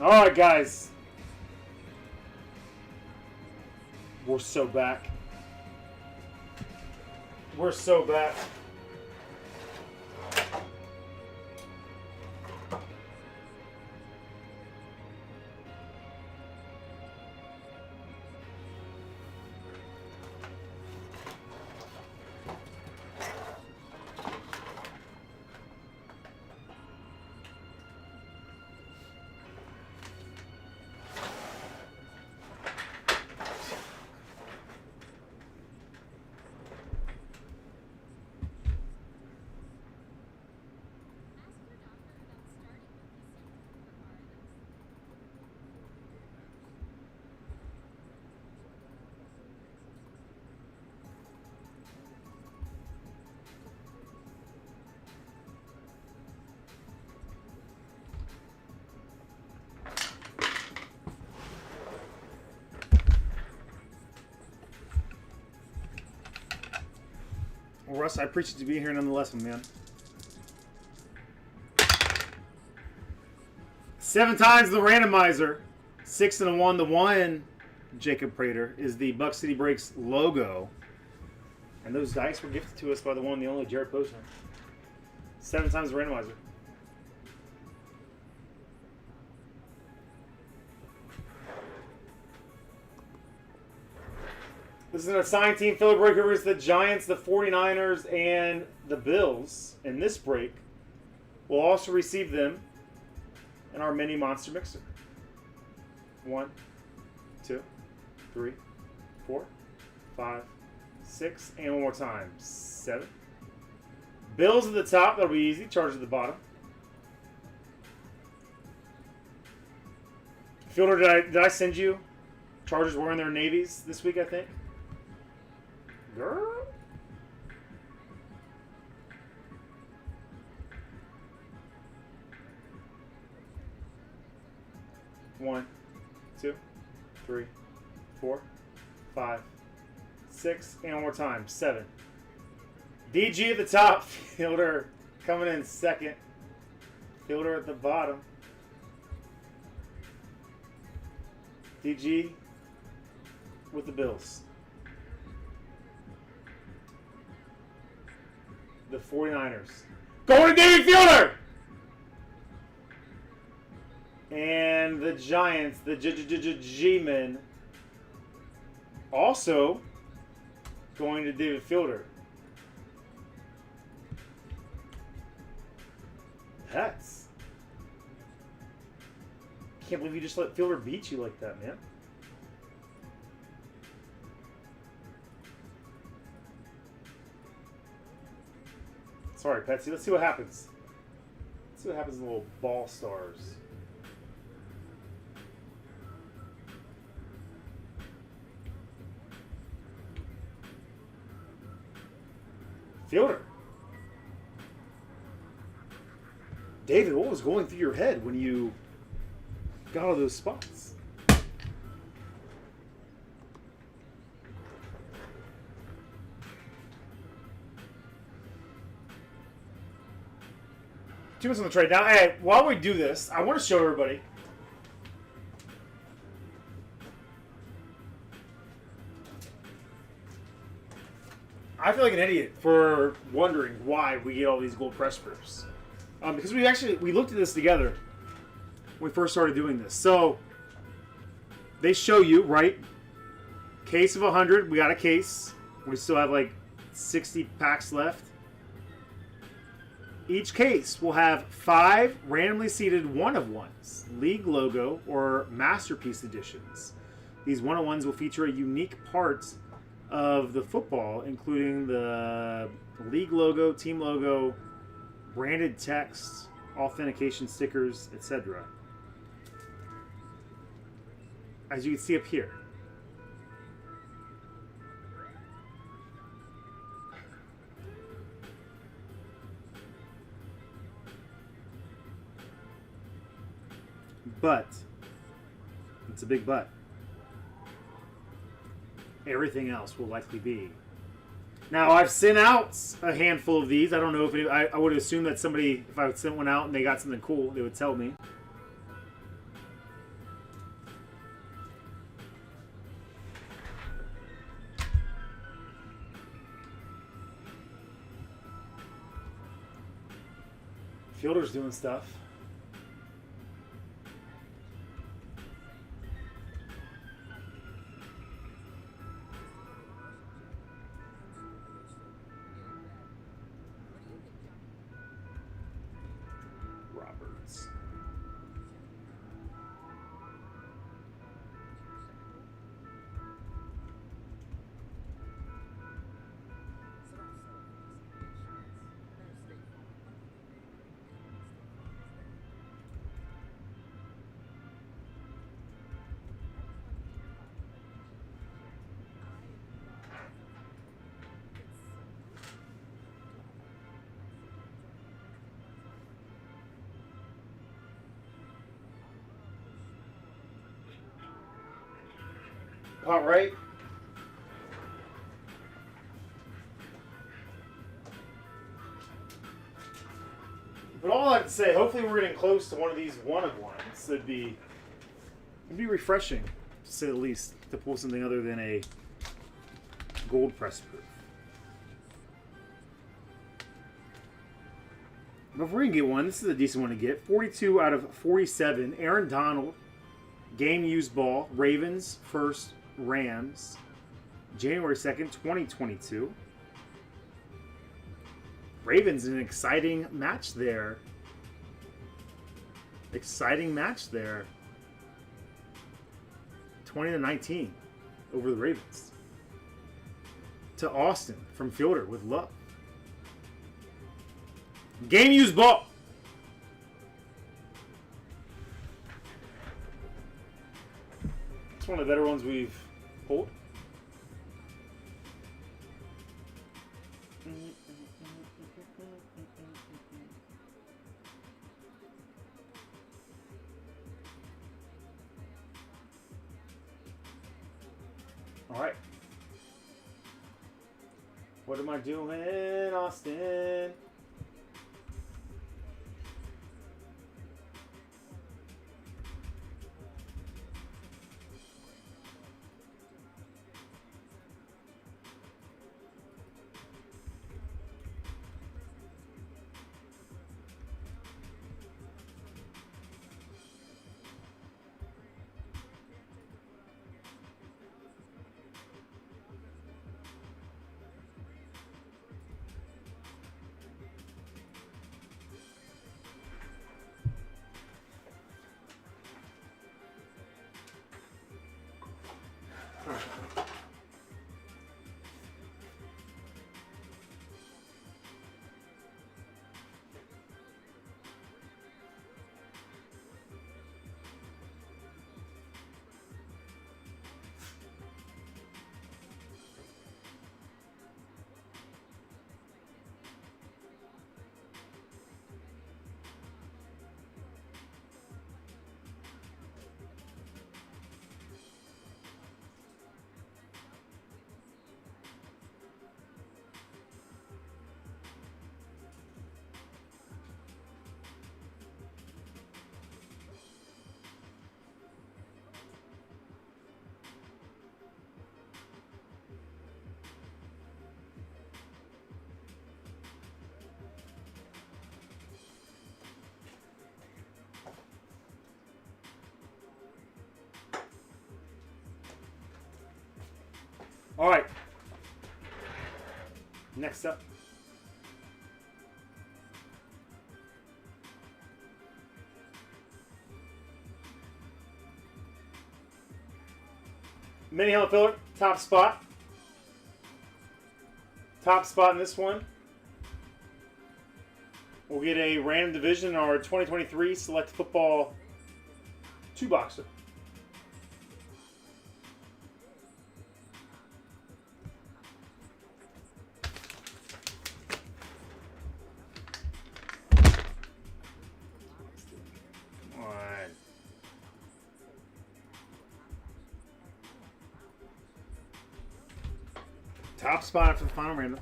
Alright, guys. We're so back. We're so back. Well, Russ, I appreciate you being here nonetheless, man. 7 times the randomizer. 6 and a 1 to 1. Jacob Prater, is the Buck City Breaks logo. And those dice were gifted to us by the one and the only Jared Posner. 7 times the randomizer. This is an assigned team filler breaker versus the Giants, the 49ers, and the Bills. In this break, we'll also receive them in our mini monster mixer. 1, 2, 3, 4, 5, 6, and one more time. 7. Bills at the top, that'll be easy. Chargers at the bottom. Fielder, did I send you? Chargers wearing their navies this week, I think. Girl. One, 2, 3, 4, 5, 6, and one more time. 7. DG at the top. Fielder coming in second. Fielder at the bottom. DG with the Bills. The 49ers. Going to Davey Fielder! And the Giants, the G-Men, also going to David Fielder. Pets. Can't believe you just let Fielder beat you like that, man. Sorry, Petsy. Let's see what happens. Let's see what happens in the little ball stars. Fielder. David, what was going through your head when you got all those spots? Two minutes on the trade. Now, hey, while we do this, I want to show everybody. I feel like an idiot for wondering why we get all these gold press proofs. Because we looked at this together when we first started doing this. So they show you, right? Case of 100. We got a case. We still have like 60 packs left. Each case will have 5 randomly seeded 1-of-1s, league logo, or masterpiece editions. These 1-of-1s will feature a unique part of the football, including the league logo, team logo, branded text, authentication stickers, etc. As you can see up here. But, it's a big but, everything else will likely be. Now, I've sent out a handful of these. I don't know if I would assume that somebody, if I sent one out and they got something cool, they would tell me. Fielder's doing stuff. All right. But all I have to say, hopefully we're getting close to one of these 1-of-1s. It'd be refreshing. to say the least, to pull something other than a gold press proof. But if we're going to get one, this is a decent one to get. 42 out of 47. Aaron Donald. Game used ball. Ravens first. Rams. January 2nd, 2022. Ravens, an exciting match there. Exciting match there. 20-19 over the Ravens. To Austin from Fielder with love. Game used ball. It's one of the better ones we've pulled. All right. What am I doing, Austin? All right. Next up. Mini helmet filler, top spot. Top spot in this one. We'll get a random division, our 2023 Select Football 2-boxer. Top spot for the final random.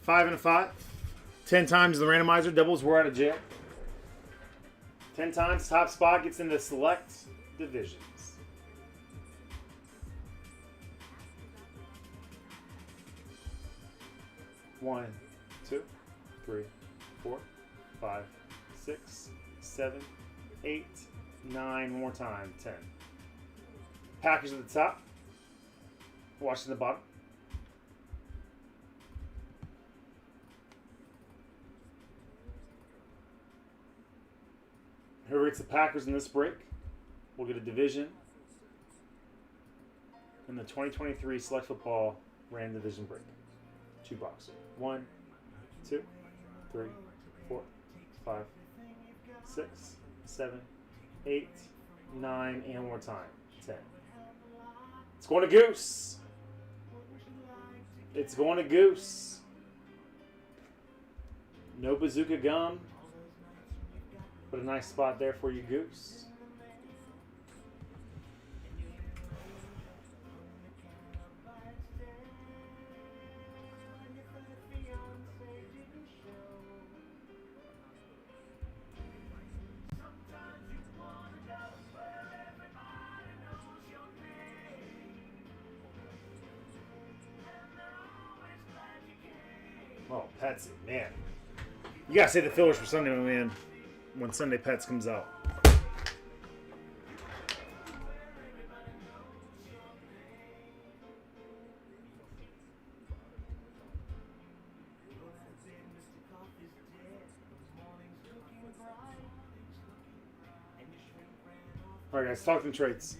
Five and a 5. 10 times the randomizer doubles, we're out of jail. 10 times top spot gets into select divisions. 1, 2, 3, 4, 5, 6, 7, 8, 9. One more time. 10. Package at the top. Watching the bottom. Whoever gets the Packers in this break will get a division in the 2023 Select Football Random Division break. 2-boxer. 1, 2, 3, 4, 5, 6, 7, 8, 9, and one more time. 10. It's going to Goose. It's going to Goose. No bazooka gum. But a nice spot there for you, Goose. Oh, Pets, man. You gotta say the fillers for Sunday, my man, when Sunday Pets comes out. All right, guys, talk them trades.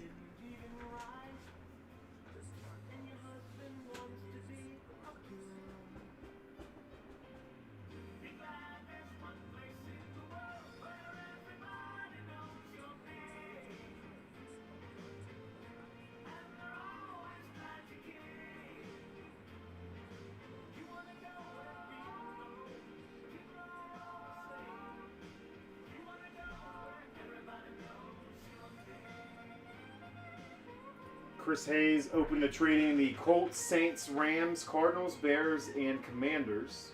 Chris Hayes opened to trading the Colts, Saints, Rams, Cardinals, Bears, and Commanders.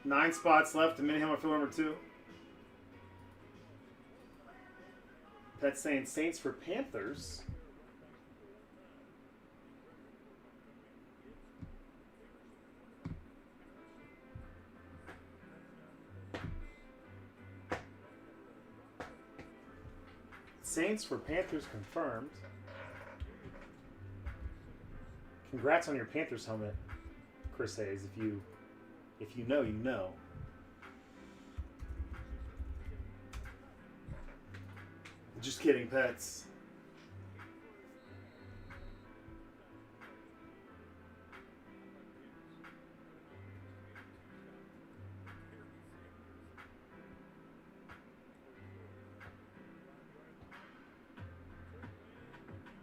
Nine spots left to Minnehaha fill number 2. Pets saying Saints for Panthers. Saints for Panthers confirmed. Congrats on your Panthers helmet, Chris Hayes. If you know, you know. Just kidding, Pets.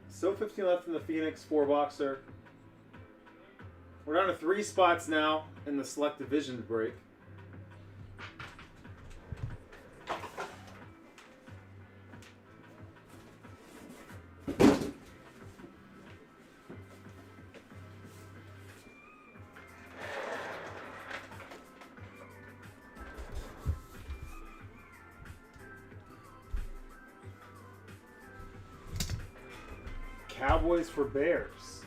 Still 15 left in the Phoenix 4-boxer. We're down to 3 spots now in the select division break. Cowboys for Bears.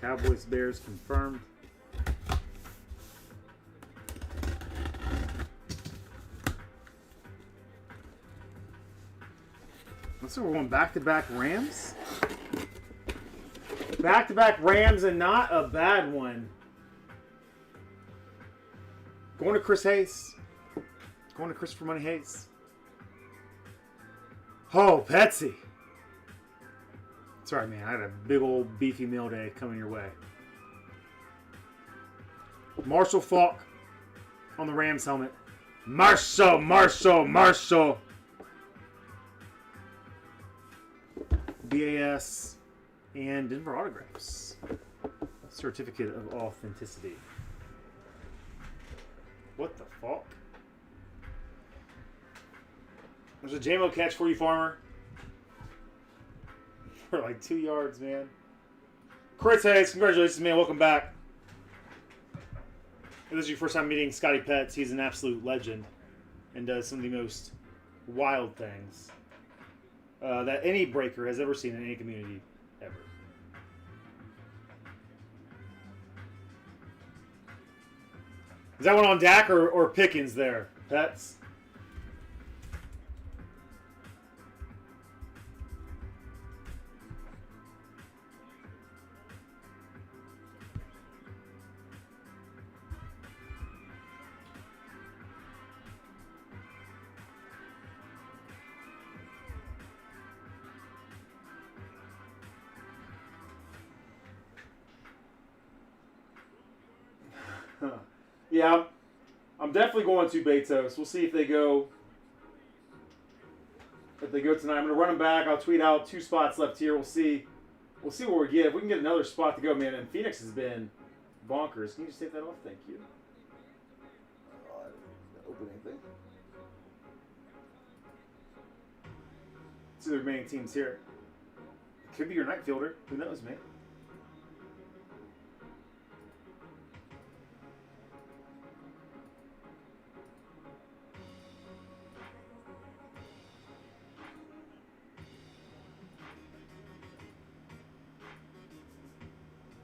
Cowboys Bears confirmed. Looks like we're going back-to-back Rams. Back-to-back Rams and not a bad one. Going to Chris Hayes. Going to Christopher Money Hayes. Oh, Petsy. That's right, man. I had a big old beefy meal day coming your way. Marshall Falk on the Rams helmet. Marshall. BAS and Denver autographs. Certificate of authenticity. What the fuck? There's a JMO catch for you, Farmer. For like 2 yards, man. Chris Hayes, congratulations, man. Welcome back. If this is your first time meeting Scotty Pets, he's an absolute legend and does some of the most wild things that any breaker has ever seen in any community ever. Is that one on Dak or Pickens there, Pets? Yeah, I'm definitely going to Betos. We'll see if they go. If they go tonight, I'm gonna run them back. I'll tweet out 2 spots left here. We'll see. We'll see what we get. If we can get another spot to go, man. And Phoenix has been bonkers. Can you just take that off? Thank you. Oh, I didn't open anything. See the remaining teams here. It could be your night fielder. Who knows, man?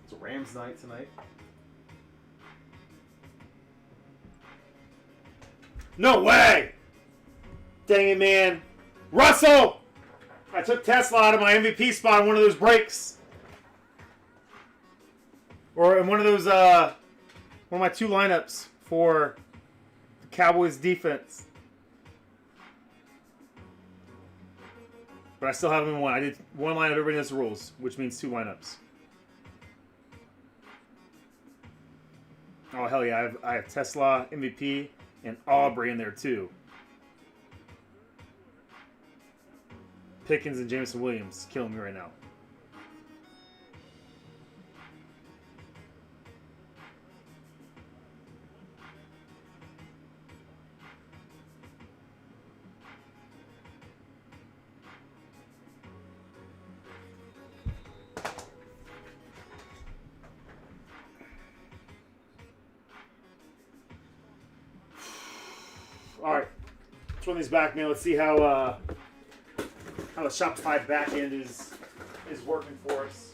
It's a Rams night tonight. No way! Dang it, man. Russell! I took Tesla out of my MVP spot in one of those breaks. Or in one of those, one of my 2 lineups for the Cowboys defense. But I still have them in 1. I did 1 lineup, everybody knows the rules, which means 2 lineups. Oh, hell yeah. I have Tesla, MVP, and Aubrey in there, too. Pickens and Jameson Williams killing me right now. All right, let's run these back, man. Let's see how the Shopify backend is working for us.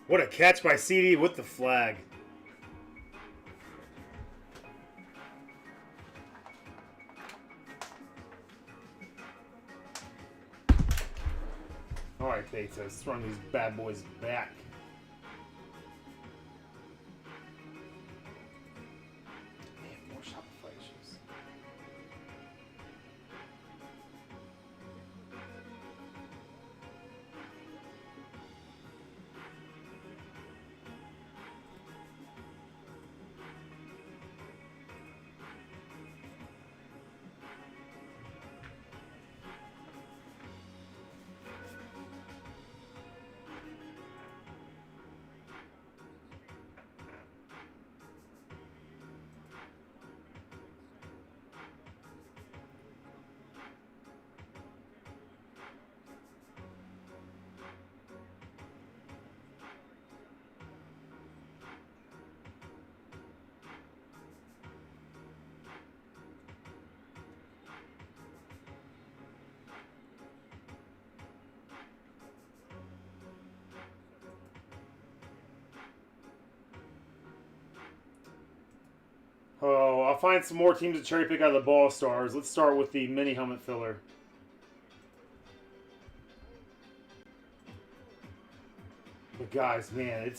What a catch by CD with the flag. All right, Betos, let's run these bad boys back. Man, more Shopify issues. Oh, I'll find some more teams to cherry pick out of the ball stars. Let's start with the mini helmet filler. But guys, man, it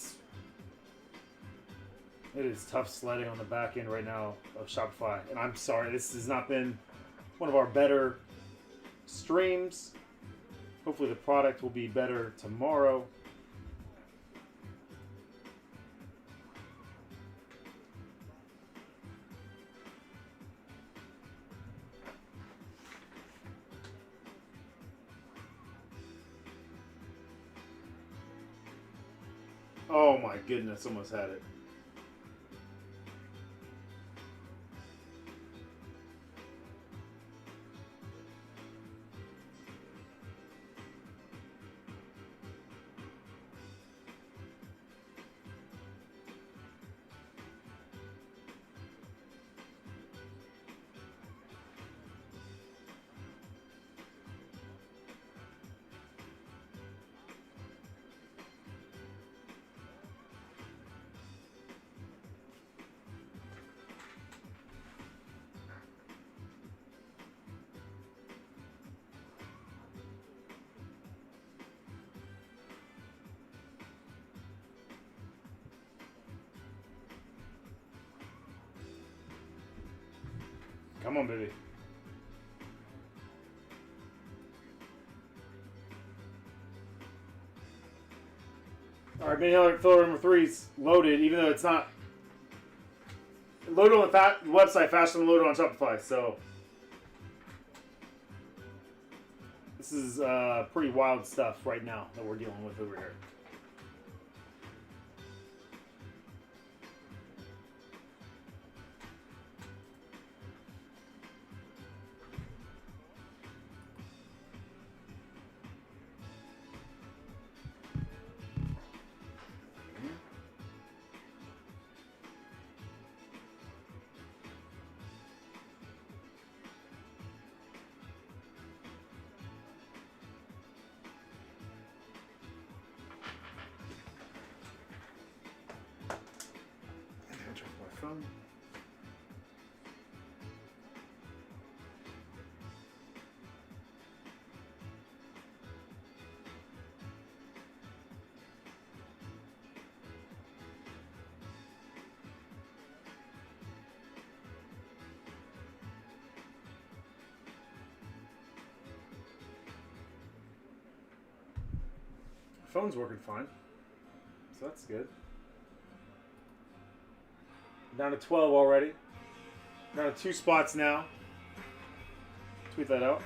is tough sledding on the back end right now of Shopify. And I'm sorry, this has not been one of our better streams. Hopefully the product will be better tomorrow. Oh my goodness, almost had it. Come on, baby. All right, mini filler number 3's loaded, even though it's not loaded on the website faster than loaded on Shopify. So this is pretty wild stuff right now that we're dealing with over here. Phone. Phone's working fine, so that's good. Down to 12 already. Down to 2 spots now. Tweet that out.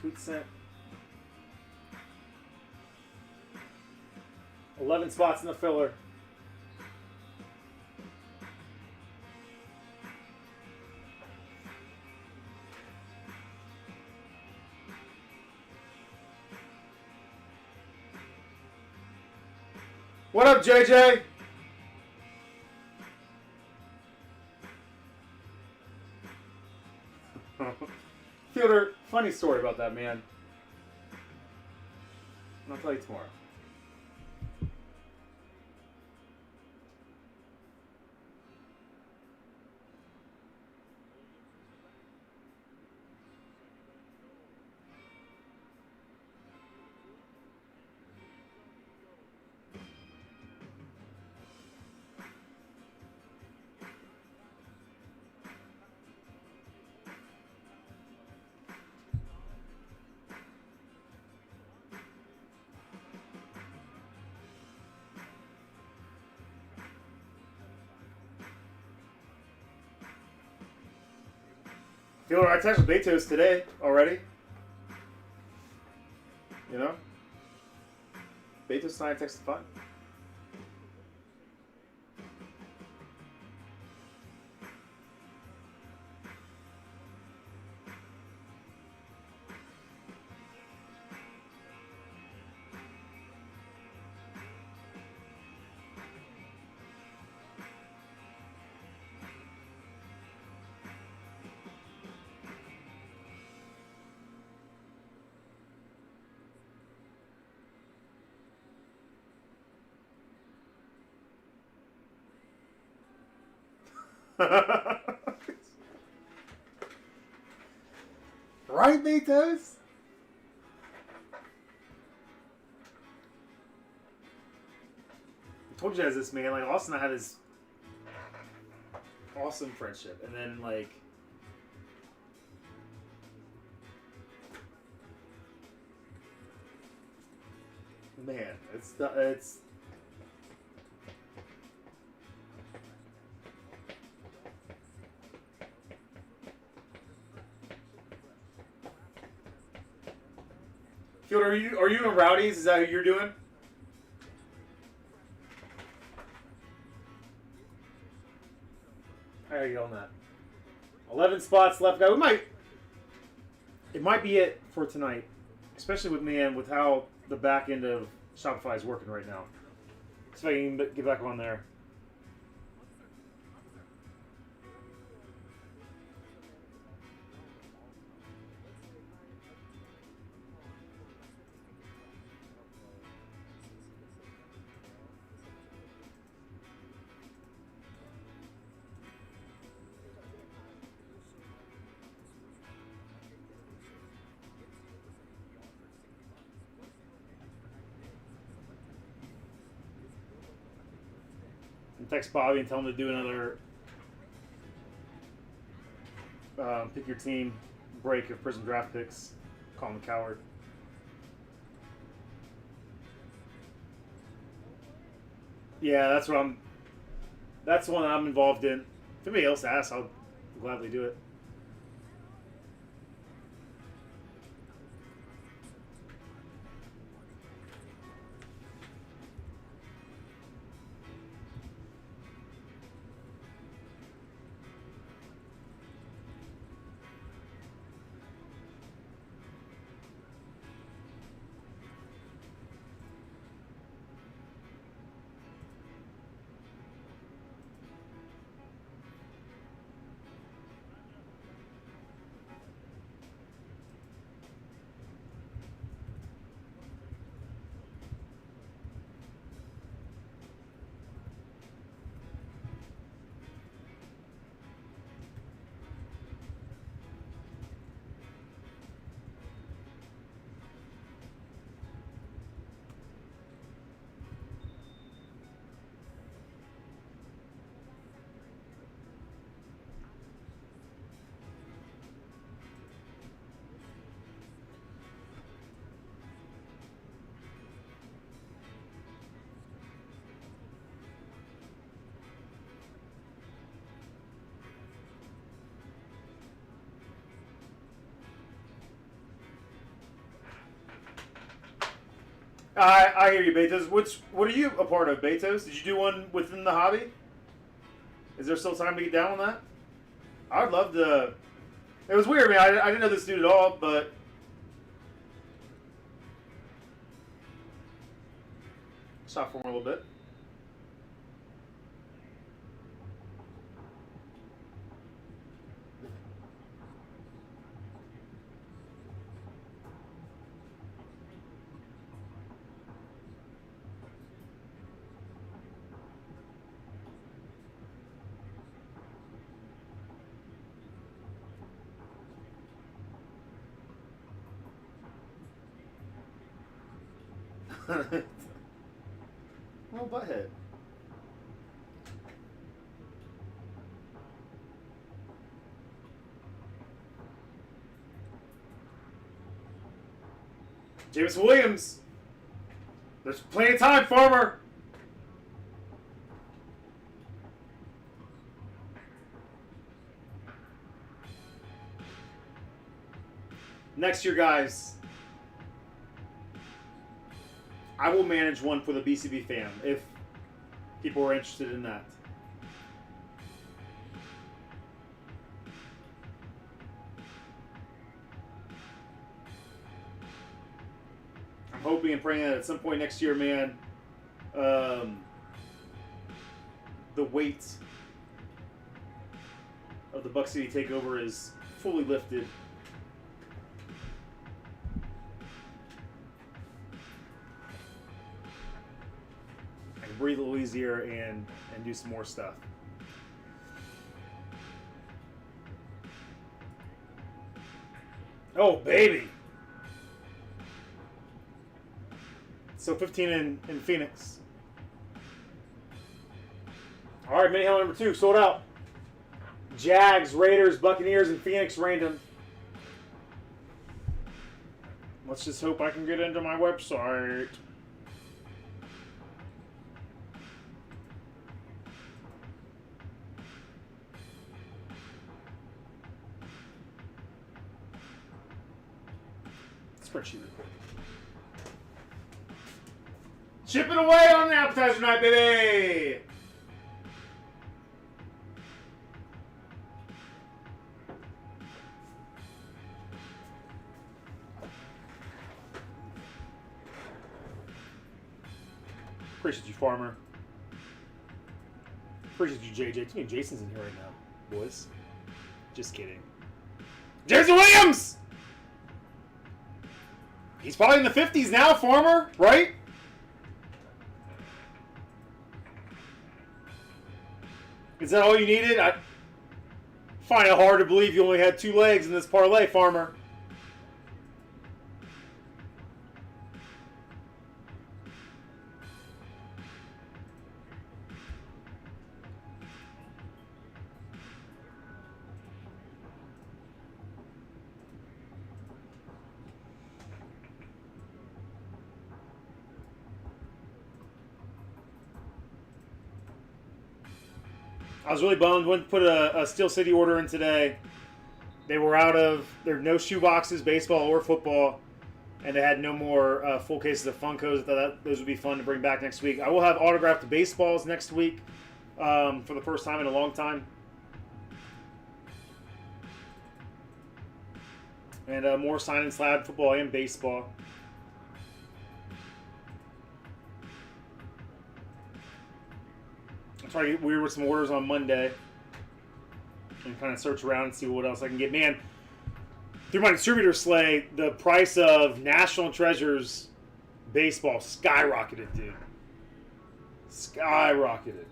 Tweet sent. 11 spots in the filler. What up, JJ? Fielder, funny story about that, man. I'll tell you tomorrow. Fielder, I texted Betos today already. You know? Betos and I texted fine. Right, Betos? told you guys this, man. Like, Austin and I had this awesome friendship. And then, like, man, it's Field, are you in Rowdies? Is that who you're doing? How are you on that? 11 spots left, guy. It might be it for tonight, especially with how the back end of Shopify is working right now. See if I can get back on there. Text Bobby and tell him to do another pick your team break of prison draft picks. Call him a coward. Yeah, that's the one I'm involved in. If anybody else asks, I'll gladly do it. I hear you, Betos. What are you a part of, Betos? Did you do one within the hobby? Is there still time to get down on that? I would love to. It was weird, man. I didn't know this dude at all, but shot for him a little bit. Oh, butthead. James Williams. There's plenty of time, Farmer. Next year, guys, I will manage one for the BCB fam if people are interested in that. I'm hoping and praying that at some point next year, man, the weight of the Buck City takeover is fully lifted. Breathe a little easier and do some more stuff. Oh, baby. So 15 in Phoenix. All right, mini hell number 2 sold out. Jags, Raiders, Buccaneers, and Phoenix random. Let's just hope I can get into my website. Spreadsheet real quick. Chipping away on the appetizer night, baby! Appreciate you, Farmer. Appreciate you, JJ. Too many Jasons in here right now, boys. Just kidding. Jason Williams! He's probably in the 50s now, Farmer, right? Is that all you needed? I find it hard to believe you only had 2 legs in this parlay, Farmer. I was really bummed. Went to put a Steel City order in today. They were out of, there were no shoe boxes, baseball or football, and they had no more full cases of Funkos. I thought those would be fun to bring back next week. I will have autographed baseballs next week for the first time in a long time. And more sign and slab football and baseball. I'll try to get weird with some orders on Monday and kind of search around and see what else I can get. Man, through my distributor sleigh, the price of National Treasures baseball skyrocketed, dude. Skyrocketed.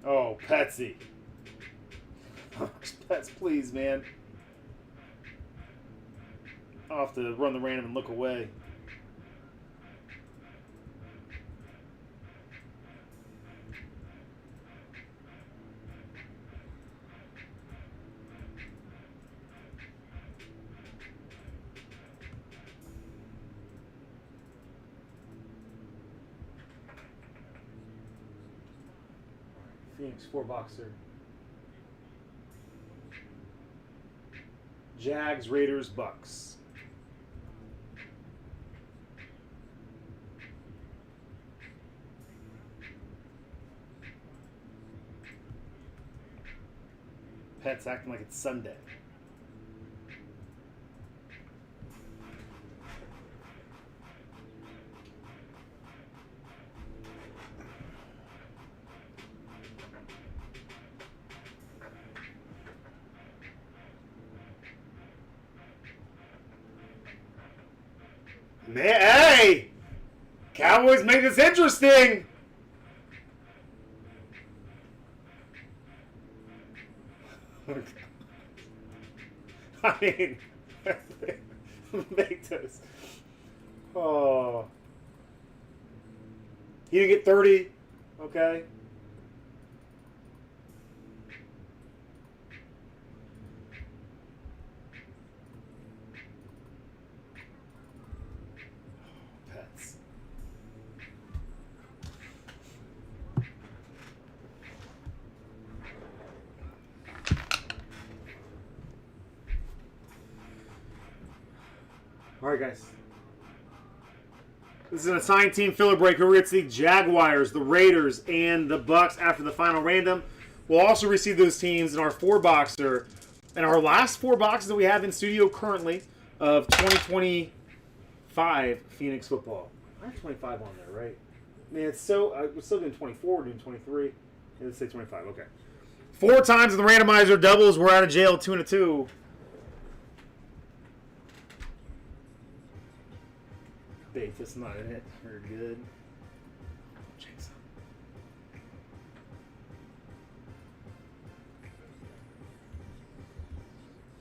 Oh, Petsy. Pets, please, man. I'll have to run the random and look away. Phoenix 4-boxer. Jags, Raiders, Bucks. Pets acting like it's Sunday. Man, hey! Cowboys make this interesting! I mean, make this. Oh. He didn't get 30. Okay. Pets. All right, guys. This is an assigned team filler break where we get to the Jaguars, the Raiders, and the Bucks after the final random. We'll also receive those teams in our 4-boxer and our last 4 boxes that we have in studio currently of 2025 Phoenix football. I have 25 on there, right? Man, it's so we're still doing 24, we're doing 23. Let's say 25. Okay. 4 times in the randomizer doubles. We're out of jail 2 and a 2. bait. That's not in it. Very good. Jinx.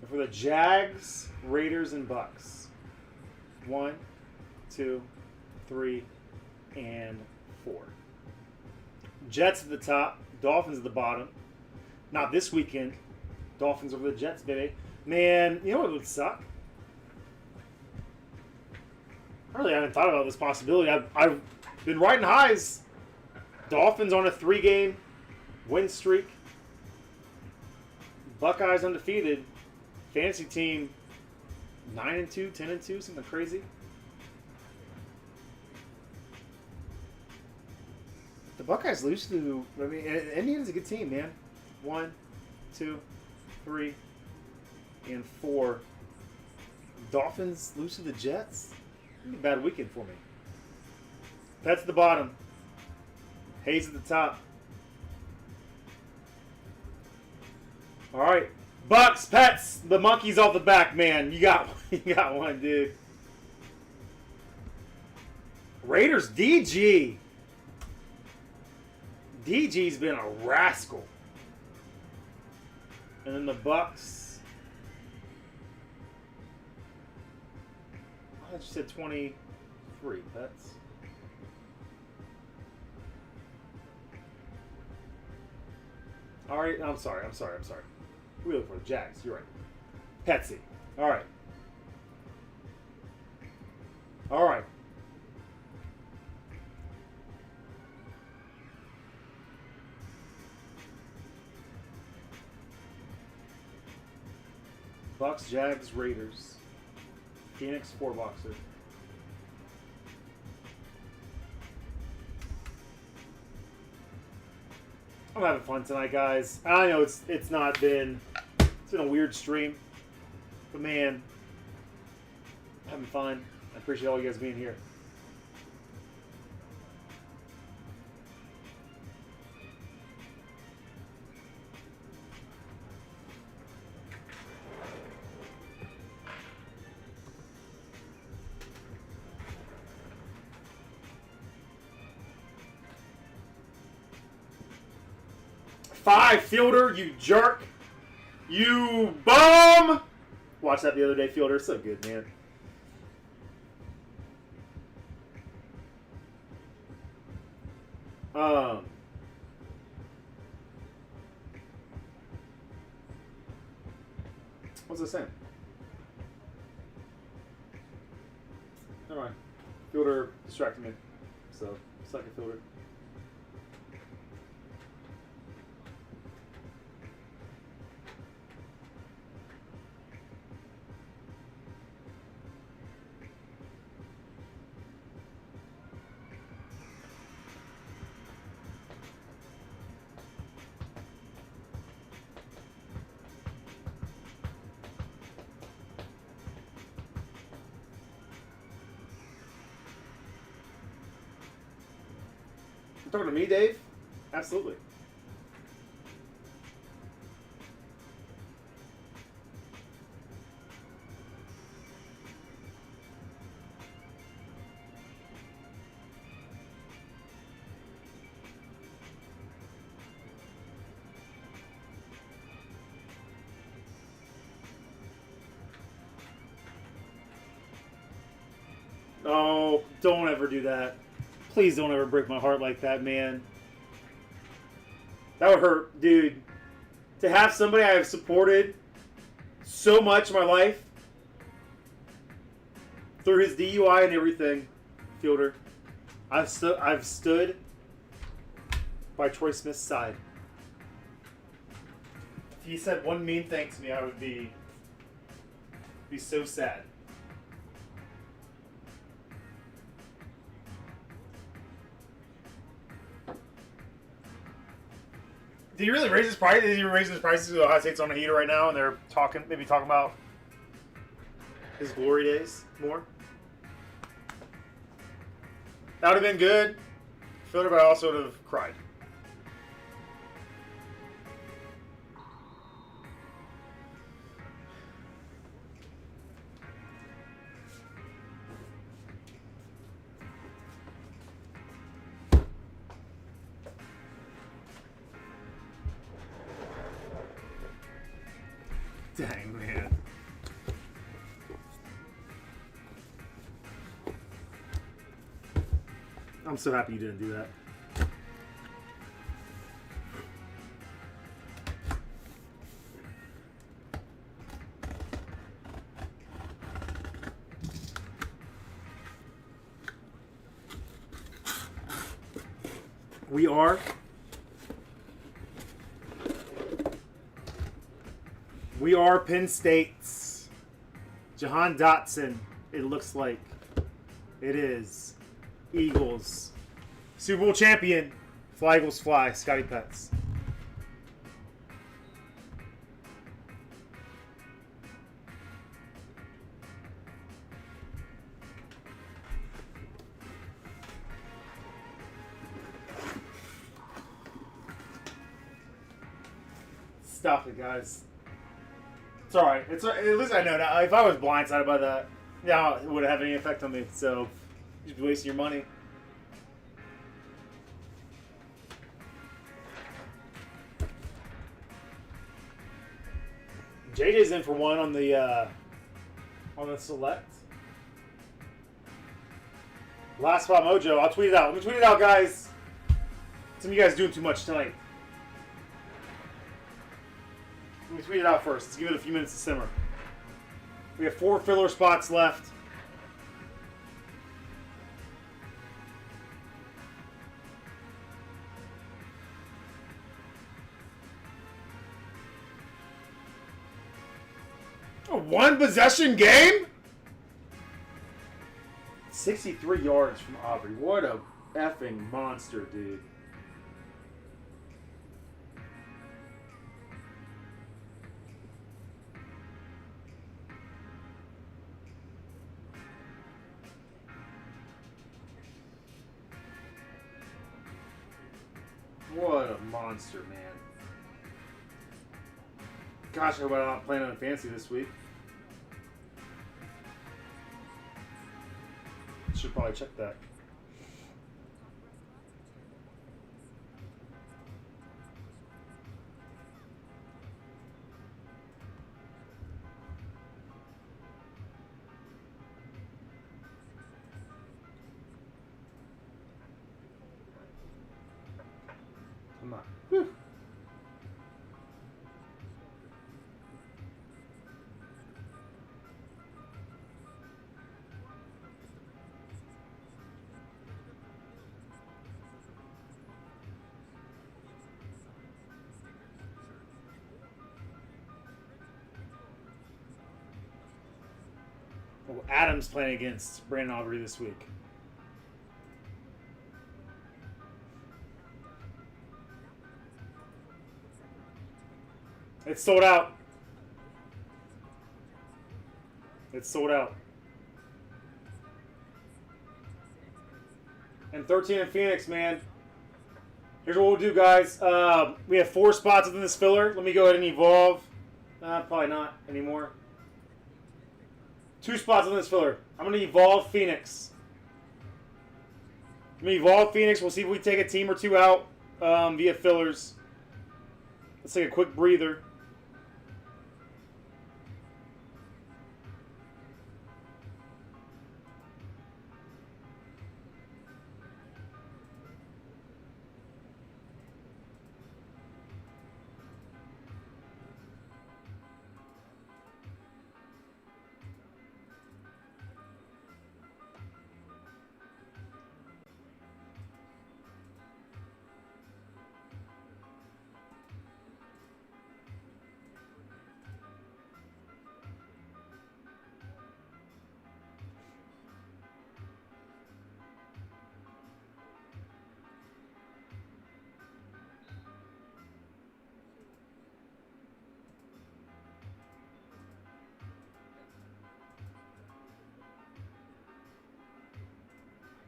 And for the Jags, Raiders, and Bucks. 1, 2, 3, and 4. Jets at the top. Dolphins at the bottom. Not this weekend. Dolphins over the Jets, baby. Man, you know what would suck? I really haven't thought about this possibility. I've been riding highs. Dolphins on a 3-game win streak. Buckeyes undefeated. Fantasy team 9-2, 10-2, something crazy. The Buckeyes lose to. I mean, Indiana's a good team, man. 1, 2, 3, and 4. Dolphins lose to the Jets. A bad weekend for me. Pets at the bottom. Hayes at the top. All right, Bucks, Pets, the monkeys off the back, man. You got one, dude. Raiders, DG. DG's been a rascal. And then the Bucks. I thought you said 23, Pets. All right, I'm sorry. Who are we looking for? Jags, you're right. Petsy. All right. Bucks, Jags, Raiders. Phoenix, 4-boxer. I'm having fun tonight, guys. I know it's been a weird stream, but man, I'm having fun. I appreciate all you guys being here. Five, Fielder, you jerk. You bum! Watched that the other day, Fielder. So good, man. What's it saying? Never mind. Fielder distracted me. So, second Fielder. You talking to me, Dave? Absolutely. Oh, don't ever do that. Please don't ever break my heart like that, man. That would hurt, dude. To have somebody I have supported so much in my life through his DUI and everything, Fielder. I've stood by Troy Smith's side. If he said one mean thing to me, I would be so sad. Did he really raise his price? Did he raise his prices to the Ohio State's on a heater right now, and they're maybe talking about his glory days more? That would have been good. Fielder, but I also would have cried. Dang, man. I'm so happy you didn't do that. We are Penn State's Jahan Dotson. It looks like it is Eagles Super Bowl champion. Fly Eagles fly. Scotty Pets. Stop it, guys. It's alright. At least I know now. If I was blindsided by that, yeah, it wouldn't have any effect on me. So, you'd be wasting your money. JJ's in for one on the select. Last spot mojo. I'll tweet it out. Let me tweet it out, guys. Some of you guys doing too much tonight. Let me tweet it out first. Let's give it a few minutes to simmer. We have 4 filler spots left. A 1 possession game? 63 yards from Aubrey. What a effing monster, dude. What a monster, man. Gosh, I hope I'm not playing on fancy this week. Should probably check that. Come on. Whew. Well, Adam's playing against Brandon Aubrey this week. It's sold out. It's sold out. And 13 in Phoenix, man. Here's what we'll do, guys. We have 4 spots within this filler. Let me go ahead and evolve. Probably not anymore. 2 spots within this filler. I'm going to evolve Phoenix. I'm going to evolve Phoenix. We'll see if we take a team or 2 out via fillers. Let's take a quick breather.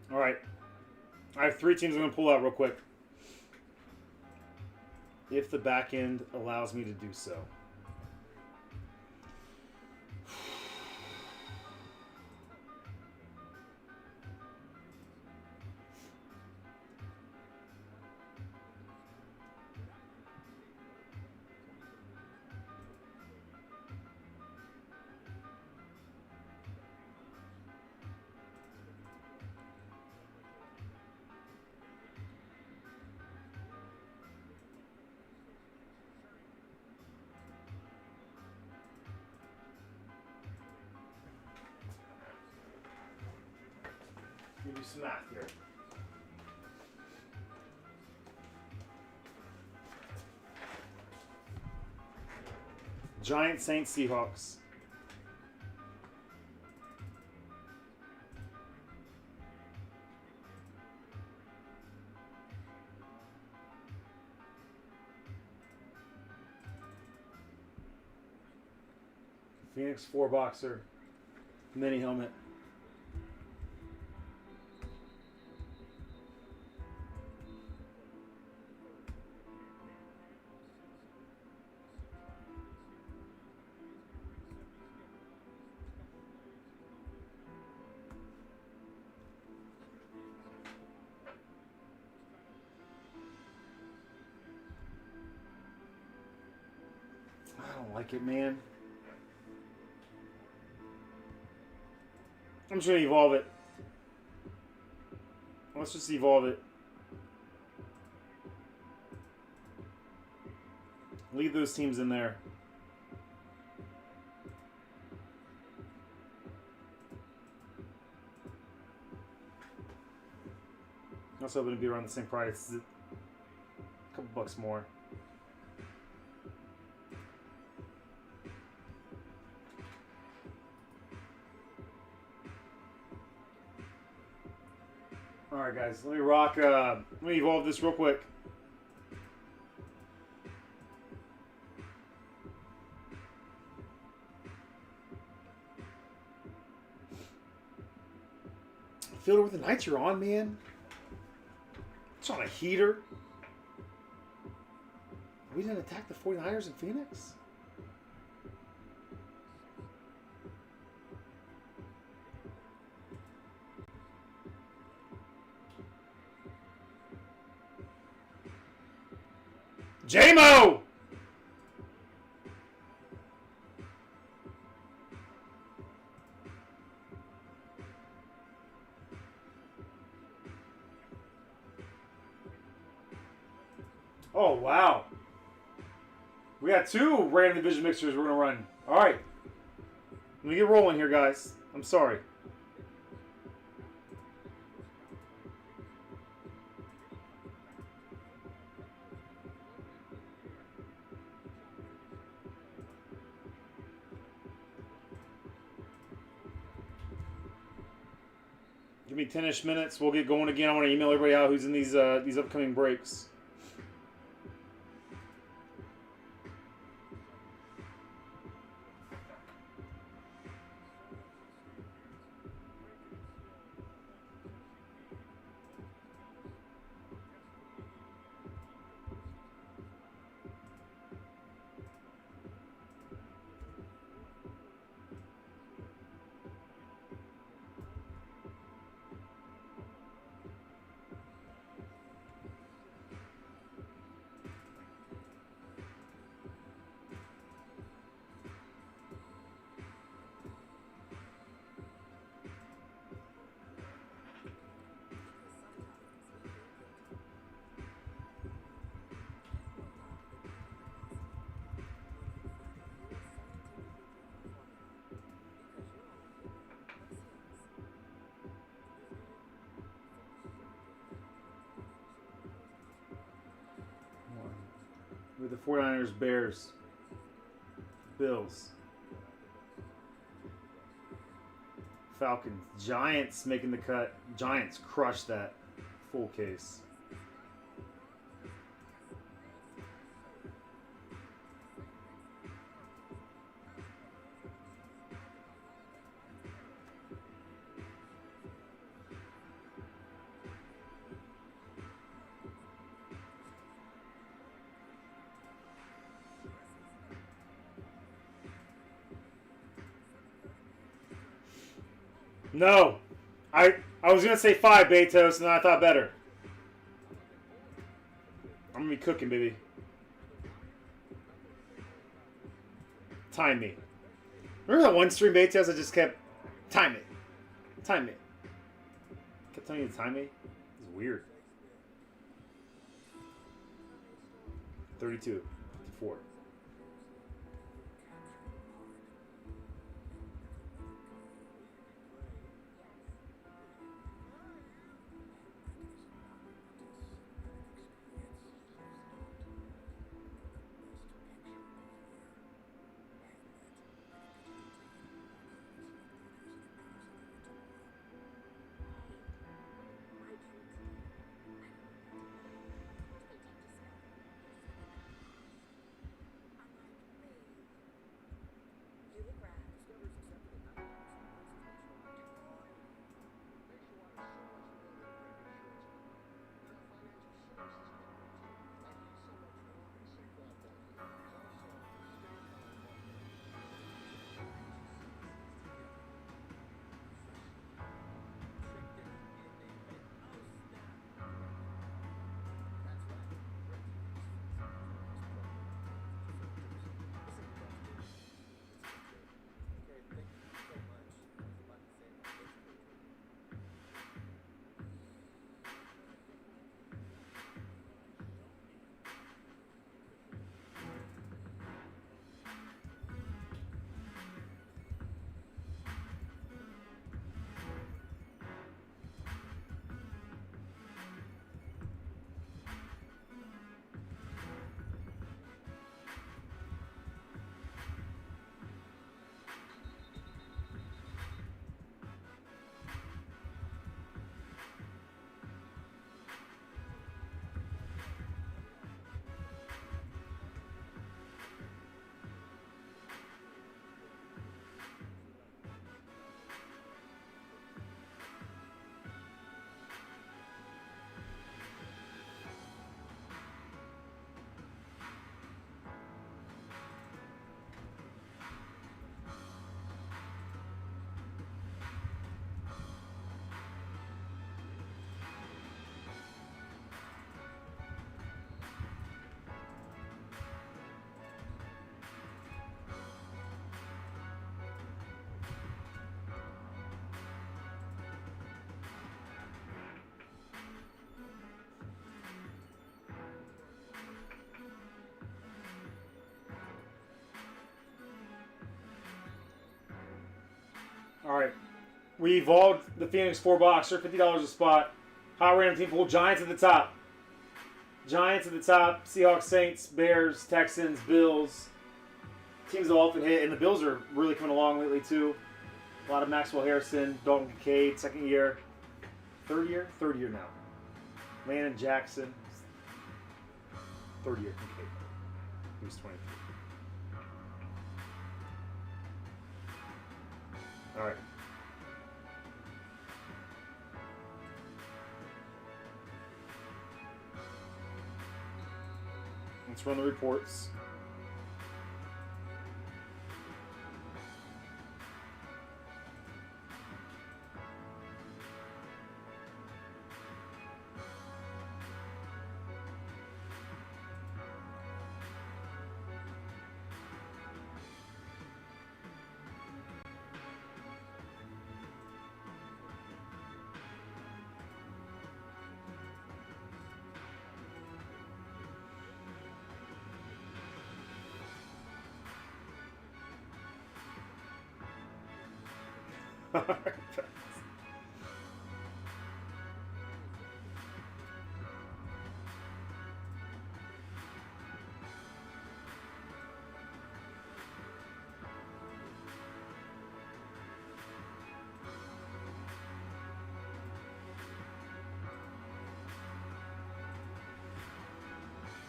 All right. I have 3 teams I'm going to pull out real quick. If the back end allows me to do so. do some math here. Giants, Saints, Seahawks. Phoenix 4-boxer mini helmet. I don't like it, man. I'm just going to evolve it. Let's just evolve it. Leave those teams in there. I was hoping to be around the same price. A couple bucks more. Alright guys, let me let me evolve this real quick. Fielder with the Knights you're on, man. It's on a heater. We didn't attack the 49ers in Phoenix? J-Mo! Oh, wow. We got 2 random division mixers we're going to run. All right. Let me get rolling here, guys. I'm sorry. Give me 10-ish minutes. We'll get going again. I want to email everybody out who's in these upcoming breaks. With the 49ers, Bears, Bills, Falcons, Giants making the cut. Giants crushed that full case. No. I was going to say 5, Betos, and then I thought better. I'm going to be cooking, baby. Time me. Remember that one stream, Betos, I just kept... Time it. Time it. Kept telling you to time me? It's weird. 32 to 4. All right. We evolved the Phoenix 4-boxer, $50 a spot. Hot random team pool. Giants at the top. Giants at the top. Seahawks, Saints, Bears, Texans, Bills. Teams have often hit, and the Bills are really coming along lately too. A lot of Maxwell Harrison, Dalton Kincaid, second year. Third year? Third year now. Landon Jackson. Third year Kincaid. He was 23. All right. Let's run the reports.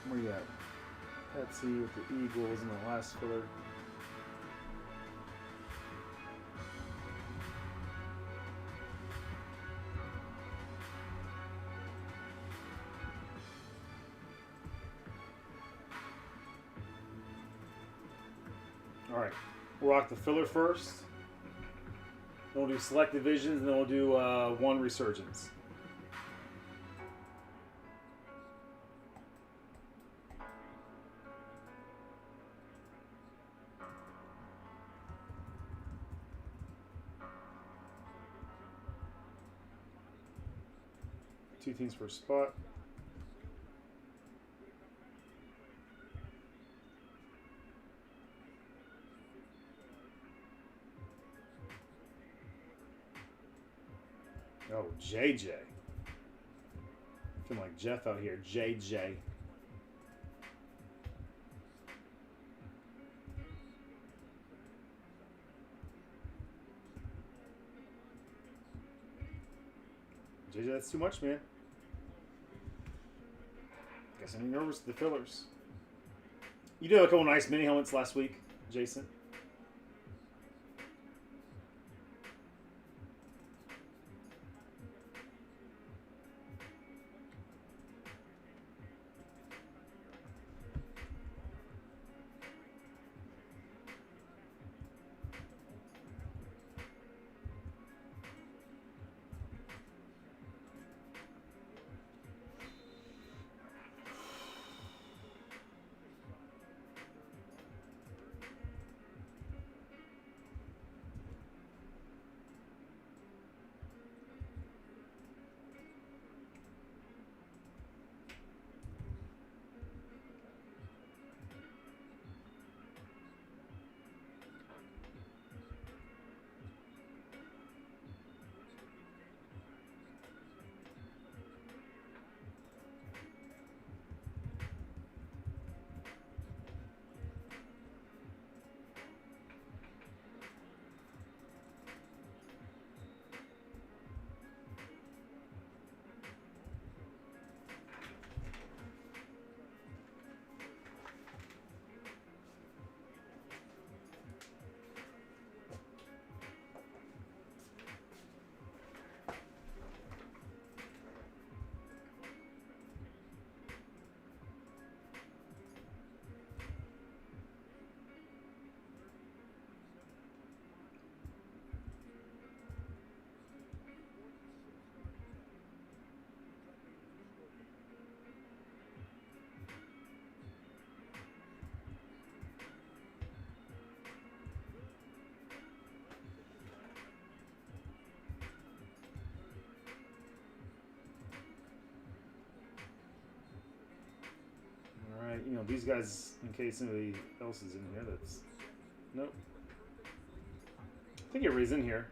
Where you at? Petsy with the Eagles in the last filler. All right, we'll rock the filler first. Then we'll do select divisions, and then we'll do one resurgence. Two teams per spot. Oh, JJ. Feeling like Jeff out here. JJ. JJ, that's too much, man. Guess I'm nervous with the fillers. You did a couple nice mini helmets last week, Jason. You know, these guys, in case anybody else is in here, that's... Nope. I think everybody's in here.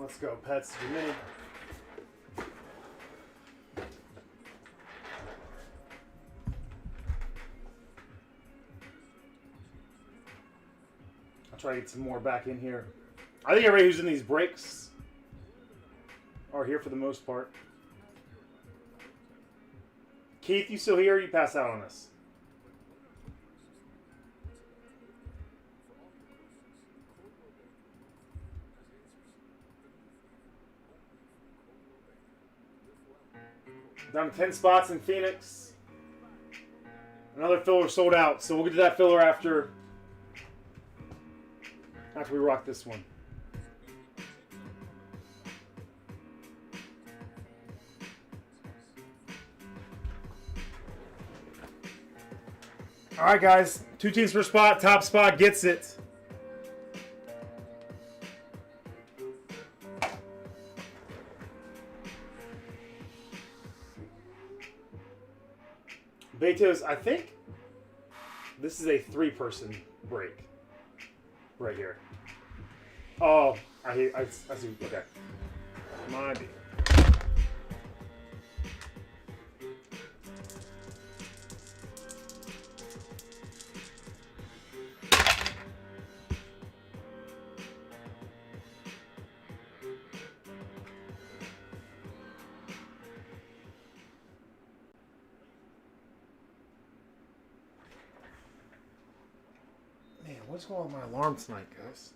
Let's go, Pets. Your mini. I'll try to get some more back in here. I think everybody who's in these breaks are here for the most part. Keith, you still here? Or you pass out on us? Down to 10 spots in Phoenix. Another filler sold out, so we'll get to that filler after we rock this one. All right, guys. 2 teams per spot. Top spot gets it. Betos, I think this is a 3-person break right here. Oh, I see. Okay. My bad. Man, what's going on with my alarm tonight, guys?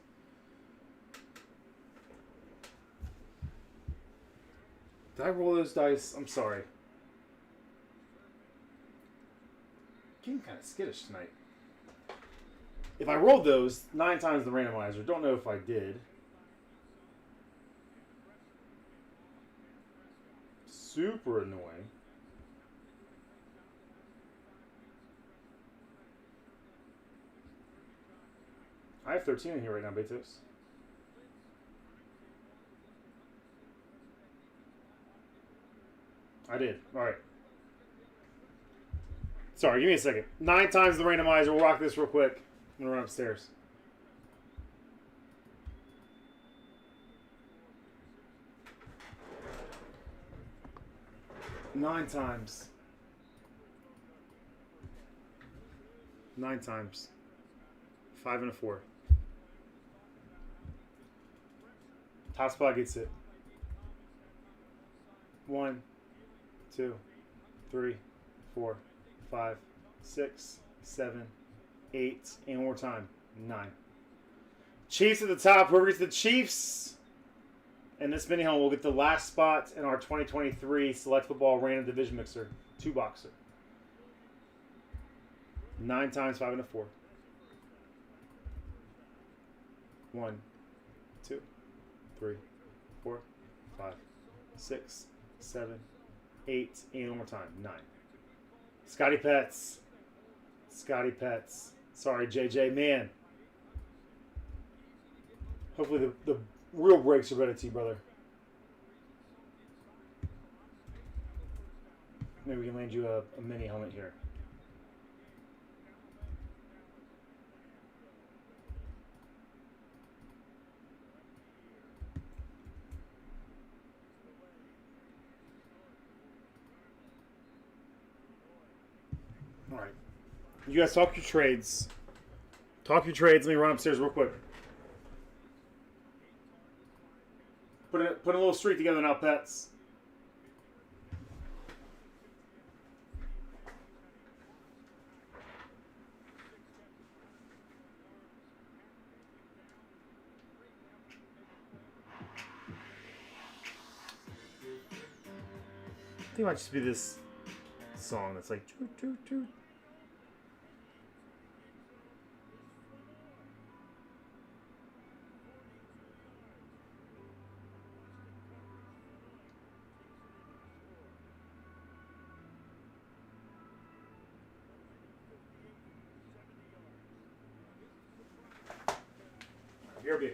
Did I roll those dice? I'm sorry. Getting kind of skittish tonight. If I rolled those 9 times the randomizer, don't know if I did. Super annoying. I have 13 in here right now, Betos. I did. All right. Sorry, give me a second. 9 times the randomizer. We'll rock this real quick. I'm going to run upstairs. Nine times. 9 times. 5 and a 4. Top spot gets it. 1, 2, 3, 4, 5, 6, 7, 8, and one more time. 9. Chiefs at the top. Whoever gets the Chiefs and this mini home will get the last spot in our 2023 Select Football Random Division Mixer 2-boxer. 9 times 5 and a 4. 1, 2, 3, 4, 5, 6, 7, 8, and one more time. 9. Scotty Pets. Scotty Pets. Sorry, JJ. Man. Hopefully the real breaks are better to you, brother. Maybe we can land you a mini helmet here. All right. You guys talk your trades. Talk your trades. Let me run upstairs real quick. Put a little streak together now, Pets. I think it might just be this song that's like toot toot toot. BRB.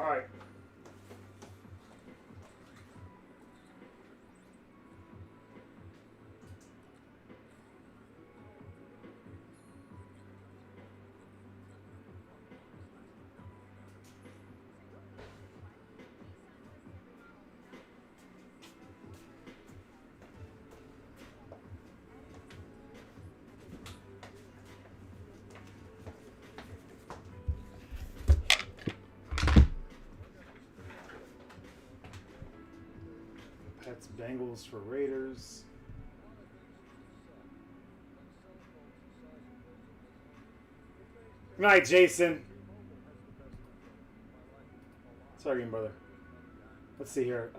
All right. Pets, Bengals for Raiders. Good night, Jason. Sorry again, brother. Let's see here.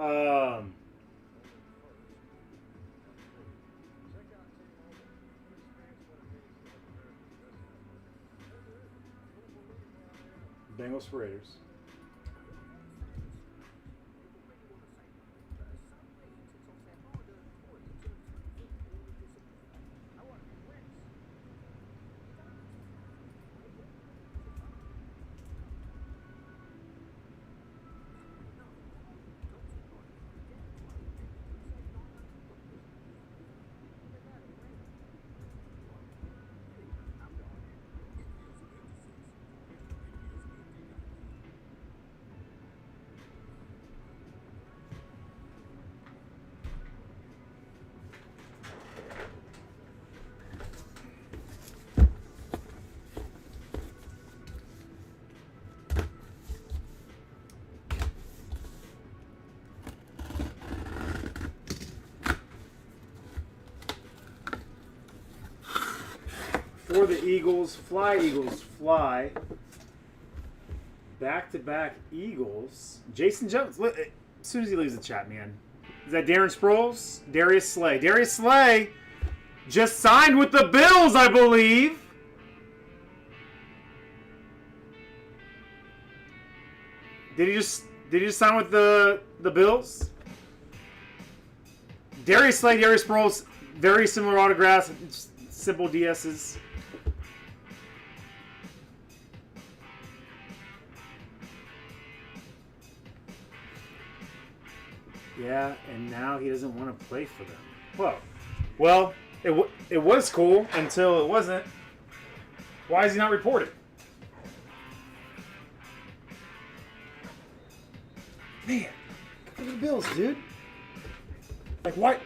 Bengals for Raiders. For the Eagles, fly. Back-to-back Eagles. Jason Jones. As soon as he leaves the chat, man. Is that Darren Sproles? Darius Slay. Darius Slay just signed with the Bills, I believe. Did he just sign with the Bills? Darius Slay, Darius Sproles, very similar autographs, simple DSs. Yeah, and now he doesn't want to play for them. Well, it was cool until it wasn't. Why is he not reported? Man, look at the Bills, dude. Like, what?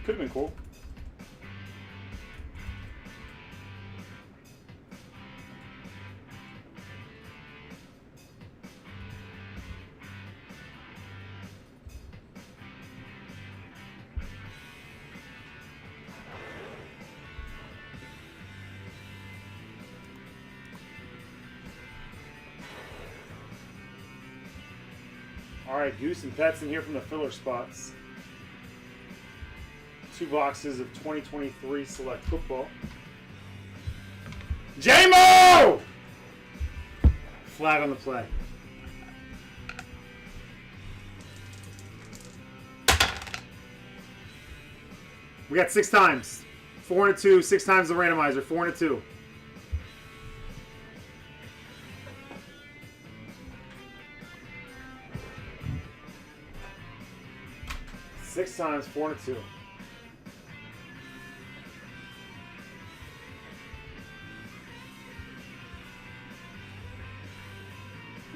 Could have been cool. All right, Goose and Pets in here from the filler spots. 2 boxes of 2023 Select Football. J-Mo! Flag on the play. We got 6 times. 4 and a 2, 6 times the randomizer. 4 and a 2. Six times, 4 and a 2.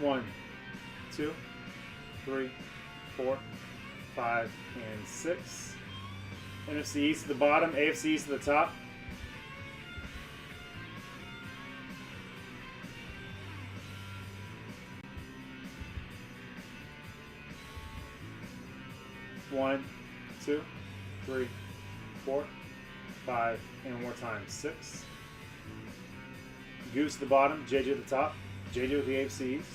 One, 2, 3, 4, 5, and 6. NFC East at the bottom, AFC East at the top. One, 2, 3, 4, 5, and one more time, 6. Goose at the bottom, JJ at the top. JJ with the AFC East.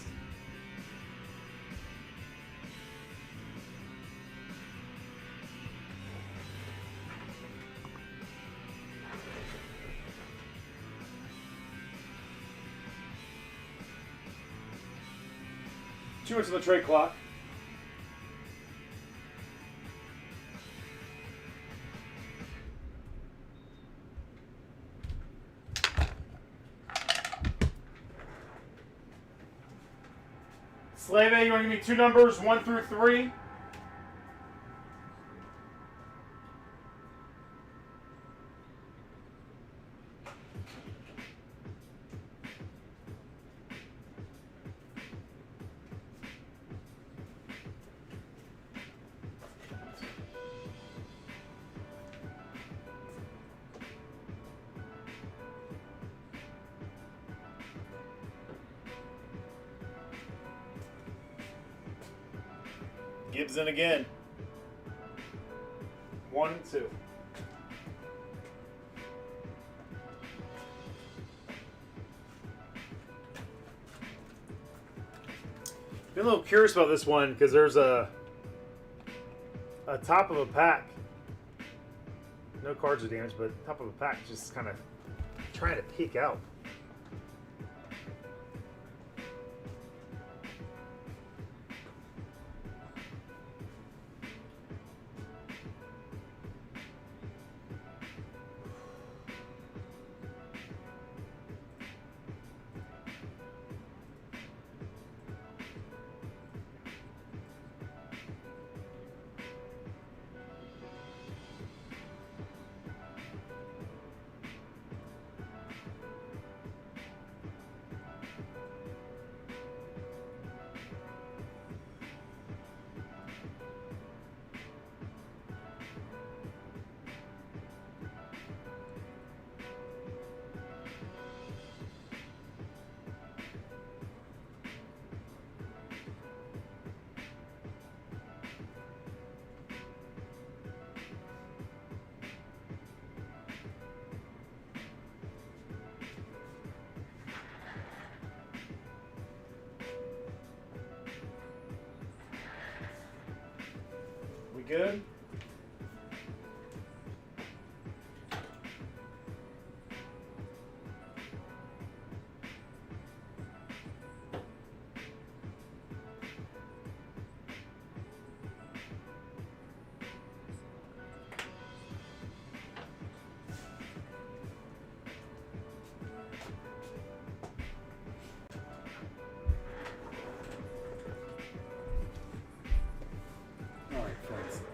Too much of the trade clock. Slave, you want to give me 2 numbers, 1 through 3? Gibson again. 1 and 2. Been a little curious about this one because there's a top of a pack. No cards are damaged, but top of a pack just kind of trying to peek out. We good?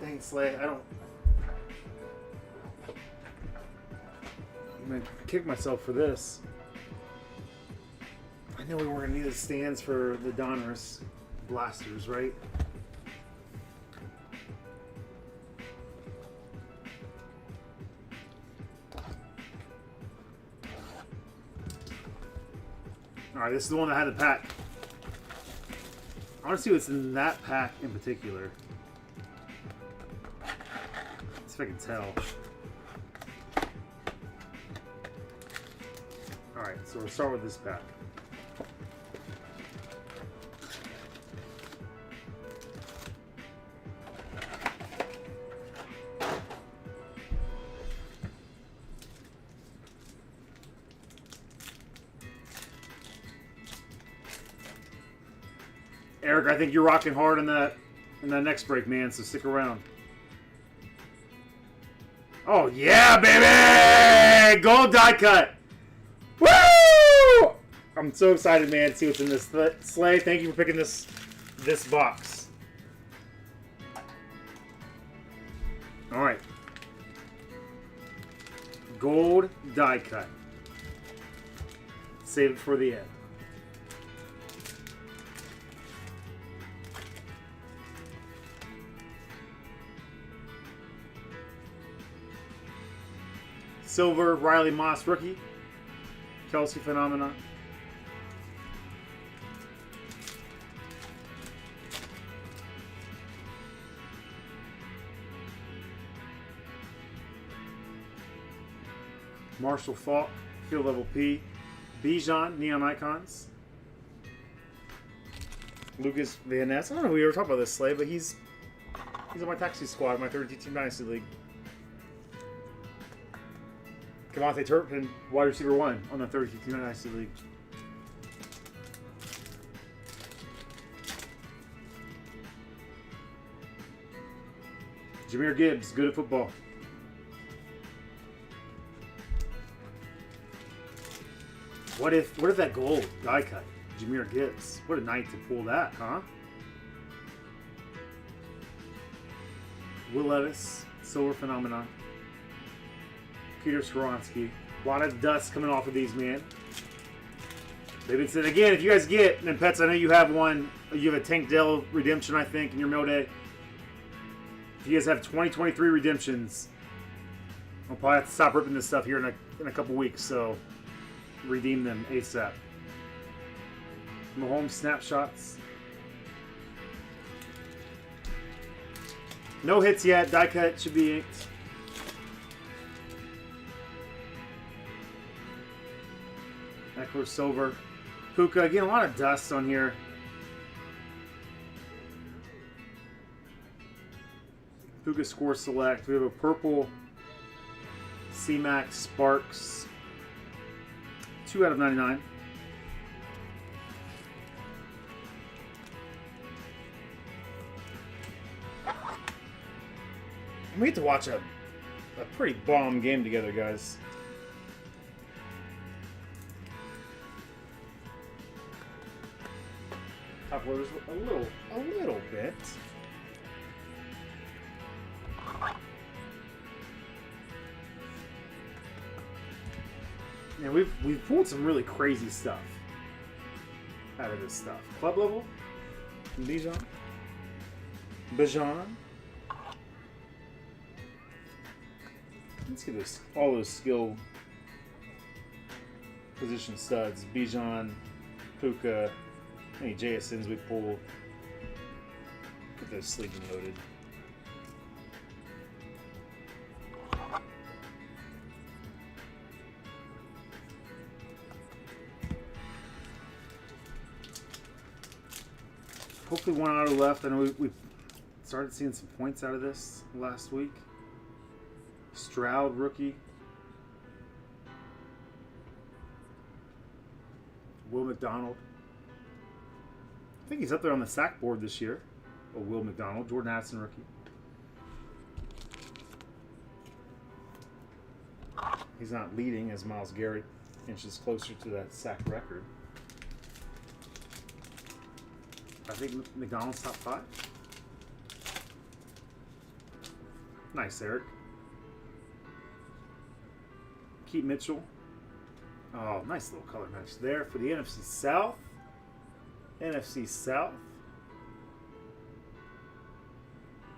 Thanks, Slay. I'm gonna kick myself for this. I know we weren't gonna need the stands for the Donruss blasters, right? Alright, this is the one that had the pack. I want to see what's in that pack in particular. If I can tell. Alright, so we'll start with this pack. Eric, I think you're rocking hard in that next break, man, so stick around. Oh, yeah, baby! Gold die cut! Woo! I'm so excited, man, to see what's in this. Slay, thank you for picking this box. All right. Gold die cut. Save it for the end. Silver, Riley Moss, rookie. Kelsey Phenomenon. Marshall Falk, Field Level P. Bijan, Neon Icons. Lucas Van Ness. I don't know if we ever talked about this, Slay, but he's on my taxi squad, my 32-team Dynasty League. Devontae Turpin, wide receiver 1 on the 32-team Dynasty League. Jahmyr Gibbs, good at football. What if that gold die cut? Jahmyr Gibbs. What a night to pull that, huh? Will Levis, Silver Phenomenon. Peter Skoronsky. A lot of dust coming off of these, man. They've been saying, again, if you guys get, and Pets, I know you have one, you have a Tank Dell redemption, I think, in your mail day. If you guys have 2023 redemptions, I'll probably have to stop ripping this stuff here in a couple weeks, so redeem them ASAP. Mahomes snapshots. No hits yet. Die cut should be inked. Eckler silver. Puka, again, a lot of dust on here. Puka score select. We have a purple C-Max Sparks. 2 out of 99. We get to watch a pretty bomb game together, guys. Top loaders a little bit. And we've pulled some really crazy stuff out of this stuff. Club level, Bijan. Let's get this, all those skill position studs. Bijan, Puka, any JSNs we pulled. Get those sleeping loaded. Hopefully one auto left. I know we started seeing some points out of this last week. Stroud, rookie. Will McDonald. I think he's up there on the sack board this year. Oh, Will McDonald. Jordan Addison, rookie. He's not leading as Myles Garrett inches closer to that sack record. I think McDonald's top 5. Nice, Eric. Keith Mitchell. Oh, nice little color match there for the NFC South. NFC South.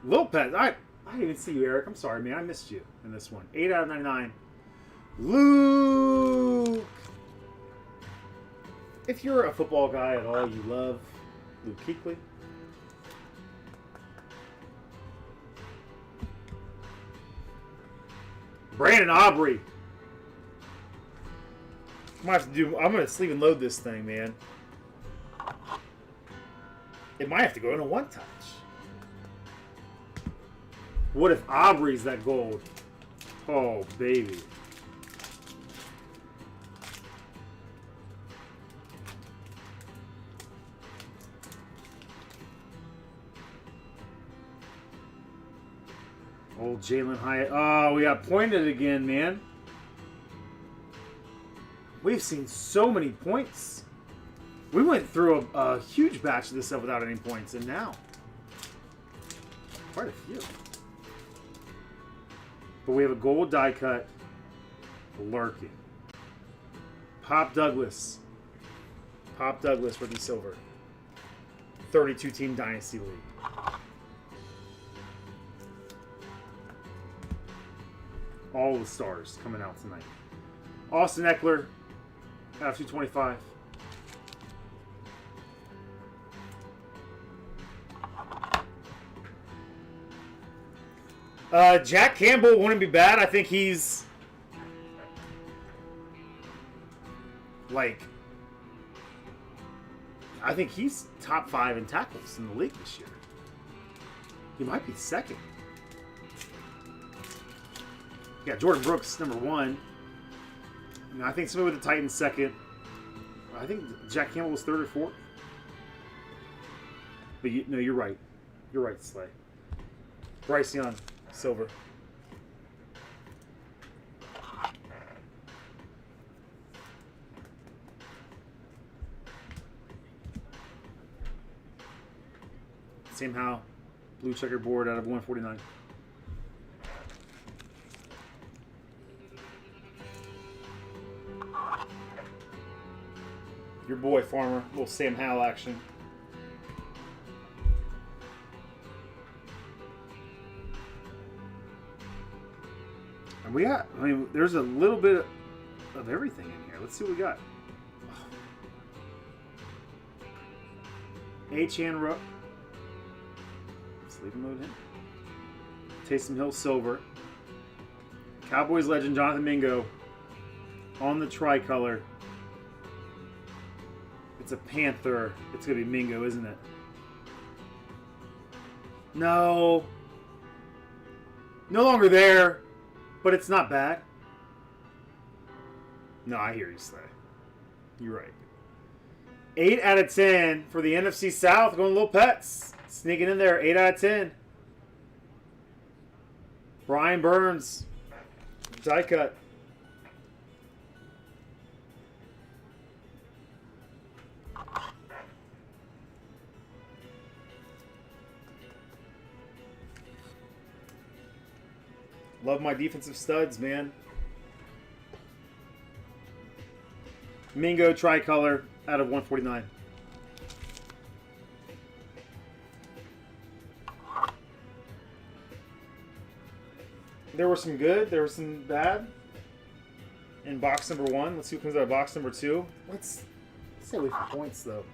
Lopez. I didn't even see you, Eric. I'm sorry, man. I missed you in this one. 8 out of 99. Luke. If you're a football guy at all, you love Luke Kuechly. Brandon Aubrey. I'm gonna sleeve and load this thing, man. It might have to go in a one touch. What if Aubrey's that gold? Oh, baby. Old Jalen Hyatt. Oh, we got pointed again, man. We've seen so many points. We went through a huge batch of this stuff without any points, and now quite a few. But we have a gold die cut lurking. Pop Douglas. Pop Douglas, rookie silver. 32-team Dynasty League. All the stars coming out tonight. Austin Eckler, out of 225. Jack Campbell wouldn't be bad. I think he's Like, I think he's top 5 in tackles in the league this year. He might be second. Yeah, Jordan Brooks, number 1. You know, I think somebody with the Titans second. I think Jack Campbell was 3rd or 4th. But no, you're right. You're right, Slay. Bryce Young, silver. Sam Howell, blue checkerboard out of 149. Your boy, Farmer. Little Sam Howell action. And we got, I mean, there's a little bit of everything in here. Let's see what we got. H-Hand Rupp. Sleeping mode in. Taysom Hill, silver. Cowboys legend Jonathan Mingo on the tricolor. It's a Panther. It's going to be Mingo, isn't it? No. No longer there, but it's not bad. No, I hear you, Slay. You're right. 8 out of 10 for the NFC South. Going Little Pets. Sneaking in there. 8 out of 10. Brian Burns. Die cut. Love my defensive studs, man. Mingo tricolor out of 149. There were some good, there was some bad. In box number 1. Let's see what comes out of box number 2. Let's stay away from points, though.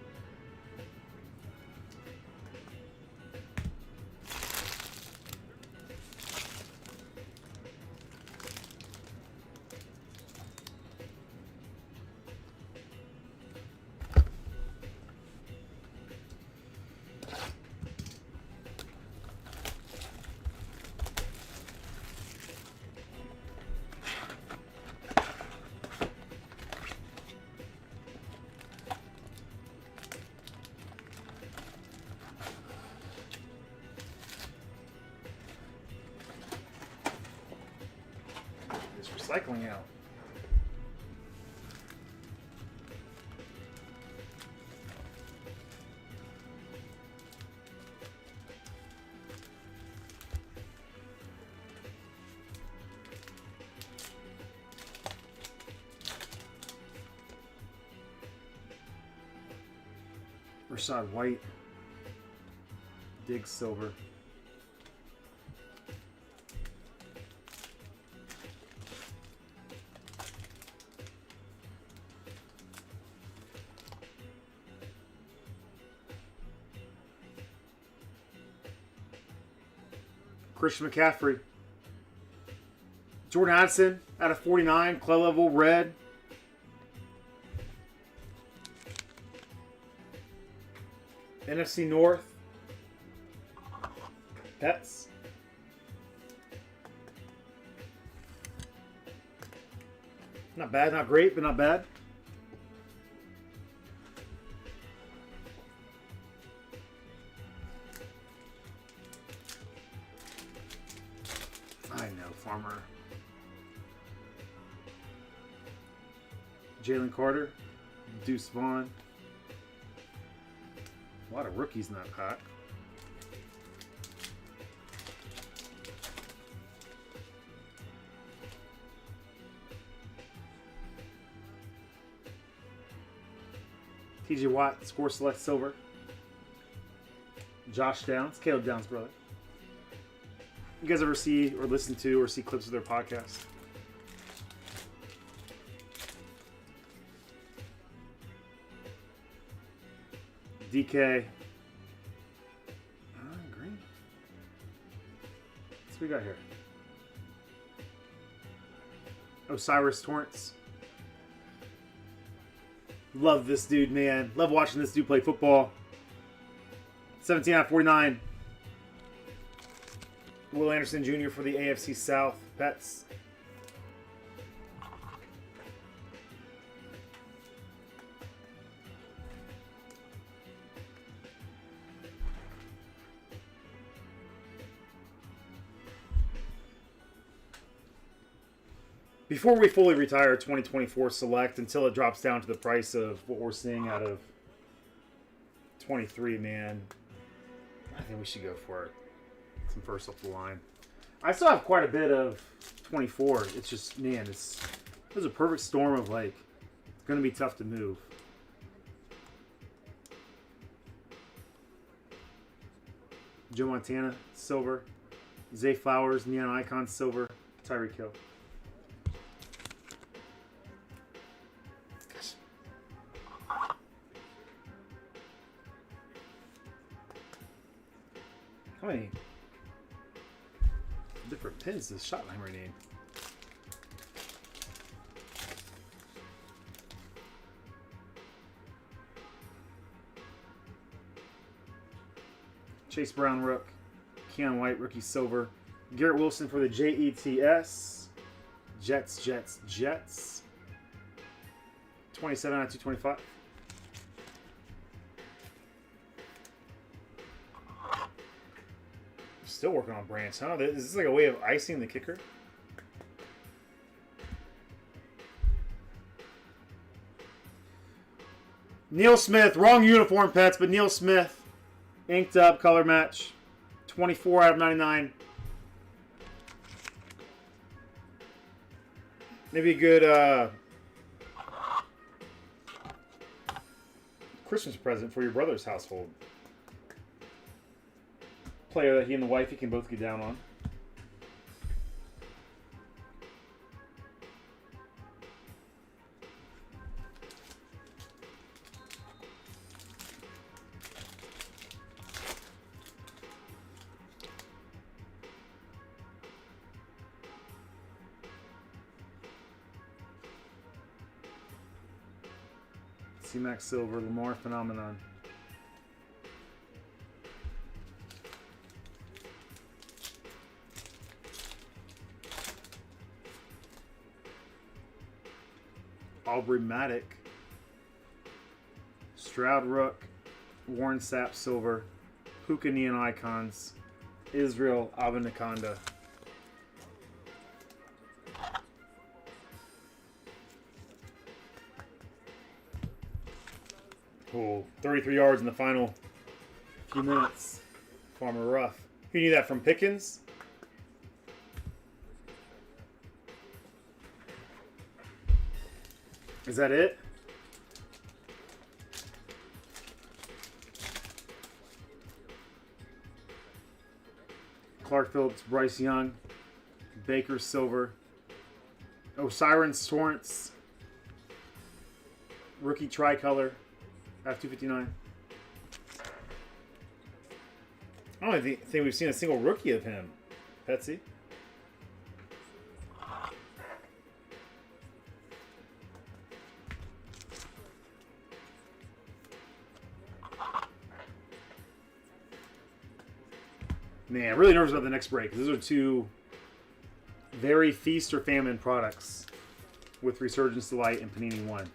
Recycling out. Rashad White. Diggs silver. Christian McCaffrey. Jordan Addison out of 49. Clay level red. NFC North. Pets. Not bad, not great, but not bad. I know, Farmer. Jalen Carter. Deuce Vaughn. A lot of rookies in that pack. TJ Watt, score select silver. Josh Downs, Caleb Downs' brother. You guys ever see or listen to or see clips of their podcast? DK. Green. What's we got here? Osiris Torrance. Love this dude, man. Love watching this dude play football. 17 out of 49. Will Anderson Jr. for the AFC South. Pets. Before we fully retire 2024 Select, until it drops down to the price of what we're seeing out of 23, man, I think we should go for it. Some first off the line. I still have quite a bit of 24. It's just, man, it's a perfect storm of like, it's going to be tough to move. Joe Montana, silver. Zay Flowers, Neon Icon, silver. Tyreek Hill. How many different pins does Schottenheimer need? Chase Brown, Rook. Keon White, rookie silver. Garrett Wilson for the Jets. Jets. 27 out of 225. Still working on Branch, huh? Is this like a way of icing the kicker? Neil Smith, wrong uniform, Pets, but Neil Smith, inked up, color match, 24 out of 99. Maybe a good Christmas present for your brother's household. Player that he and the wifey can both get down on. C-Max Silver, Lamar Phenomenon. Aubrey Maddock, Stroud Rook, Warren Sapp Silver, Puka Neon Icons, Israel Abanaconda. Cool. 33 yards in the final few minutes. Farmer Rough. You need that from Pickens? Is that it? Clark Phillips, Bryce Young, Baker Silver, Osiris Torrance, rookie tricolor, F259. I don't think we've seen a single rookie of him, Petsy. Man, I'm really nervous about the next break. Those are two very feast or famine products with Resurgence Delight and Panini One.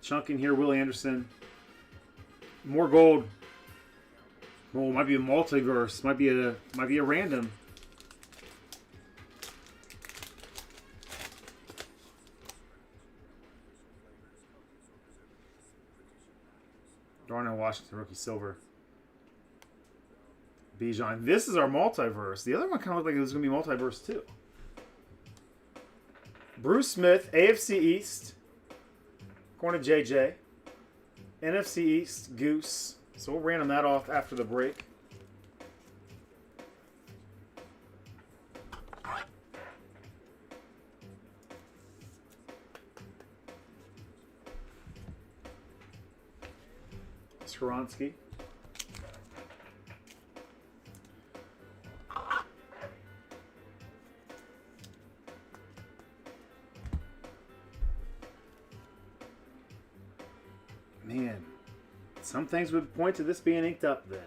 Chunk in here, Will Anderson. More gold. Oh, might be a multiverse. Might be a random. Darnell Washington, rookie silver. Bijan. This is our multiverse. The other one kind of looked like it was going to be multiverse too. Bruce Smith, AFC East. Going to JJ. NFC East, Goose. So we'll random that off after the break. Skoronski. Some things would point to this being inked up then.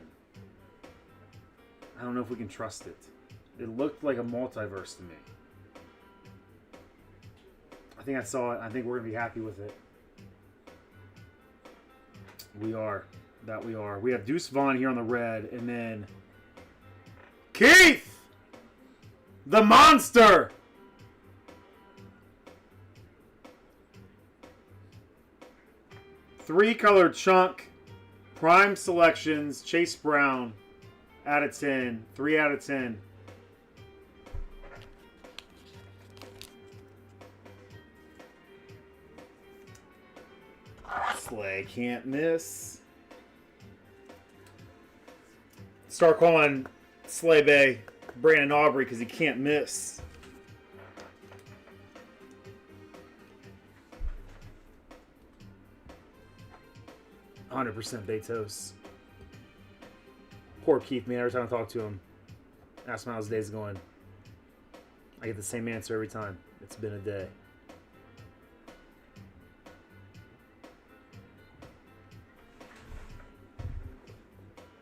I don't know if we can trust it. It looked like a multiverse to me. I think I saw it. I think we're going to be happy with it. We are. That we are. We have Deuce Vaughn here on the red. And then Keith! The monster! Three-color chunk. Prime selections. Chase Brown. Out of 10. 3 out of 10. Slay can't miss. Start calling Slay Bay Brandon Aubrey because he can't miss. $100% Betos. Poor Keith, man. Every time I talk to him, ask him how his day's going, I get the same answer every time. It's been a day.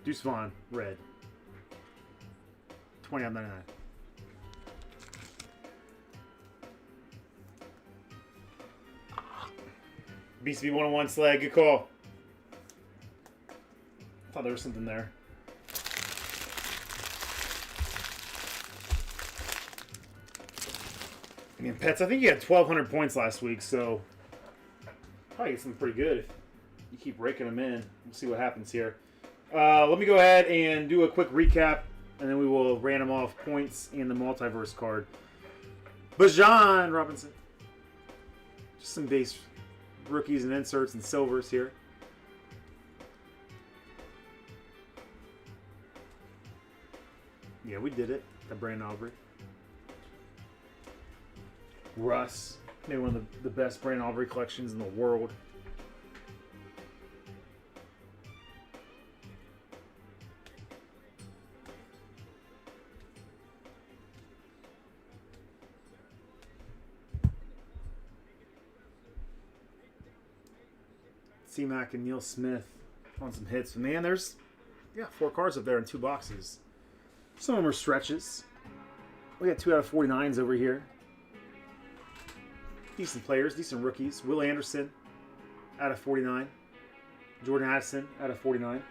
Deuce Vaughn, red. $20.99. BCB 101 Slag, good call. I thought there was something there. I mean, Pets, I think you had 1,200 points last week, so probably get something pretty good if you keep raking them in. We'll see what happens here. Let me go ahead and do a quick recap, and then we will random off points in the multiverse card. Bajan Robinson. Just some base rookies and inserts and silvers here. Yeah, we did it. The Brandon Aubrey. Russ. Maybe one of the best Brandon Aubrey collections in the world. C-Mac and Neil Smith on some hits. Man, there's 4 cards up there in 2 boxes. Some of them are stretches. We got 2 out of 49s over here. Decent players, decent rookies. Will Anderson out of 49. Jordan Addison out of 49.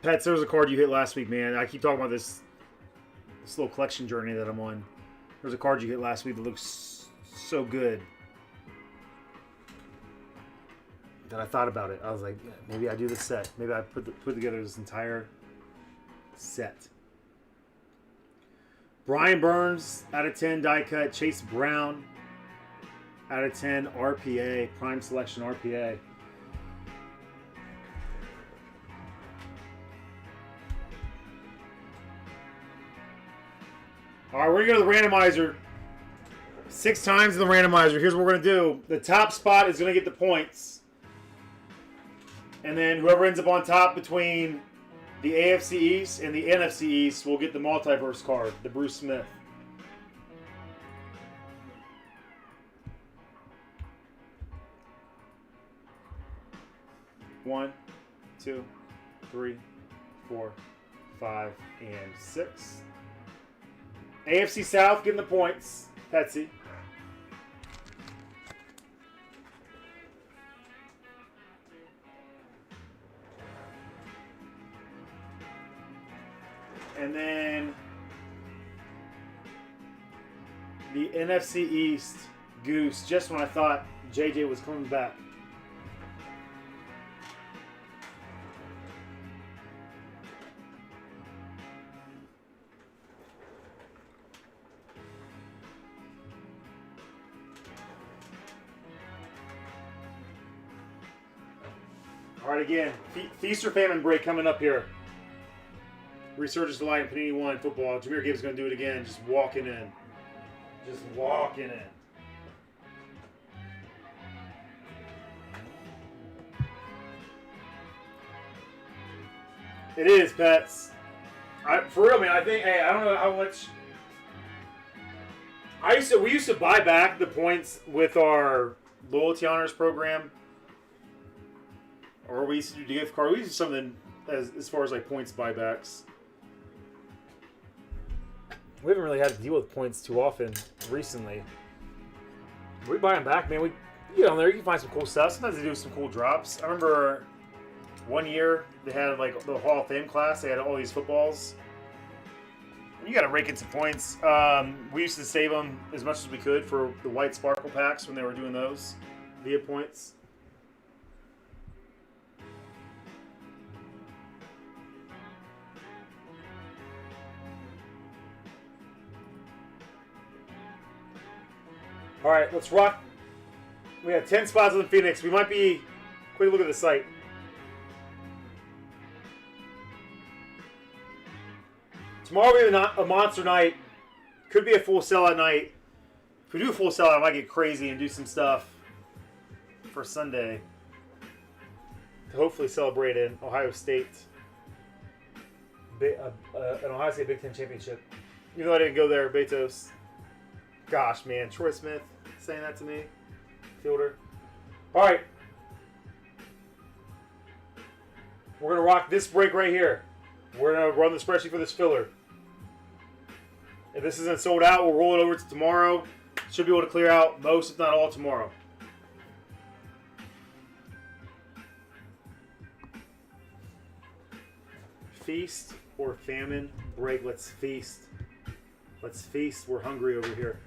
Pets, there was a card you hit last week, man. I keep talking about this little collection journey that I'm on. There's a card you hit last week that looks so good that I thought about it. I was like, yeah, maybe I do this set. Maybe I put together this entire set. Brian Burns out of 10 die cut. Chase Brown out of 10 RPA, prime selection RPA. All right, we're gonna go to the randomizer. 6 times in the randomizer. Here's what we're gonna do. The top spot is gonna get the points. And then whoever ends up on top between the AFC East and the NFC East will get the multiverse card, the Bruce Smith. One, 2, 3, 4, 5, and 6. AFC South getting the points. Petsy. And then the NFC East Goose, just when I thought JJ was coming back. All right, again, feast or famine break coming up here. Resurgence to Light in Panini 1 football. Jameer Gibbs going to do it again. Just walking in. Just walking in. It is, Pets. For real, man. I think. Hey, I don't know how much. We used to buy back the points with our loyalty honors program. Or we used to do gift card. We used to do something as far as like points buybacks. We haven't really had to deal with points too often recently. We buy them back, man. We get on there. You can find some cool stuff. Sometimes they do some cool drops. I remember one year they had like the Hall of Fame class. They had all these footballs. You got to rake in some points. We used to save them as much as we could for the white sparkle packs when they were doing those via points. All right, let's rock. We have 10 spots on the Phoenix. We might be... Quick look at the site. Tomorrow will be a monster night. Could be a full sellout night. If we do a full sellout, I might get crazy and do some stuff for Sunday to hopefully celebrate an Ohio State Big Ten championship. Even though I didn't go there, Betos. Gosh, man, Troy Smith saying that to me, fielder. All right, we're gonna rock this break right here. We're gonna run the spreadsheet for this filler. If this isn't sold out, we'll roll it over to tomorrow. Should be able to clear out most, if not all, tomorrow. Feast or famine break? Let's feast. Let's feast. We're hungry over here.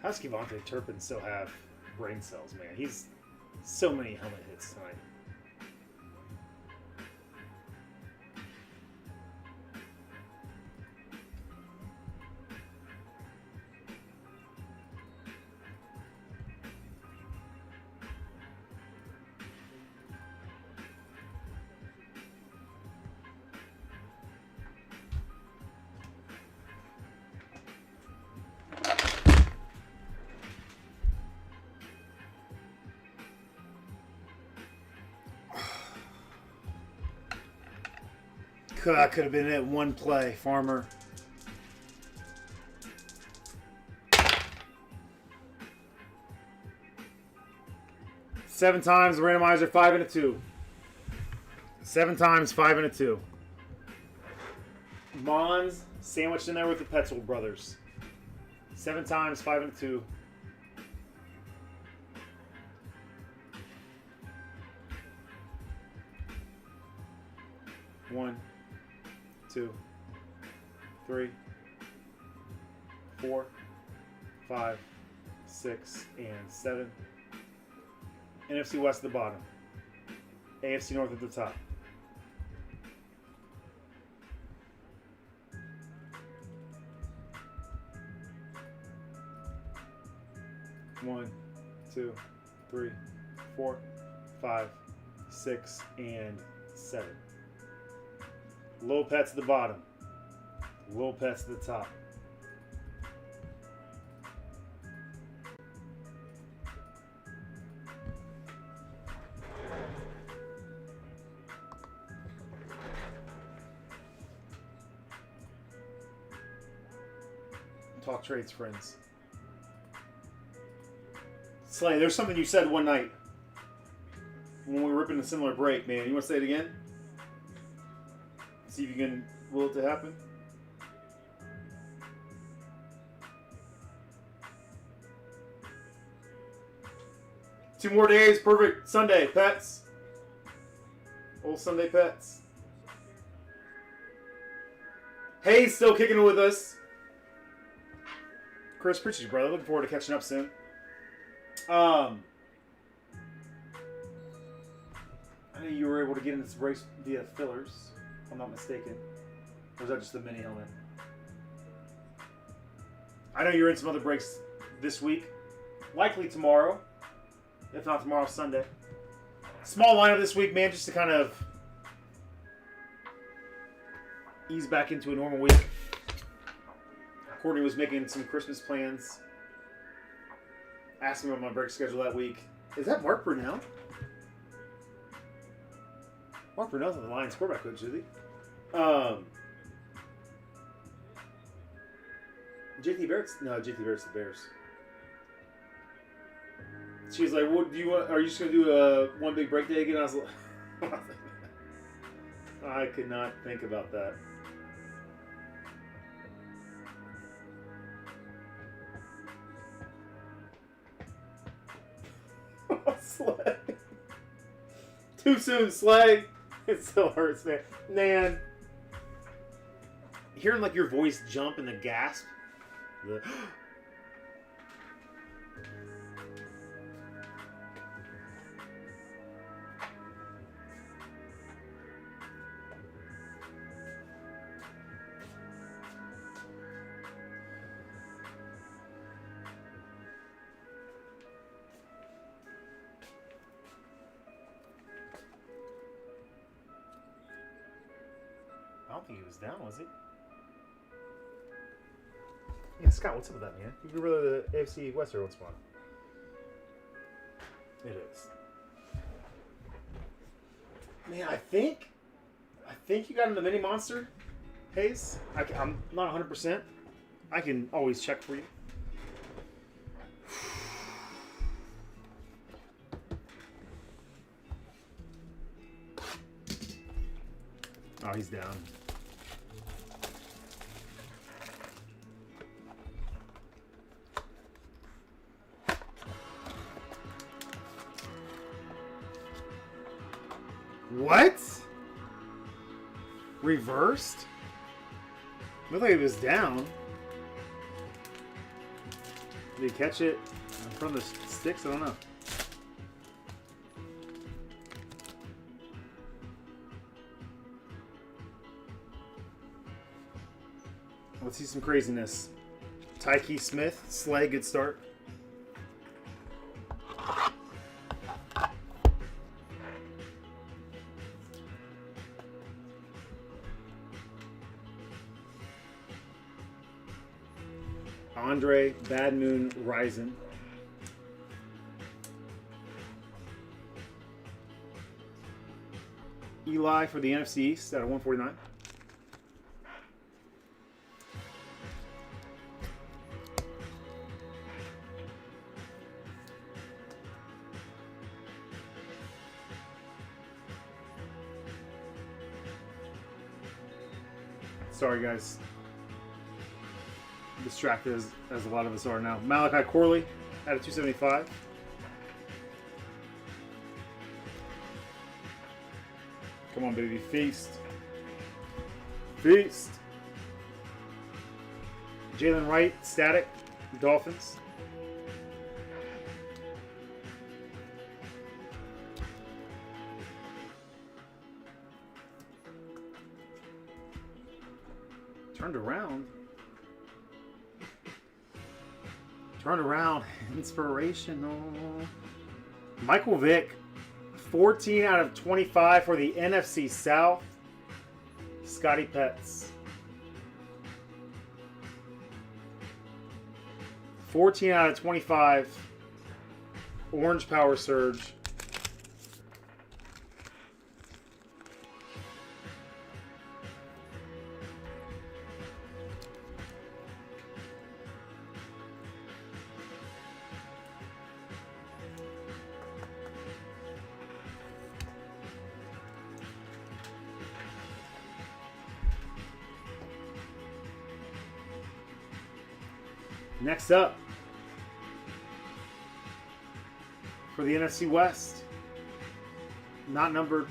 How does Kevontae Turpin still have brain cells, man? He's so many helmet hits tonight. I could have been at one play, Farmer. Seven times the randomizer, 5 and a 2. 7 times, 5 and a 2. Mons sandwiched in there with the Petzel brothers. 7 times, 5 and a 2. One, 2, 3, 4, 5, 6, and 7. NFC West at the bottom. AFC North at the top. One, 2, 3, 4, 5, 6, and 7. Low Pets at the bottom. Low Pets at the top. Talk trades, friends. Slay, there's something you said one night when we were ripping a similar break, man. You want to say it again? See if you can will it to happen. Two more days, perfect Sunday, pets. Old Sunday pets. Hayes still kicking it with us. Chris, appreciate you, brother. Looking forward to catching up soon. I know you were able to get into this race via fillers, if I'm not mistaken. Or was that just the mini helmet? I know you're in some other breaks this week. Likely tomorrow. If not tomorrow, Sunday. Small lineup this week, man, just to kind of ease back into a normal week. Courtney was making some Christmas plans. Asking me about my break schedule that week. Is that Mark Brunell? Mark Brunell's on the Lions quarterback coach, is he? JT Barrett's the Bears. She was like, "What do you want? Are you just gonna do a one big break day again?" I was like, I could not think about that. Slay. Too soon, Slay. It still hurts, man. Man, hearing like your voice jump and the gasp. I don't think he was down, was he? Yeah, Scott, what's up with that, man? You can really the AFC West every once in a while. It is. Man, I think you got in the mini monster, Hayes. I'm not 100%. I can always check for you. Oh, he's down. What? Reversed? Looked like he was down. Did he catch it in front of the sticks? I don't know. Let's see some craziness. Tyke Smith, Slay, good start. Andre, Bad Moon, Ryzen. Eli for the NFC East at a 149. Sorry, guys. Distracted as a lot of us are now. Malachi Corley at a 275. Come on, baby. Feast. Feast. Jalen Wright, static. Dolphins. Turned around. Turned around. Inspirational. Michael Vick. 14 out of 25 for the NFC South. Scotty Petts. 14 out of 25. Orange Power Surge. Next up, for the NFC West, not numbered,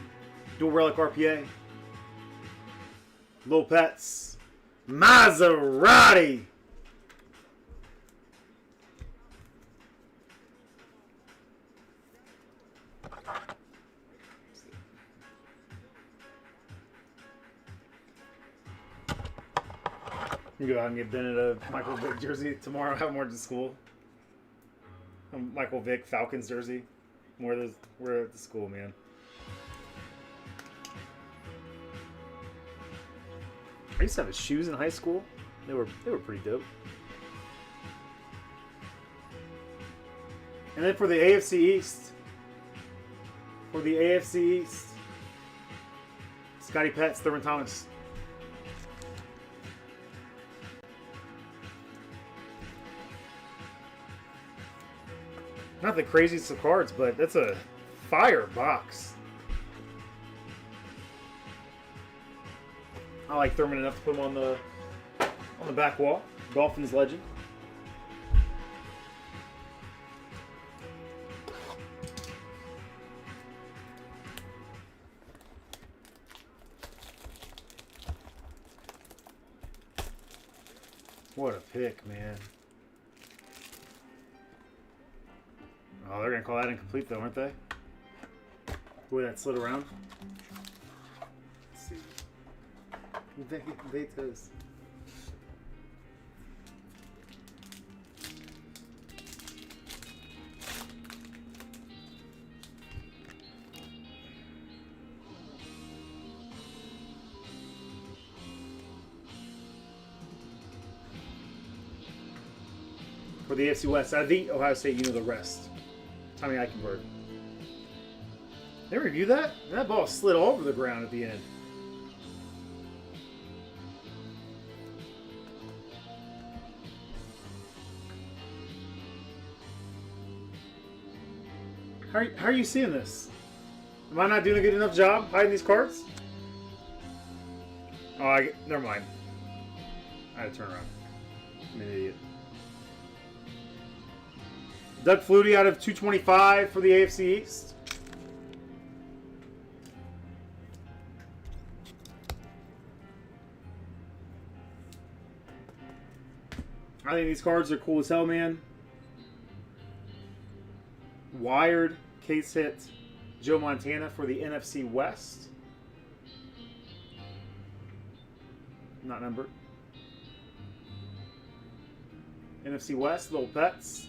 dual relic RPA, Lopez, Maserati. You go out and get Bennett a Michael Vick jersey tomorrow. Have him wear to school. A Michael Vick Falcons jersey. We're at the school, man. I used to have his shoes in high school. They were pretty dope. And then for the AFC East. Scotty Pets, Thurman Thomas. Not the craziest of cards, but that's a fire box. I like Thurman enough to put him on the back wall. Dolphins legend. What a pick, man. Oh, they're going to call that incomplete, though, aren't they? Boy, that slid around. Let's see. Vetos. For the AFC West, I think Ohio State, you know the rest. Tommy Eichenberg. They review that? That ball slid all over the ground at the end. How are you seeing this? Am I not doing a good enough job hiding these cards? Oh, never mind. I had to turn around. I'm an idiot. Doug Flutie out of 225 for the AFC East. I think these cards are cool as hell, man. Wired case hit Joe Montana for the NFC West. Not numbered. NFC West, Little Pets.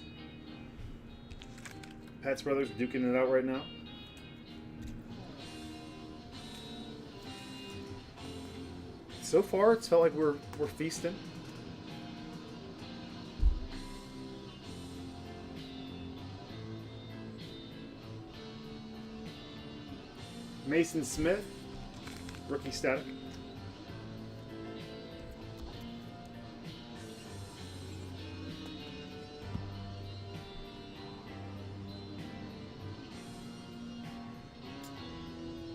Pats Brothers duking it out right now. So far, it's felt like we're feasting. Mason Smith, rookie static.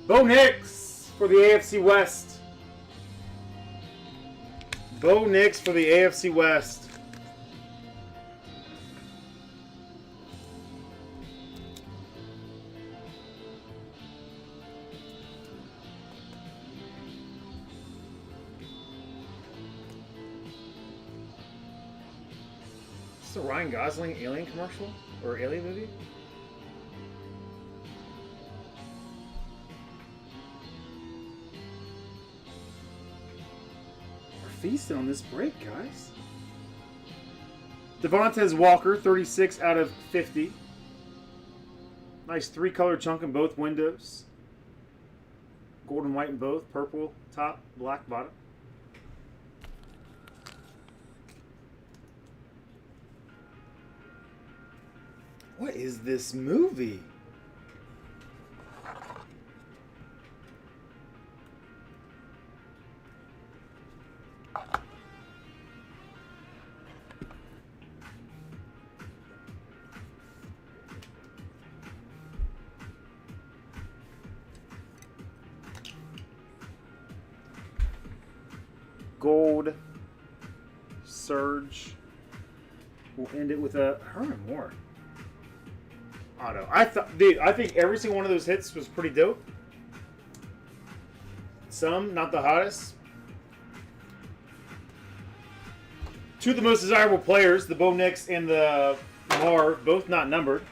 Bo Nix for the AFC West. Bo Nix for the AFC West. Is this a Ryan Gosling Alien commercial? Or Alien movie? Feasting on this break, guys. Devontae Walker, 36 out of 50. Nice three-color chunk in both windows. Gold and white in both. Purple top, black bottom. What is this movie? Gold Surge. We'll end it with a Herman Moore auto. I think every single one of those hits was pretty dope. Some not the hottest. Two of the most desirable players, the Bo Nix and the Marv, both not numbered.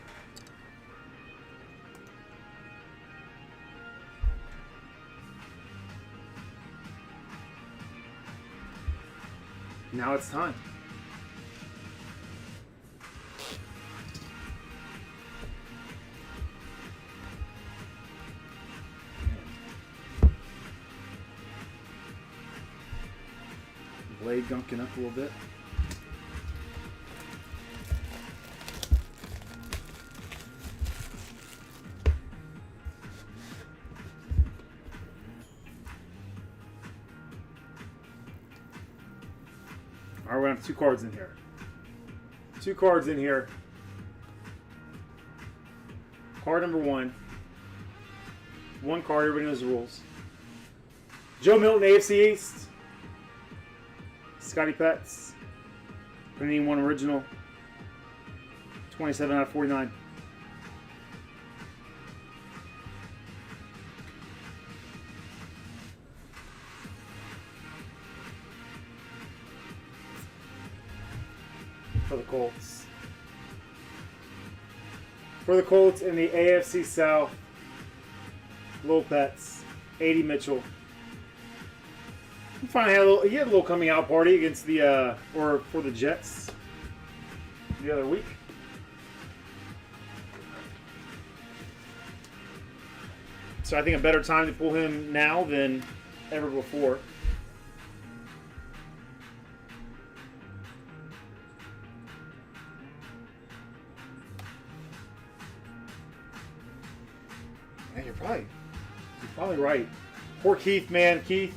Now it's time. Blade gunking up a little bit. All right, we have 2 cards in here. 2 cards in here. Card number 1. 1 card, everybody knows the rules. Joe Milton, AFC East. Scotty Pets. Panini 1 original. 27 out of 49. For the Colts. For the Colts in the AFC South. Little Pets. 80 Mitchell. Finally he had a little coming out party against the or for the Jets the other week. So I think a better time to pull him now than ever before. Yeah, you're probably right. Poor Keith, man. Keith,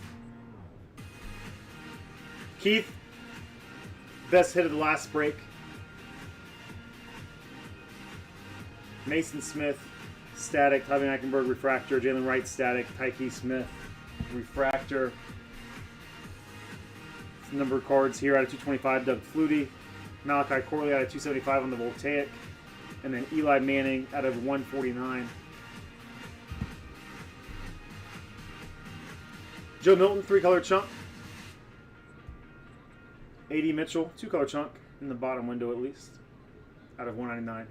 best hit of the last break. Mason Smith, static. Tybee Eichenberg, refractor. Jalen Wright, static. Tyke Smith, refractor. Some number of cards here out of 225. Doug Flutie. Malachi Corley out of 275 on the Voltaic. And then Eli Manning out of 149. Joe Milton, 3-color chunk. 80 Mitchell, 2-color chunk in the bottom window at least. Out of 199.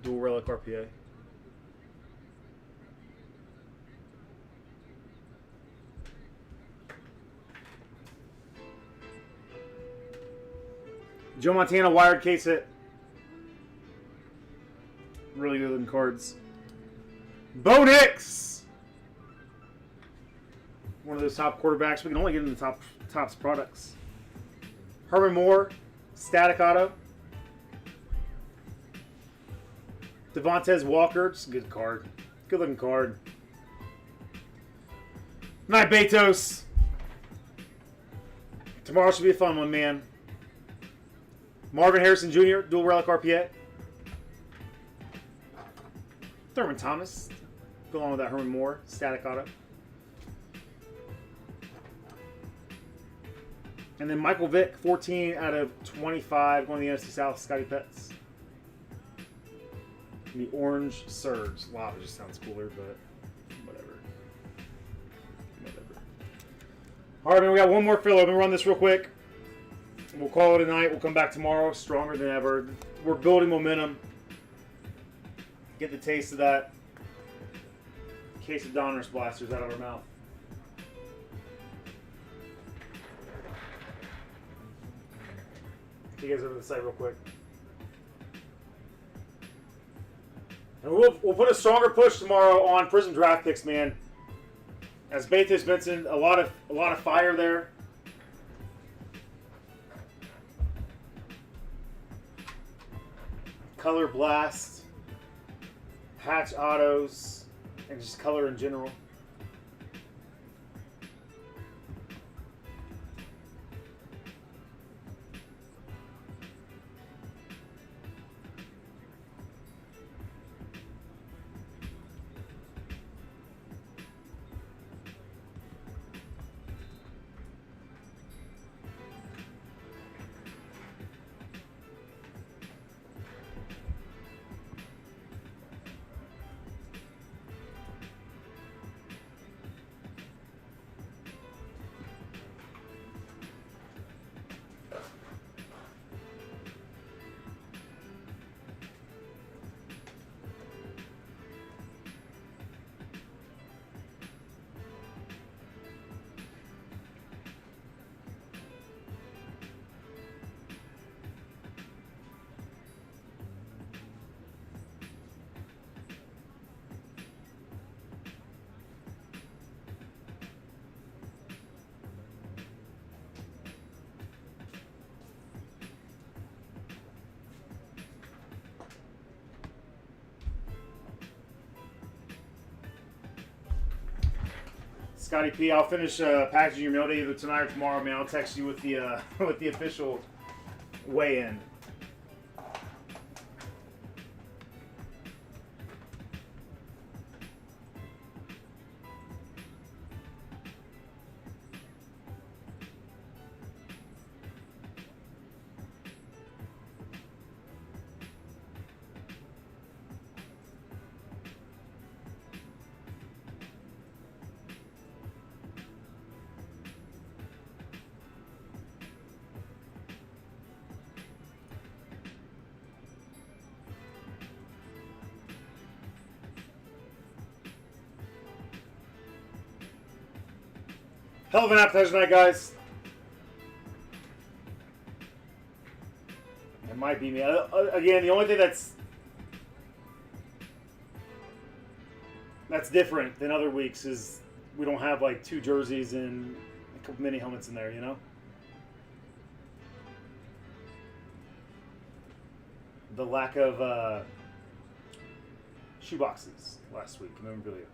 Dual relic RPA. Joe Montana, wired case hit. Really good looking cards. Bo Nix! One of those top quarterbacks. We can only get in the tops products. Herman Moore, static auto. Devontae Walker, just a good card. Good looking card. Matt Betos. Tomorrow should be a fun one, man. Marvin Harrison Jr., dual relic RPA. Thurman Thomas. Go along with that Herman Moore, static auto. And then Michael Vick, 14 out of 25, going to the NFC South, Scotty Pets. And the Orange Surge. Lava just sounds cooler, but whatever. All right, man, we got one more filler. Let me run this real quick. We'll call it a night. We'll come back tomorrow stronger than ever. We're building momentum. Get the taste of that case of Donruss blasters out of our mouth. Take you guys over to the site real quick. And we'll put a stronger push tomorrow on Prism draft picks, man. As Betis mentioned, a lot of fire there. Color blast, patch autos, and just color in general. Scotty P, I'll finish packaging your mail day either tonight or tomorrow, man. I'll text you with the with the official weigh-in. Hell of an appetizer tonight, guys. It might be me. Again, the only thing that's different than other weeks is we don't have like 2 jerseys and a couple mini helmets in there, you know? The lack of shoe boxes last week in memorabilia.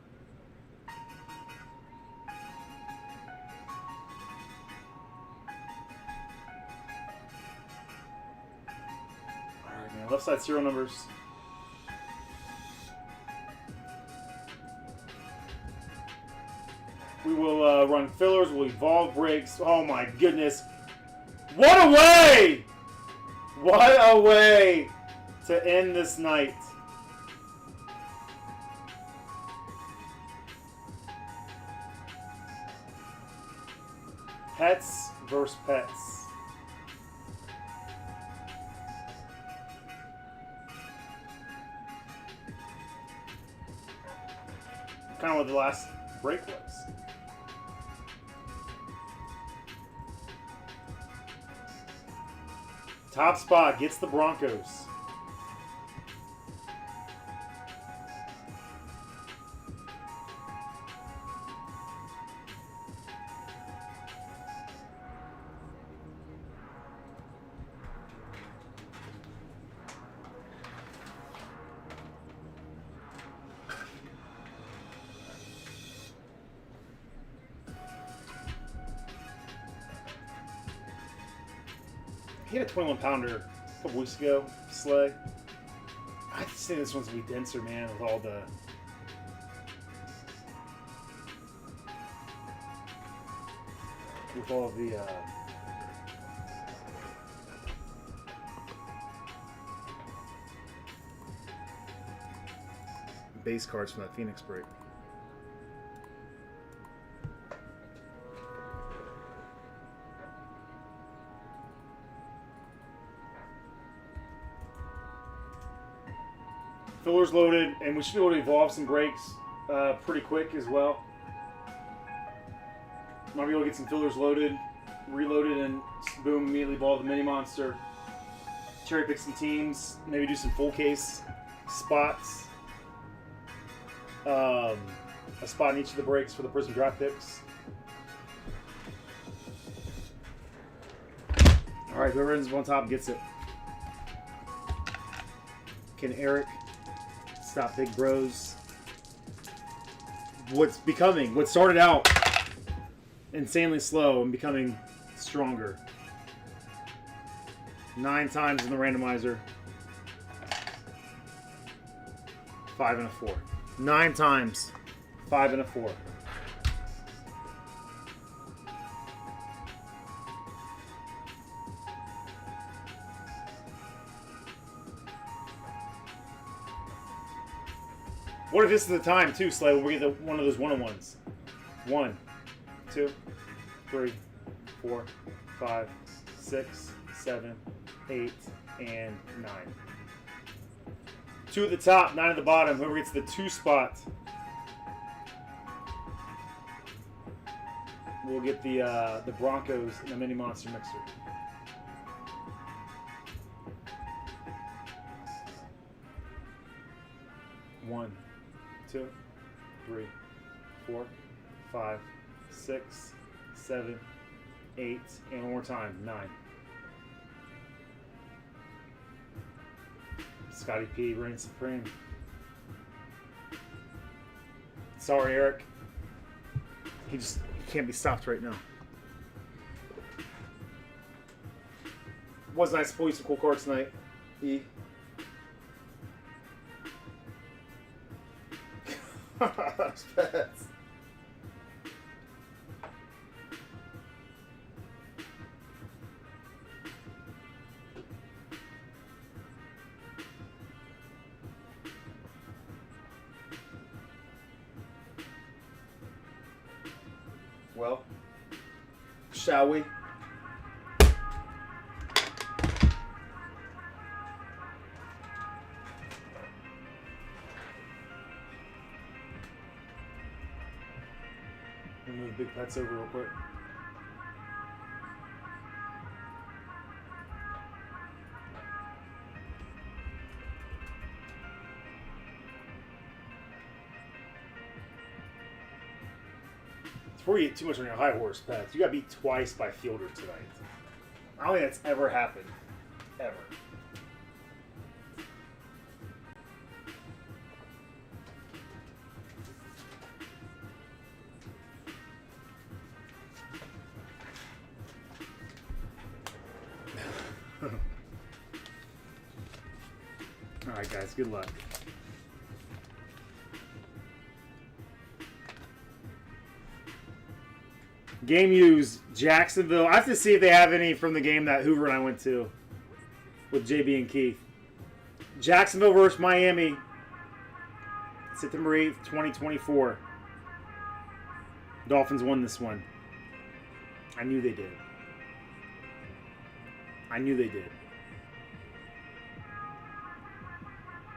Alright, man. Left side serial numbers. We will run fillers. We'll evolve breaks. Oh my goodness. What a way! What a way to end this night. Pets versus pets. Kind of what the last break was. Top spot gets the Broncos. He had a 21-pounder a couple weeks ago, Slay. I just think this one's gonna be denser, man, with all the base cards from that Phoenix break. Fillers loaded, and we should be able to evolve some breaks pretty quick as well. Might be able to get some fillers loaded, reloaded, and boom, immediately evolve the mini monster. Cherry pick some teams, maybe do some full case spots. A spot in each of the breaks for the Prism draft picks. All right, whoever ends up on top gets it. Can Eric stop Big Bros? What started out insanely slow and becoming stronger. 9 times in the randomizer. 5 and a 4. 9 times. 5 and a 4. What if this is the time too, Slay, when we get one of those one-on-ones? 1, 2, 3, 4, 5, 6, 7, 8, and 9. 2 at the top, 9 at the bottom. Whoever gets the 2 spot will get the Broncos and the Mini Monster Mixer. One, 2, 3, 4, 5, 6, 7, 8, and one more time, 9. Scotty P reigns supreme. Sorry, Eric. He can't be stopped right now. Was nice to pull you some cool cards tonight, E. Pets. Well, shall we? Let me move Big Pets over real quick. Before you get too much on your high horse, Pets, you got beat twice by Fielder tonight. I don't think that's ever happened. Ever. Alright, guys, good luck. Game used Jacksonville. I have to see if they have any from the game that Hoover and I went to with JB and Keith. Jacksonville versus Miami, September 8th, 2024. Dolphins won this one. I knew they did. I knew they did.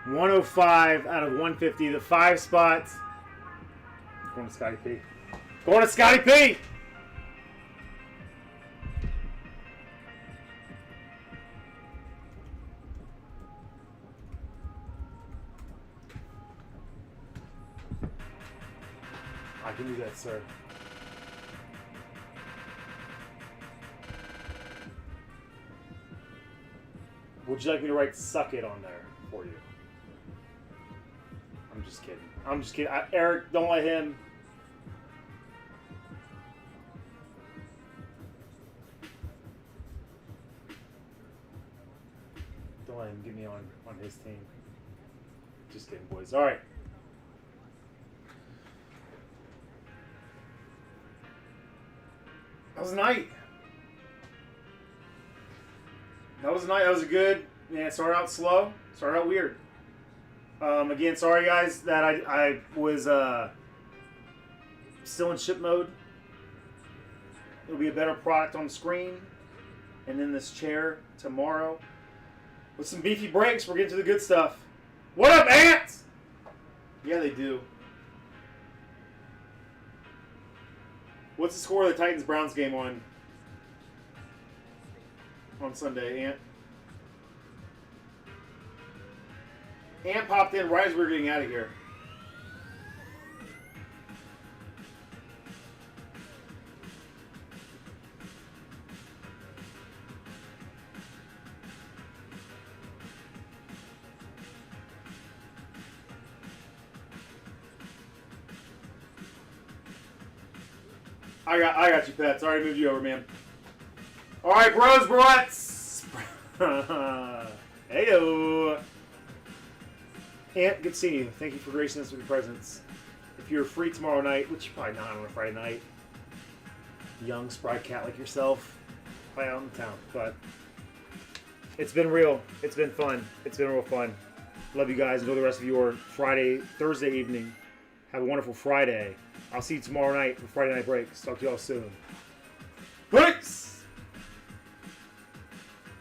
105 out of 150. The 5 spots. Going to Scotty P. Going to Scotty P! I can do that, sir. Would you like me to write "suck it" on there for you? I'm just kidding. I'm just kidding. Eric, don't let him. Don't let him get me on his team. Just kidding, boys. All right. That was a night. That was a night. That was a good. Yeah, it started out slow. Started out weird. Again, sorry guys that I was still in ship mode. It'll be a better product on the screen and in this chair tomorrow. With some beefy breaks, we're getting to the good stuff. What up, ants? Yeah, they do. What's the score of the Titans-Browns game on Sunday, Ant? Ant popped in right as we were getting out of here. I got you, Pets. I already moved you over, man. All right, bros, broettes. Heyo. Ant, good seeing you. Thank you for gracing us with your presence. If you're free tomorrow night, which you're probably not on a Friday night, young spry cat like yourself, probably out in town. But it's been real. It's been fun. It's been real fun. Love you guys. Enjoy the rest of your Thursday evening. Have a wonderful Friday. I'll see you tomorrow night for Friday Night Breaks. Talk to y'all soon.